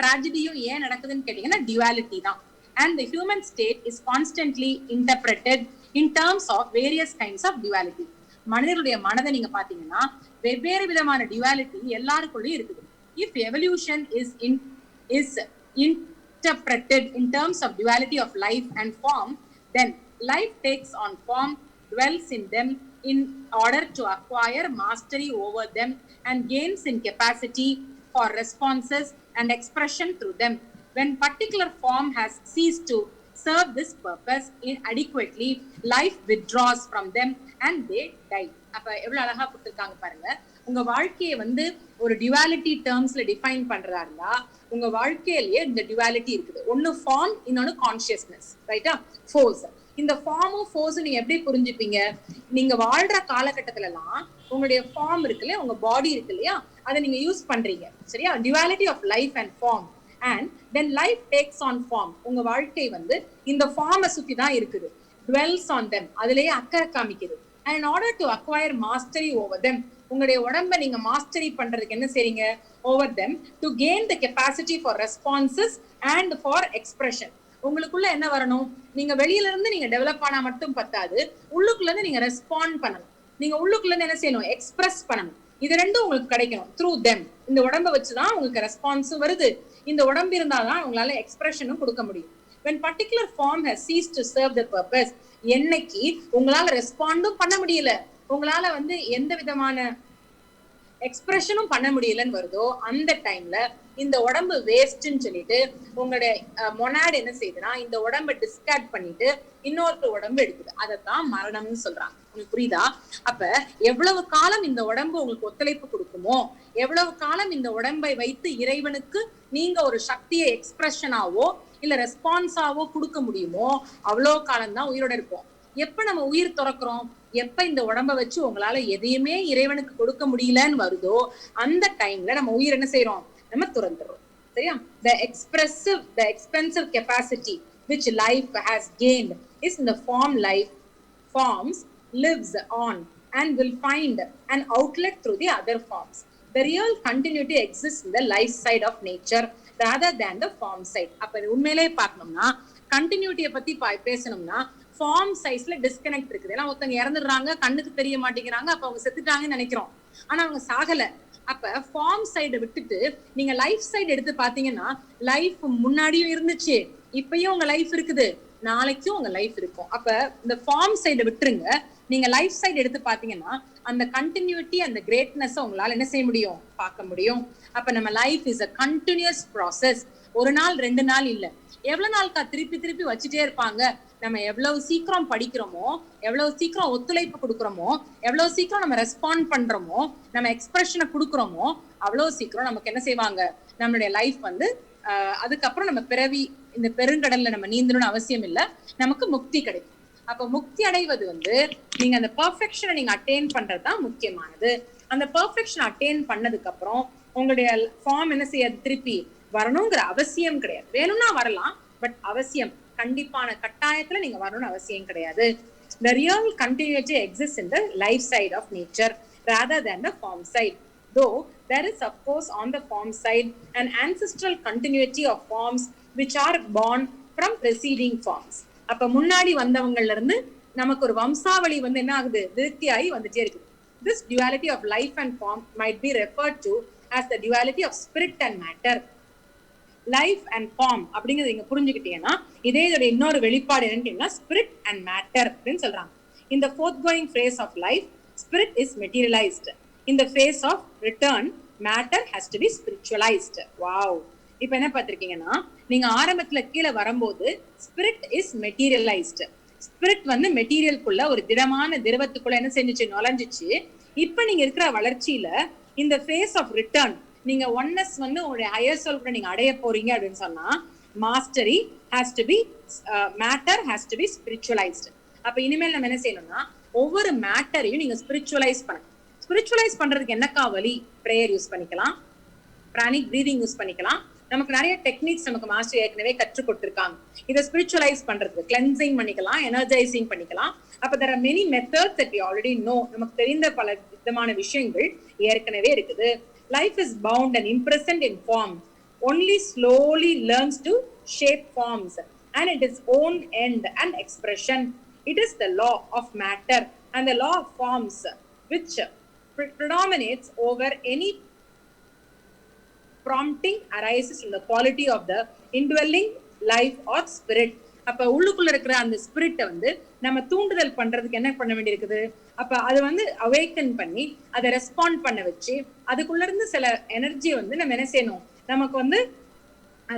ட்ராஜடியும் ஏன் நடக்குதுன்னு கேட்டீங்கன்னா duality தான். And the human state is constantly interpreted in terms of various kinds of duality. மனிதர்களுடைய மனதை நீங்க பாத்தீங்கன்னா வெவ்வேறு விதமான duality எல்லாருக்குள்ளயும் இருக்குது. If evolution is interpreted in terms of duality of life and form, then life takes on form, dwells in them in order to acquire mastery over them, and gains in capacity for responses and expression through them. When particular form has ceased to serve this purpose inadequately, life withdraws from them and they die. அப்ப எவ்வளவு அழகா கொடுத்திருக்காங்க பாருங்க. உங்க வாழ்க்கையை வந்து ஒரு டியூவாலிட்டி டேர்ம்ஸ்ல டிஃபைன் பண்றதா இருந்தா உங்க வாழ்க்கையிலேயே இந்த டியூவாலிட்டி இருக்குது. ஒன்னு ஃபார்ம், இன்னொன்னு கான்சியஸ்னஸ், ரைட்டா? ஃபோர்ஸ். இந்த ஃபார்மும் ஃபோர்ஸ் நீங்க எப்படி புரிஞ்சுப்பீங்க? நீங்க வாழ்ற காலகட்டத்துல எல்லாம் உங்களுடைய ஃபார்ம் இருக்கு இல்லையா, உங்க பாடி இருக்கு இல்லையா, அதை நீங்க யூஸ் பண்றீங்க, சரியா? Duality of life and form. And then life takes on form. உங்க வாழ்க்கை வந்து இந்த ஃபார்மை சுத்தி தான் இருக்குது. dwells on them. அதிலேயே அக்கறை காமிக்குது. And in order to acquire mastery over them, உங்களுடைய உடம்ப நீங்க மாஸ்டரி பண்றதுக்கு என்ன செய்றீங்க? over them to gain the capacity for responses and for expression. உங்களுக்குள்ள என்ன வரணும்? நீங்க வெளியில இருந்து நீங்க டெவலப் ஆனா மட்டும் பத்தாது, உள்ளுக்குள்ள இருந்து நீங்க ரெஸ்பாண்ட் பண்ணணும். நீங்க உள்ளுக்குள்ள இருந்து என்ன செய்யணும்? எக்ஸ்பிரஸ் பண்ணணும். இது ரெண்டும் உங்களுக்கு கிடைக்கணும் through them. இந்த உடம்ப வச்சுதான் உங்களுக்கு ரெஸ்பான்ஸும் வருது. இந்த உடம்பு இருந்தால்தான் உங்களால எக்ஸ்பிரஷனும் கொடுக்க முடியும். when particular form has ceased to serve the purpose, என்னைக்கு உங்களால ரெஸ்பாண்டும் பண்ண முடியல, உங்களால வந்து எந்த விதமான எக்ஸ்பிரஷனும் பண்ண முடியலன்னு வருதோ அந்த டைம்ல இந்த உடம்பு வேஸ்ட்ன்னு சொல்லிட்டு உங்களுடைய மொனாட் என்ன செய்யுதுன்னா இந்த உடம்பை டிஸ்கார்ட் பண்ணிட்டு இன்னொரு உடம்பு எடுக்குது. அதைத்தான் மரணம்னு சொல்றாங்க. உங்களுக்கு புரியுதா? அப்ப எவ்வளவு காலம் இந்த உடம்பு உங்களுக்கு ஒத்துழைப்பு கொடுக்குமோ, எவ்வளவு காலம் இந்த உடம்பை வைத்து இறைவனுக்கு நீங்க ஒரு சக்தியை எக்ஸ்பிரஷனாவோ இல்ல ரெஸ்பான்ஸாவோ கொடுக்க முடியுமோ அவ்வளோ காலம் தான் உயிரோட இருப்போம். எப்ப நம்ம உயிர் துறக்கிறோம், எப்ப இந்த உடம்ப வச்சு உங்களால எதையுமே இறைவனுக்கு கொடுக்க முடியலன்னு வருதோ அந்த டைம்ல நம்ம உயிர் என்ன செய்யறோம்? நம்ம துறந்துடுறோம், சரியா? the expensive capacity which life has gained is in the form life forms lives on and will find an outlet through the other forms. The real continuity exists in the life side of nature rather than the form side. அப்ப உண்மையிலே பார்க்கணும்னா கண்டினியூட்டியை பத்தி பேசணும்னா ஃபார்ம் சைஸ்ல டிஸ்கனெக்ட் இருக்குது. ஏன்னா ஒருத்தவங்க இறந்துடுறாங்க, கண்ணுக்கு தெரிய மாட்டேங்கிறாங்க, அப்ப அவங்க செத்துட்டாங்கன்னு நினைக்கிறோம், ஆனா அவங்க சாகல. அப்ப ஃபார்ம் சைடை விட்டுட்டு நீங்க லைஃப் சைடு எடுத்து பாத்தீங்கன்னா லைஃப் முன்னாடியும் இருந்துச்சு, இப்பயும் உங்க லைஃப் இருக்குது, நாளைக்கும் உங்க லைஃப் இருக்கும். அப்ப இந்த ஃபார்ம் சைடை விட்டுருங்க, நீங்க லைஃப் சைடு எடுத்து பாத்தீங்கன்னா அந்த கண்டினியூட்டி அந்த கிரேட்னஸ் உங்களால என்ன செய்ய முடியும்? பார்க்க முடியும். அப்ப நம்ம life is a continuous process. ஒரு நாள் 2 நாள் இல்ல, எவ்வளவு நாளுக்கா திருப்பி திருப்பி வச்சுட்டே இருப்பாங்க. நம்ம எவ்வளவு சீக்கிரம் படிக்கிறோமோ, எவ்வளவு சீக்கிரம் ஒத்துழைப்பு கொடுக்குறோமோ, எவ்வளவு சீக்கிரம் நம்ம ரெஸ்பாண்ட் பண்றோமோ, நம்ம எக்ஸ்பிரஷனை கொடுக்குறோமோ அவ்வளவு சீக்கிரம் நமக்கு என்ன செய்வாங்க? நம்மளுடைய லைஃப் வந்து அதுக்கப்புறம் நம்ம பிறவி இந்த பெருங்கடல்ல நம்ம நீந்தணும்னு அவசியம் இல்லை, நமக்கு முக்தி கிடைக்கும். அப்ப முக்தி அடைவது வந்து நீங்க அந்த பெர்ஃபெக்ஷனை நீங்க அட்டைன் பண்றதுதான் முக்கியமானது. அந்த பெர்ஃபெக்ஷன் அட்டைன் பண்ணதுக்கு அப்புறம் உங்களுடைய ஃபார்ம் என்ன செய்யாது? திருப்பி வரணுங்கிற அவசியம் கிடையாது. வேணும்னா வரலாம், பட் அவசியம் கண்டிப்பான கட்டாயத்துல நீங்க வரணும்னு அவசியம் கிடையாது. The real continuity exists in the life side of nature rather than the form side. Though there is of course on the form side an ancestral continuity of forms which are born from preceding forms. அப்ப முன்னாடி வந்தவங்கள்ல இருந்து நமக்கு ஒரு வம்சாவளி வந்து என்ன ஆகுது? விருத்தியாகி வந்துட்டே இருக்குது. This duality of life and form might be referred to as the duality of spirit and matter. Life and form அப்படிங்கிறது நீங்க புரிஞ்சுக்கிட்டீங்கன்னா இதே இதோட இன்னொரு வெளிப்பாடு என்னன்னா ஸ்பிரிட் அண்ட் மேட்டர் அப்படின்னு சொல்றாங்க. இந்த forth going phase of life spirit is materialised. இந்த phase of return matter has to be spiritualised. Wow! இப்ப என்ன பார்த்திருக்கீங்கன்னா நீங்க ஆரம்பத்துல கீழே வரும்போது ஸ்பிரிட் இஸ் மெட்டீரியலைஸ்ட். ஸ்பிரிட் வந்து மெட்டீரியலுக்குள்ள ஒரு திடமான திரவத்துக்குள்ள என்ன செஞ்சுச்சு? நுழைஞ்சிச்சு. இப்ப நீங்க இருக்கிற வளர்ச்சியில இந்த ஃபேஸ் ஆஃப் ரிட்டர்ன் நீங்க ஒன்னஸ் வந்து உங்களுடைய ஹையர் செல்ஃப் கூட நீங்க அடைய போறீங்க அப்படின்னு சொன்னா mastery has to be matter has to be spiritualised. அப்ப இனிமேல் நம்ம என்ன செய்யணும்னா ஒவ்வொரு மேட்டரையும் நீங்க ஸ்பிரிச்சுவலைஸ் பண்ணணும். ஸ்பிரிச்சுவலைஸ் பண்றதுக்கு என்னக்கா வழி? பிரேயர் யூஸ் பண்ணிக்கலாம், பிராணிக் பிரீதிங் யூஸ் பண்ணிக்கலாம். நமக்கு நிறைய டெக்னிக்ஸ் நமக்கு மாஸ்டர் ஏற்கனவே கற்றுக் கொடுத்திருக்காங்க. இதை ஸ்பிரிச்சுவலைஸ் பண்றதுக்கு கிளென்சிங் பண்ணிக்கலாம், எனர்ஜைசிங் பண்ணிக்கலாம். அப்ப there are many methods that we already know. நமக்கு தெரிந்த பல விதமான விஷயங்கள் ஏற்கனவே இருக்குது. Life is bound and imprisoned in form. Only slowly learns to shape forms and it is own end and expression. It is the law of matter and the law of forms which predominates over any prompting arises in the quality of the indwelling life or spirit. அப்ப உள்ளுக்குள்ள இருக்கிற அந்த ஸ்பிரிட்டை வந்து நம்ம தூண்டுதல் பண்றதுக்கு என்ன பண்ண வேண்டியிருக்குது? அப்ப அது வந்து அவேக்கன் பண்ணி அதை ரெஸ்பாண்ட் பண்ண வச்சு அதுக்குள்ள இருந்து சில எனர்ஜி வந்து நம்ம என்ன செய்யணும்? நமக்கு வந்து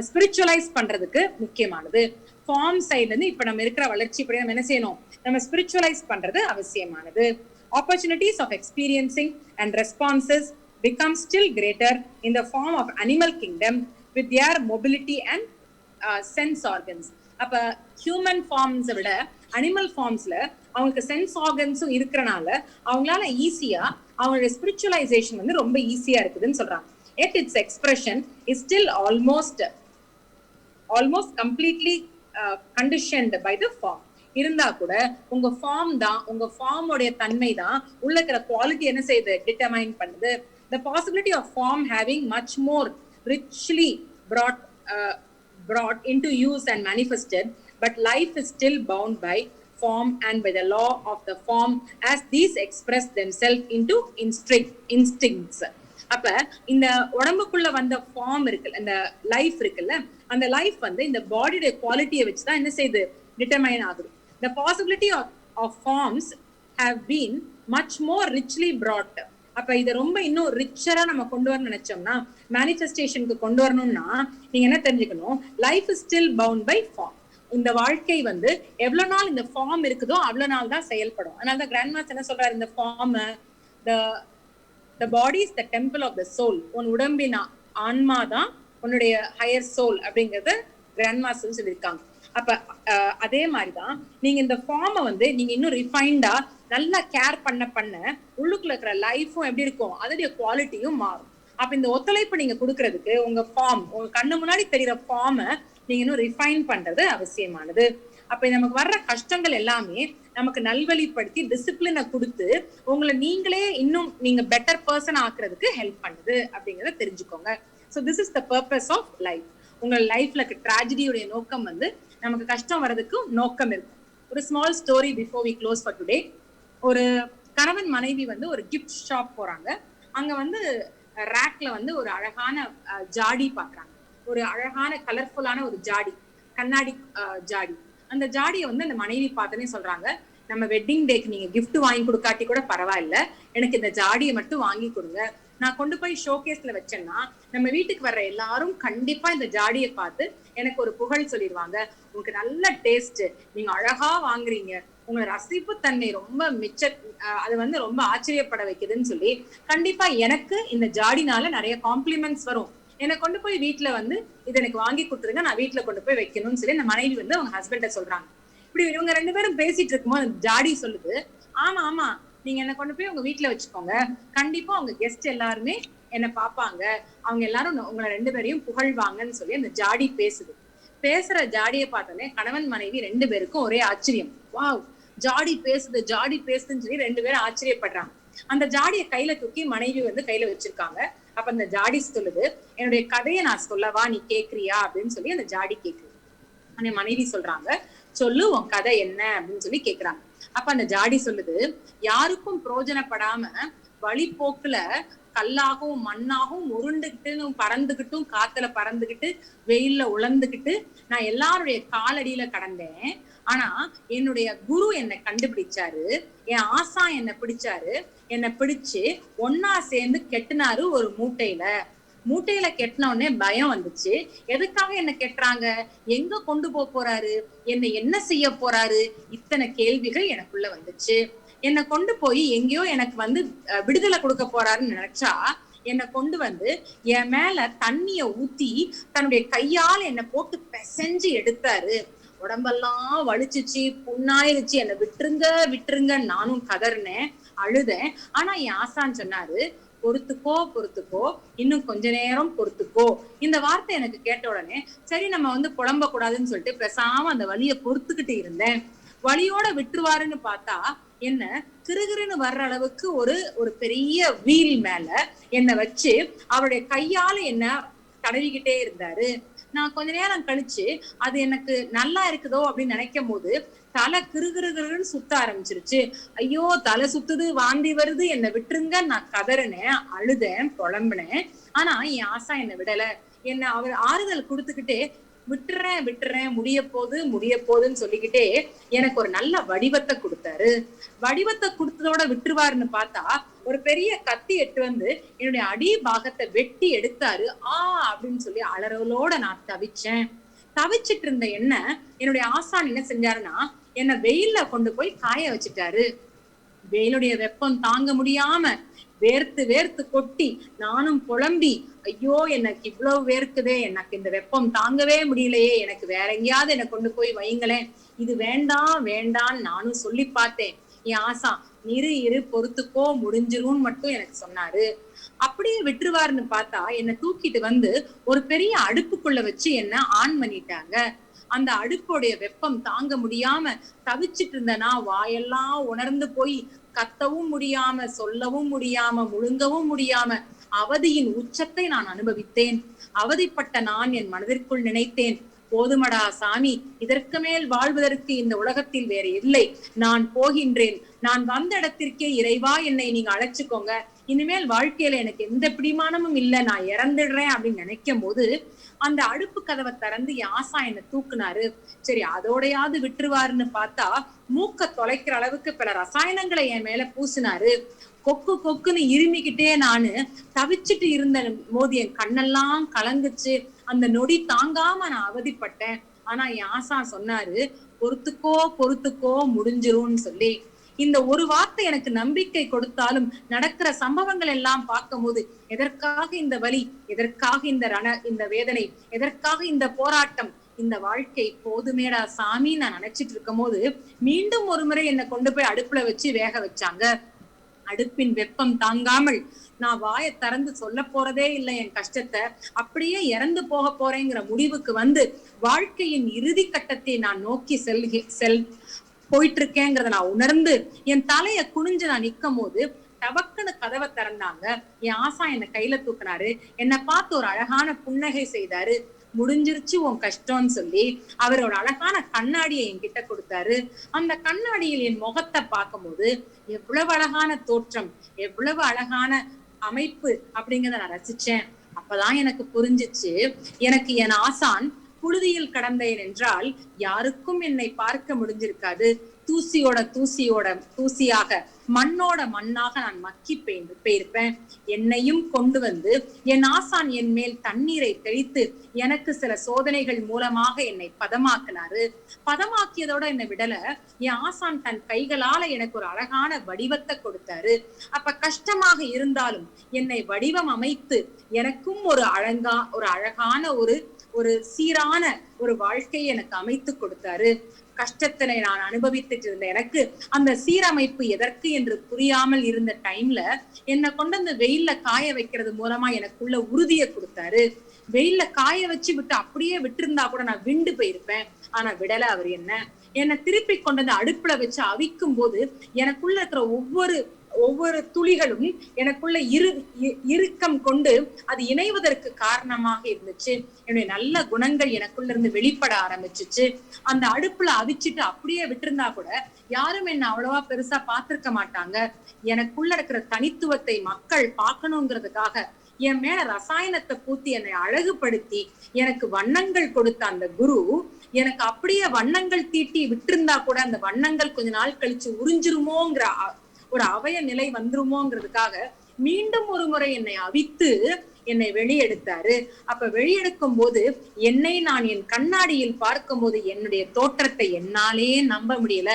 ஸ்பிரிச்சுவலைஸ் பண்றதுக்கு முக்கியமானது. ஃபார்ம் சைட்ல இருந்து இப்ப நம்ம இருக்கிற வளர்ச்சி படி நம்ம என்ன செய்யணும், நம்ம ஸ்பிரிச்சுவலைஸ் பண்றது அவசியமானது. Opportunities of experiencing and responses become still greater in the form of animal kingdom with their mobility and sense organs. அப்ப ஹியூமன் ஃபார்ம்ஸ் விட அனிமல் ஃபார்ம்ஸ்ல அவங்களுக்கு சென்ஸ் ஆர்கன்ஸும் இருக்கிறனால அவங்களால ஈஸியா அவங்களோட ஸ்பிரிச்சுவலைசேஷன் வந்து ரொம்ப ஈஸியா இருக்குதுன்னு சொல்றாங்க. Yet its expression is still almost completely conditioned by the form. இருந்தா கூட உங்க ஃபார்ம் தான், உங்க ஃபார்மோடைய தன்மை தான் உள்ள இருக்கிற குவாலிட்டி என்ன செய்யுது, டிட்டர்மைன் பண்ணுது. The possibility of form having much more richly brought into use and manifested, but life is still bound by form and by the law of the form as these express themselves into instincts. அப்ப இந்த உடம்புக்குள்ள வந்த ஃபார்ம் இருக்குல்ல, இந்த லைஃப் இருக்குல்ல, அந்த லைஃப் வந்து இந்த பாடியோட குவாலிட்டியை வச்சுதான் என்ன செய்யுது, டிட்டர்மைன் ஆகுது. The possibility of forms have been much more richly brought. அப்ப இதை ரொம்ப இன்னும் ரிச்சரா நம்ம கொண்டு வரணும்னு நினைச்சோம்னா, மேனிஃபெஸ்டேஷனுக்கு கொண்டு வரணும்னா நீங்க என்ன தெரிஞ்சுக்கணும், life is still bound by form. இந்த வாழ்க்கை வந்து எவ்வளவு நாள் இந்த ஃபார்ம் இருக்குதோ அவ்வளவு நாள் தான் செயல்படும். அதனால தான் கிராண்ட் மாஸ்டர் என்ன சொல்றாரு, இந்த form the body is the temple of the soul. உன் உடம்பின் ஆன்மா தான் உன்னுடைய ஹையர் சோல் அப்படிங்கறத கிராண்ட் மாஸ்டர் சொல்லியிருக்காங்க. அப்ப அதே மாதிரிதான் நீங்க இந்த ஃபார்மை வந்து நீங்க இன்னும் ரிஃபைண்டா நல்லா கேர் பண்ண உள்ளுக்குள்ள இருக்கிற லைஃபும் எப்படி இருக்கும், அதோடைய குவாலிட்டியும் மாறும். அப்ப இந்த ஒத்துழைப்பு நீங்க கொடுக்கறதுக்கு உங்க ஃபார்ம், உங்க கண்ணு முன்னாடி தெரிகிற ஃபார்மை நீங்க இன்னும் ரிஃபைன் பண்றது அவசியமானது. அப்ப நமக்கு வர்ற கஷ்டங்கள் எல்லாமே நமக்கு நல்வழிப்படுத்தி டிசிப்ளினை கொடுத்து உங்களை நீங்களே இன்னும் நீங்க பெட்டர் பர்சன் ஆக்குறதுக்கு ஹெல்ப் பண்ணுது அப்படிங்கறத தெரிஞ்சுக்கோங்க. So this is the purpose of life. உங்க லைஃப்ல ட்ராஜடியுடைய நோக்கம் வந்து நமக்கு கஷ்டம் வர்றதுக்கு நோக்கம் இருக்கும். ஒரு small story before we close for today. ஒரு கணவன் மனைவி வந்து ஒரு கிஃப்ட் ஷாப் போறாங்க. அங்க வந்து ரேக்ல வந்து ஒரு அழகான ஜாடி பாக்குறாங்க. ஒரு அழகான கலர்ஃபுல்லான ஒரு ஜாடி, கண்ணாடி ஜாடி. அந்த ஜாடியை வந்து அந்த மனைவி பார்த்தனே சொல்றாங்க, நம்ம வெட்டிங் டேக்கு நீங்க கிஃப்ட் வாங்கி கொடுக்காட்டி கூட பரவாயில்ல, எனக்கு இந்த ஜாடியை மட்டும் வாங்கி கொடுங்க. நான் கொண்டு போய் ஷோகேஸ்ல வச்சேன்னா நம்ம வீட்டுக்கு வர்ற எல்லாரும் கண்டிப்பா இந்த ஜாடியை பார்த்து எனக்கு ஒரு புகழ் சொல்லிடுவாங்க. உங்களுக்கு நல்ல டேஸ்ட், நீங்க அழகா வாங்குறீங்க, உங்களோட ரசிப்பு தன்மை ரொம்ப அது வந்து ரொம்ப ஆச்சரியப்பட வைக்குதுன்னு சொல்லி கண்டிப்பா எனக்கு இந்த ஜாடினால நிறைய காம்ப்ளிமெண்ட்ஸ் வரும். என்னை கொண்டு போய் வீட்டுல வந்து இது எனக்கு வாங்கி கொடுத்துருங்க, நான் வீட்டுல கொண்டு போய் வைக்கணும்னு சொல்லி அந்த மனைவி வந்து அவங்க ஹஸ்பண்ட சொல்றாங்க. இப்படி இவங்க ரெண்டு பேரும் பேசிட்டு இருக்கும்போது ஜாடி சொல்லுது, ஆமா ஆமா நீங்க என்ன கொண்டு போய் உங்க வீட்டுல வச்சுக்கோங்க, கண்டிப்பா உங்க கெஸ்ட் எல்லாருமே என்ன பாப்பாங்க, அவங்க எல்லாரும் உங்களை ரெண்டு பேரையும் புகழ்வாங்கன்னு சொல்லி அந்த ஜாடி பேசுது. பேசுற ஜாடியை பார்த்தோன்னே கணவன் மனைவி ரெண்டு பேருக்கும் ஒரே ஆச்சரியம். வாவ், ஜாடி பேசுதுன்னு சொல்லி ரெண்டு பேரும் ஆச்சரியப்படுறாங்க. அந்த ஜாடியை கையில தூக்கி மனைவி வந்து கையில வச்சிருக்காங்க. அப்ப அந்த ஜாடி சொல்லுது, என்னுடைய கதையை நான் சொல்லவா, நீ கேக்குறியா அப்படின்னு சொல்லி அந்த ஜாடி கேக்குது. அந்த மனைவி சொல்றாங்க, சொல்லு உன் கதை என்ன அப்படின்னு சொல்லி கேக்குறாங்க. அப்ப அந்த ஜாடி சொல்லுது, யாருக்கும் பிரயோஜனப்படாம வழிபோக்குல கல்லாகவும் மண்ணாகவும் உருண்டுகிட்டு பறந்துகிட்டும் காத்துல பறந்துகிட்டு வெயில்ல உழந்துகிட்டு நான் எல்லாருடைய காலடியில கடந்தேன். ஆனா என்னுடைய குரு என்னை கண்டுபிடிச்சாரு, என் ஆசா என்னை பிடிச்சாரு, என்னை பிடிச்சு ஒன்னா சேர்ந்து கெட்டினாரு ஒரு மூட்டையில கெட்டின உடனே பயம் வந்துச்சு. எதுக்காக என்ன கெட்டுறாங்க, எங்க கொண்டு போறாரு, என்னை என்ன செய்ய போறாரு, இத்தனை கேள்விகள் எனக்குள்ள வந்துச்சு. என்னை கொண்டு போய் எங்கேயோ எனக்கு வந்து விடுதலை கொடுக்க போறாருன்னு நினைச்சா என்னை கொண்டு வந்து என் மேல தண்ணிய ஊத்தி தன்னுடைய கையால் என்னை போட்டு பிசைஞ்சு எடுத்தாரு. உடம்பெல்லாம் வலிச்சிச்சு, புண்ணாயிருச்சு, என்னை விட்டுருங்க நானும் கதறினேன், அழுதேன். ஆனா என் ஆசான் சொன்னாரு, பொறுத்துக்கோ, இன்னும் கொஞ்ச நேரம் பொறுத்துக்கோ. இந்த வார்த்தை எனக்கு கேட்ட உடனே சரி நம்ம வந்து புலம்ப கூடாதுன்னு சொல்லிட்டு பேசாம அந்த வலியை பொறுத்துக்கிட்டு இருந்தேன். வலியோட விட்டுருவாருன்னு பார்த்தா என்ன கிருகிருன்னு வர்ற அளவுக்கு ஒரு பெரிய வீல் மேல என்னை வச்சு அவருடைய கையால என்ன தடவிக்கிட்டே இருந்தாரு. நான் கொஞ்ச நேரம் கழிச்சு அது எனக்கு நல்லா இருக்குதோ அப்படின்னு நினைக்கும் போது தலை கிருகிருன்னு சுத்த ஆரம்பிச்சிருச்சு. ஐயோ தலை சுத்துது, வாந்தி வருது, என்னை விட்டுருங்க, நான் கதறினேன், அழுதேன், புலம்பினேன். ஆனா என் ஆசா என்னை விடல. என்ன அவர் ஆறுதல் கொடுத்துக்கிட்டே விட்டுறேன் முடிய போகுதுன்னு சொல்லிக்கிட்டே எனக்கு ஒரு நல்ல வடிவத்தை கொடுத்தாரு. வடிவத்தை கொடுத்ததோட விட்டுருவாருன்னு பார்த்தா ஒரு பெரிய கத்தி எட்டு வந்து என்னுடைய அடி பாகத்தை வெட்டி எடுத்தாரு. அப்படின்னு சொல்லி அலறலோட நான் தவிச்சேன். தவிச்சிட்டு இருந்த என்ன என்னுடைய ஆசான் என்ன செஞ்சாருன்னா என்ன வெயில்ல கொண்டு போய் காய வச்சுட்டாரு. வெயிலுடைய வெப்பம் தாங்க முடியாம வேர்த்து வேர்த்து கொட்டி நானும் புலம்பி, ஐயோ எனக்கு இவ்வளவு வேர்க்குதே, எனக்கு இந்த வெப்பம் தாங்கவே முடியலையே, எனக்கு வேற எங்கேயாவது என்னை கொண்டு போய் வைங்களேன், இது வேண்டாம் வேண்டான்னு நானும் சொல்லி பார்த்தேன். என் ஆசா இரு பொறுத்துக்கோ முடிஞ்சிரும்னு மட்டும் எனக்கு சொன்னாரு. அப்படியே விட்டுருவாருன்னு பார்த்தா என்னை தூக்கிட்டு வந்து ஒரு பெரிய அடுப்புக்குள்ள வச்சு என்ன ஆன் பண்ணிட்டாங்க. அந்த அடுப்போடைய வெப்பம் தாங்க முடியாம தவிச்சிட்டு இருந்தனா வாயெல்லாம் உணர்ந்து போய் கத்தவும் முடியாம, சொல்லவும் முடியாம, முழுங்கவும் முடியாம அவதியின் உச்சத்தை நான் அனுபவித்தேன். அவதிப்பட்ட நான் என் மனதிற்குள் நினைத்தேன், போதுமடா சாமி, இதற்கு மேல் வாழ்வதற்கு இந்த உலகத்தில் வேற இல்லை, நான் போகின்றேன், நான் வந்த இடத்திற்கே இறைவா என்னை நீங்க அழைச்சுக்கோங்க, இனிமேல் வாழ்க்கையில எனக்கு எந்த பிடிமானமும் இல்லை, நான் இறந்துடுறேன் அப்படின்னு நினைக்கும் போது அந்த அடுப்பு கதவை திறந்து யாசா என்ன தூக்குனாரு. சரி அதோடையாவது விட்டுருவாருன்னு பார்த்தா மூக்க தொலைக்கிற அளவுக்கு பல ரசாயனங்களை என் மேல பூசினாரு. கொக்கு கொக்குன்னு இருமிக்கிட்டே நானு தவிச்சிட்டு இருந்த போது என் கண்ணெல்லாம் கலங்குச்சு. அந்த நொடி தாங்காம நான் அவதிப்பட்டேன். ஆனா யாசா சொன்னாரு, பொறுத்துக்கோ பொறுத்துக்கோ முடிஞ்சிரும்னு சொல்லி. இந்த ஒரு வார்த்தை எனக்கு நம்பிக்கை கொடுத்தாலும் நடக்கிற சம்பவங்கள் எல்லாம் பார்க்கும் போது எதற்காக இந்த வலி, எதற்காக இந்த வேதனை, எதற்காக இந்த போராட்டம், இந்த வாழ்க்கை போதுமேடா சாமி நான் நினைச்சிட்டு இருக்கும் போது மீண்டும் ஒரு முறை என்னை கொண்டு போய் அடுப்புல வச்சு வேக வச்சாங்க. அடுப்பின் வெப்பம் தாங்காமல் நான் வாயை திறந்து சொல்ல போறதே இல்லை என் கஷ்டத்தை, அப்படியே இறந்து போக போறேங்கிற முடிவுக்கு வந்து வாழ்க்கையின் இறுதி கட்டத்தை நான் நோக்கி போயிட்டு இருக்கேங்கிறத நான் உணர்ந்து என் தலைய குனிஞ்சு நான் நிக்கும் போது டபக்குன்னு கதவை திறந்தாங்க. என் ஆசா என்னை கையில தூக்குனாரு. என்னை பார்த்து ஒரு அழகான புன்னகை செய்தாரு. முடிஞ்சிருச்சு உன் கஷ்டம்னு சொல்லி அவரோட அழகான கண்ணாடியை என்கிட்ட கொடுத்தாரு. அந்த கண்ணாடியில் என் முகத்தை பார்க்கும்போது எவ்வளவு அழகான தோற்றம், எவ்வளவு அழகான அமைப்பு அப்படிங்கிறத நான் ரசிச்சேன். அப்பதான் எனக்கு புரிஞ்சிச்சு, எனக்கு என் ஆசான் புழுதியில் கடந்தேன் என்றால் யாருக்கும் என்னை பார்க்க முடிஞ்சிருக்காது. தூசியாக மண்ணோட மண்ணாக நான் மக்கி போயிருப்பேன். என்னையும் கொண்டு வந்து என் ஆசான் என் மேல் தண்ணீரை தெளித்து எனக்கு சில சோதனைகள் மூலமாக என்னை பதமாக்கினாரு. பதமாக்கியதோட என்னை விடல, என் ஆசான் தன் கைகளால எனக்கு ஒரு அழகான வடிவத்தை கொடுத்தாரு. அப்ப கஷ்டமாக இருந்தாலும் என்னை வடிவம் அமைத்து எனக்கும் ஒரு அழகான ஒரு சீரான ஒரு வாழ்க்கையை எனக்கு அமைத்து கொடுத்தாரு. கஷ்டத்தினை நான் அனுபவித்துட்டு இருந்த எனக்கு அந்த சீரமைப்பு எதற்கு என்று புரியாமல் இருந்த டைம்ல என்னை கொண்டு அந்த வெயில்ல காய வைக்கிறது மூலமா எனக்குள்ள உறுதியை கொடுத்தாரு. வெயில்ல காய வச்சு விட்டு அப்படியே விட்டுருந்தா கூட நான் விண்டு போயிருப்பேன். ஆனா விடல அவர் என்னை திருப்பி கொண்டு வந்து அடுப்புல வச்சு அவிக்கும் போது எனக்குள்ள இருக்கிற ஒவ்வொரு துளிகளும் எனக்குள்ள இறுக்கம் கொண்டு அது இணைவதற்கு காரணமாக இருந்துச்சு. என்னுடைய நல்ல குணங்கள் எனக்குள்ள இருந்து வெளிப்பட ஆரம்பிச்சுச்சு. அந்த அடுப்புல அவிச்சிட்டு அப்படியே விட்டுருந்தா கூட யாரும் என்ன அவ்வளவா பெருசா பார்த்திருக்க மாட்டாங்க. எனக்குள்ள இருக்கிற தனித்துவத்தை மக்கள் பார்க்கணுங்கிறதுக்காக என் மேல ரசாயனத்தை பூத்தி என்னை அழகுபடுத்தி எனக்கு வண்ணங்கள் கொடுத்த அந்த குரு எனக்கு அப்படியே வண்ணங்கள் தீட்டி விட்டுருந்தா கூட அந்த வண்ணங்கள் கொஞ்ச நாள் கழிச்சு உறிஞ்சிருமோங்கிற ஒரு அவய நிலை வந்துருமோங்கிறதுக்காக மீண்டும் ஒரு முறை என்னை அவித்து என்னை வெளியெடுத்தாரு. அப்ப வெளியெடுக்கும் போது என்னை நான் என் கண்ணாடியில் பார்க்கும் போது என்னுடைய தோற்றத்தை என்னாலே நம்ப முடியல.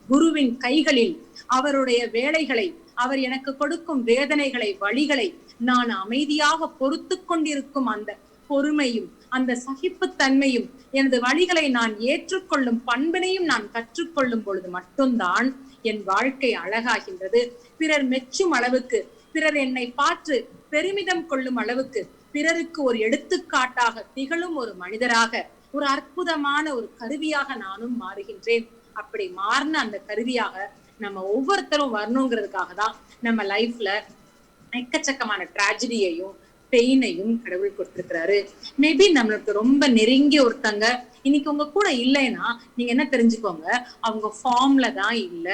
குருவின் கைகளில் அவருடைய வேலைகளை, அவர் எனக்கு கொடுக்கும் வேதனைகளை, வழிகளை நான் அமைதியாக பொறுத்து கொண்டிருக்கும் அந்த பொறுமையும் அந்த சகிப்புத்தன்மையும் எனது வழிகளை நான் ஏற்றுக்கொள்ளும் பண்பினையும் நான் கற்றுக்கொள்ளும் பொழுது மட்டும்தான் என் வாழ்க்கை அழகாகின்றது. பிறர் மெச்சும் அளவுக்கு, பிறர் என்னை பார்த்து பெருமிதம் கொள்ளும் அளவுக்கு, பிறருக்கு ஒரு எடுத்துக்காட்டாக திகழும் ஒரு மனிதராக, ஒரு அற்புதமான ஒரு கருவியாக நானும் மாறுகின்றேன். அப்படி மாறின அந்த கருவியாக நம்ம ஒவ்வொருத்தரும் வரணுங்கிறதுக்காக தான் நம்ம லைஃப்ல எக்கச்சக்கமான டிராஜடியையும் பெயினையும் கடவுள் கொடுத்திருக்கிறாரு. மேபி நம்மளுக்கு ரொம்ப நெருங்கிய ஒருத்தங்க இன்னைக்கு உங்க கூட இல்லைன்னா நீங்க என்ன தெரிஞ்சுக்கோங்க, அவங்க ஃபார்ம்ல தான் இல்ல,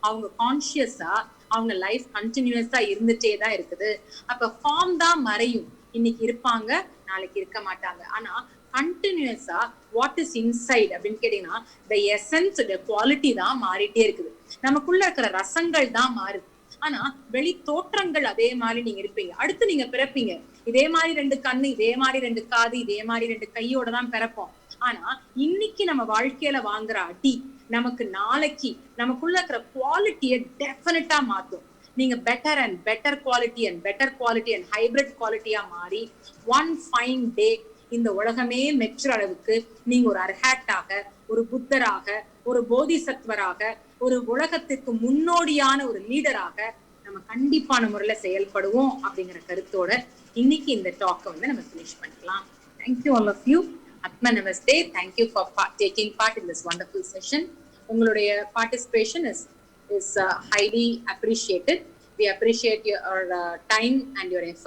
அவங்க கான்சியஸா அவங்க லைஃப் கண்டினியூஸா இருந்துட்டே தான் இருக்குது. அப்ப ஃபார்ம் தான் மறையும், இன்னைக்கு இருப்பாங்க நாளைக்கு இருக்க மாட்டாங்க. ஆனா கண்டினியூஸா வாட் இஸ் இன்சைட் அப்படின்னு கேட்டீங்கன்னா த எசன்ஸ், த குவாலிட்டி தான் மாறிட்டே இருக்குது. நமக்குள்ள இருக்கிற ரசங்கள் தான் மாறுது. ஆனா வெளி தோற்றங்கள் அதே மாதிரி நீங்க இருப்பீங்க. அடுத்து நீங்க பிறப்பீங்க, இதே மாதிரி 2 கண்ணு, இதே மாதிரி 2 காது, இதே மாதிரி 2 கையோட தான் பிறப்போம். ஆனா இன்னைக்கு நம்ம வாழ்க்கையில வாங்குற அடி நமக்கு நாளைக்கு நமக்குள்ள இருக்கிற குவாலிட்டியை டெஃபினட்டா மாத்தும். நீங்க better and better quality and hybrid குவாலிட்டியா மாறி ஒன் ஃபைன் டே இந்த உலகமே மெச்சுற அளவுக்கு நீங்க ஒரு அர்ஹாட்டாக, ஒரு புத்தராக, ஒரு போதிசத்வராக, ஒரு உலகத்துக்கு முன்னோடியான ஒரு லீடராக நம்ம கண்டிப்பான முறையில செயல்படுவோம் அப்படிங்கிற கருத்தோட இன்னைக்கு இந்த டாக்கை வந்து நம்ம ஃபினிஷ் பண்ணிக்கலாம். Thank you all of you. Atma Namaste. Thank you for taking part in this wonderful session. உங்களுடைய participation is highly appreciated. We appreciate your time and your effort.